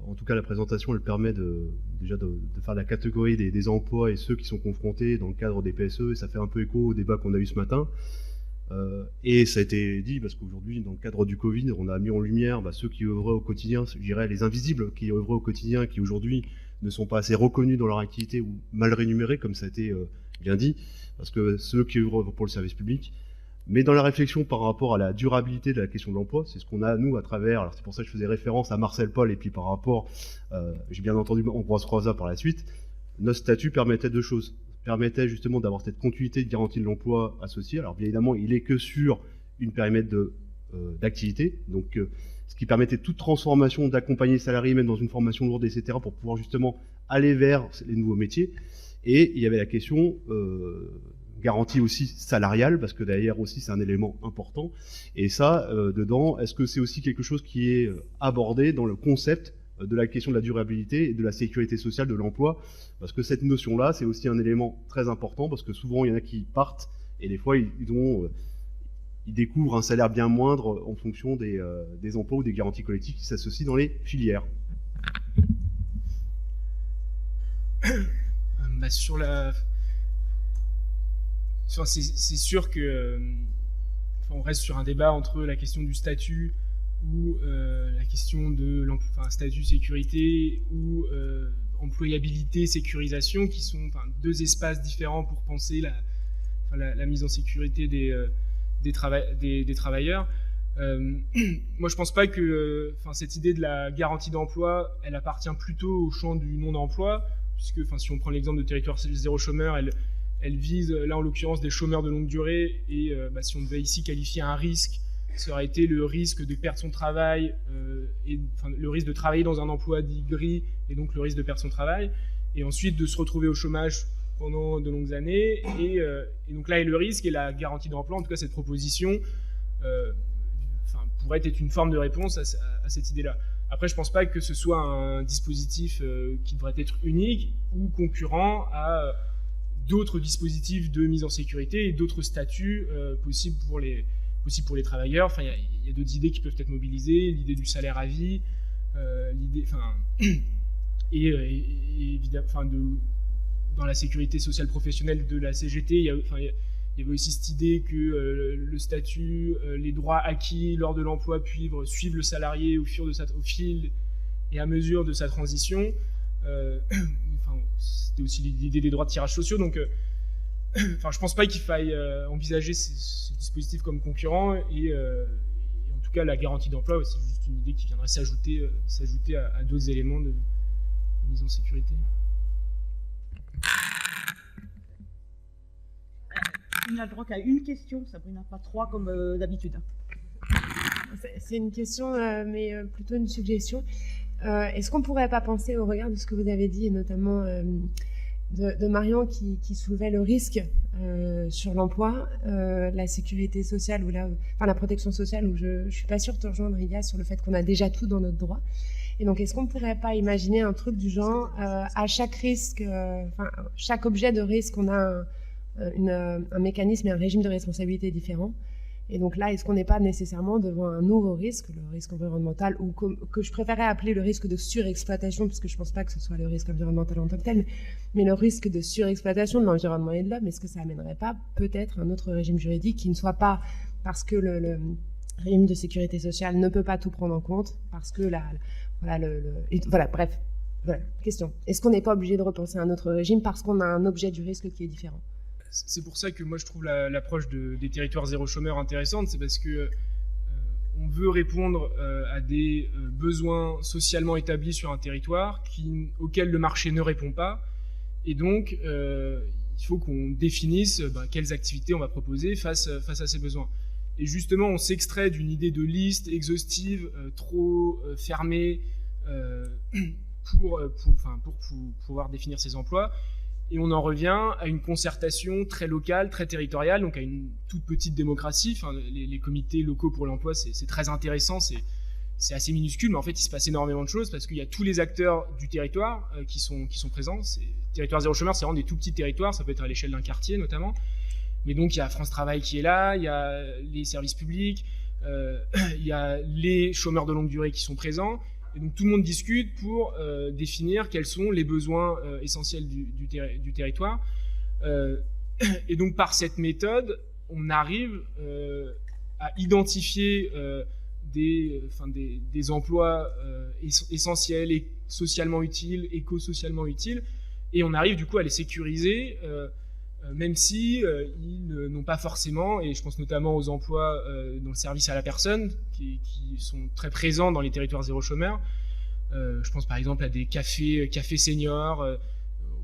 en tout cas la présentation, elle permet déjà de faire la catégorie des emplois et ceux qui sont confrontés dans le cadre des PSE, et ça fait un peu écho au débat qu'on a eu ce matin. Et ça a été dit parce qu'aujourd'hui, dans le cadre du Covid, on a mis en lumière ceux qui œuvraient au quotidien, je dirais les invisibles qui œuvraient au quotidien, qui aujourd'hui ne sont pas assez reconnus dans leur activité ou mal rémunérés, comme ça a été bien dit, parce que ceux qui œuvrent pour le service public. Mais dans la réflexion par rapport à la durabilité de la question de l'emploi, c'est ce qu'on a, nous, à travers, alors c'est pour ça que je faisais référence à Marcel Paul, et puis par rapport, j'ai bien entendu Ambroise Croizat par la suite, notre statut permettait deux choses. Permettait justement d'avoir cette continuité de garantie de l'emploi associée. Alors bien évidemment, il est que sur une périmètre d'activité, donc ce qui permettait toute transformation, d'accompagner les salariés, même dans une formation lourde, etc., pour pouvoir justement aller vers les nouveaux métiers. Et il y avait la question garantie aussi salariale, parce que derrière aussi c'est un élément important. Et ça, dedans, est-ce que c'est aussi quelque chose qui est abordé dans le concept de la question de la durabilité et de la sécurité sociale de l'emploi, parce que cette notion-là, c'est aussi un élément très important, parce que souvent, il y en a qui partent, et des fois, ils découvrent un salaire bien moindre en fonction des emplois ou des garanties collectives qui s'associent dans les filières. C'est sûr que on reste sur un débat entre la question du statut ou la question de statut sécurité ou employabilité, sécurisation, qui sont deux espaces différents pour penser la mise en sécurité des travailleurs. Moi, je pense pas que cette idée de la garantie d'emploi, elle appartient plutôt au champ du non-emploi, puisque si on prend l'exemple de territoire zéro chômeur, elle vise là en l'occurrence des chômeurs de longue durée, et si on devait ici qualifier un risque, ça aurait été le risque de perdre son travail, le risque de travailler dans un emploi dit gris, et donc le risque de perdre son travail, et ensuite de se retrouver au chômage pendant de longues années, et donc là est le risque, et la garantie d'emploi, en tout cas cette proposition, pourrait être une forme de réponse à cette idée-là. Après, je ne pense pas que ce soit un dispositif qui devrait être unique ou concurrent à d'autres dispositifs de mise en sécurité et d'autres statuts possibles pour les travailleurs. Il y a d'autres idées qui peuvent être mobilisées, l'idée du salaire à vie, dans la sécurité sociale professionnelle de la CGT, il y avait aussi cette idée que le statut, les droits acquis lors de l'emploi suivent le salarié au fil et à mesure de sa transition. C'était aussi l'idée des droits de tirage sociaux, donc je pense pas qu'il faille envisager ces dispositifs comme concurrents, et en tout cas la garantie d'emploi, c'est juste une idée qui viendrait s'ajouter à d'autres éléments de mise en sécurité. On a le droit qu'à une question, Sabrina, pas trois comme d'habitude. C'est une question, mais plutôt une suggestion. Est-ce qu'on ne pourrait pas penser, au regard de ce que vous avez dit, et notamment de Marion qui soulevait le risque sur l'emploi, la sécurité sociale, la protection sociale, où je ne suis pas sûre de te rejoindre, Ilia, sur le fait qu'on a déjà tout dans notre droit. Et donc, est-ce qu'on ne pourrait pas imaginer un truc du genre, à chaque risque, chaque objet de risque, on a un mécanisme et un régime de responsabilité différent. Et donc là, est-ce qu'on n'est pas nécessairement devant un nouveau risque, le risque environnemental, ou que je préférais appeler le risque de surexploitation, parce que je ne pense pas que ce soit le risque environnemental en tant que tel, mais le risque de surexploitation de l'environnement et de l'homme. Est-ce que ça n'amènerait pas peut-être un autre régime juridique qui ne soit pas, parce que le régime de sécurité sociale ne peut pas tout prendre en compte, parce que bref, question. Est-ce qu'on n'est pas obligé de repenser un autre régime parce qu'on a un objet du risque qui est différent ? C'est pour ça que moi je trouve l'approche des territoires zéro chômeur intéressante, c'est parce que on veut répondre à des besoins socialement établis sur un territoire auxquels le marché ne répond pas. Et donc, il faut qu'on définisse quelles activités on va proposer face à ces besoins. Et justement, on s'extrait d'une idée de liste exhaustive, trop fermée, pour pouvoir définir ces emplois. Et on en revient à une concertation très locale, très territoriale, donc à une toute petite démocratie. Enfin, les comités locaux pour l'emploi, c'est très intéressant, c'est assez minuscule, mais en fait, il se passe énormément de choses parce qu'il y a tous les acteurs du territoire qui sont présents. Territoire zéro chômeur, c'est vraiment des tout petits territoires, ça peut être à l'échelle d'un quartier notamment. Mais donc, il y a France Travail qui est là, il y a les services publics, il y a les chômeurs de longue durée qui sont présents. Et donc tout le monde discute pour définir quels sont les besoins essentiels du territoire. Et donc par cette méthode, on arrive à identifier des emplois essentiels et socialement utiles, éco-socialement utiles, et on arrive du coup à les sécuriser, même si ils n'ont pas forcément, et je pense notamment aux emplois dans le service à la personne, qui sont très présents dans les territoires zéro chômeur. Je pense par exemple à des cafés seniors,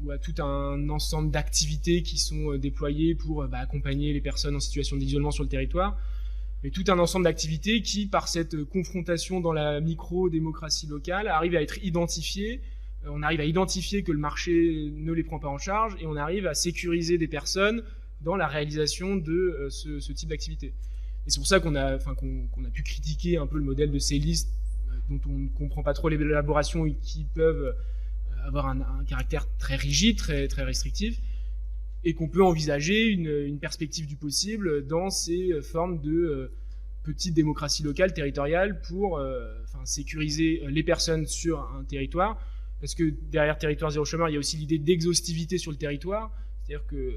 ou à tout un ensemble d'activités qui sont déployées pour accompagner les personnes en situation d'isolement sur le territoire. Mais tout un ensemble d'activités qui, par cette confrontation dans la micro-démocratie locale, arrivent à être identifiées. On arrive à identifier que le marché ne les prend pas en charge et on arrive à sécuriser des personnes dans la réalisation de ce type d'activité. Et c'est pour ça qu'on a pu critiquer un peu le modèle de ces listes dont on ne comprend pas trop l'élaboration et qui peuvent avoir un caractère très rigide, très, très restrictif, et qu'on peut envisager une perspective du possible dans ces formes de petite démocratie locale, territoriale, pour sécuriser les personnes sur un territoire. Parce que derrière territoire zéro chômeur, il y a aussi l'idée d'exhaustivité sur le territoire. C'est-à-dire que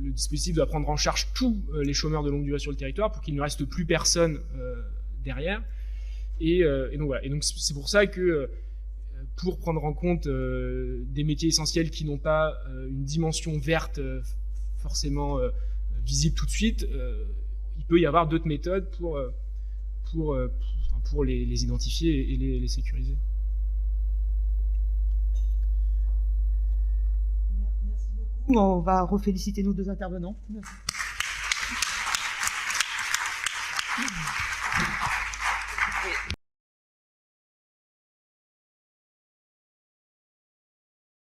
le dispositif doit prendre en charge tous les chômeurs de longue durée sur le territoire pour qu'il ne reste plus personne derrière. Et donc voilà. Et donc c'est pour ça que pour prendre en compte des métiers essentiels qui n'ont pas une dimension verte forcément visible tout de suite, il peut y avoir d'autres méthodes pour les identifier et les sécuriser. On va reféliciter nos deux intervenants. Merci.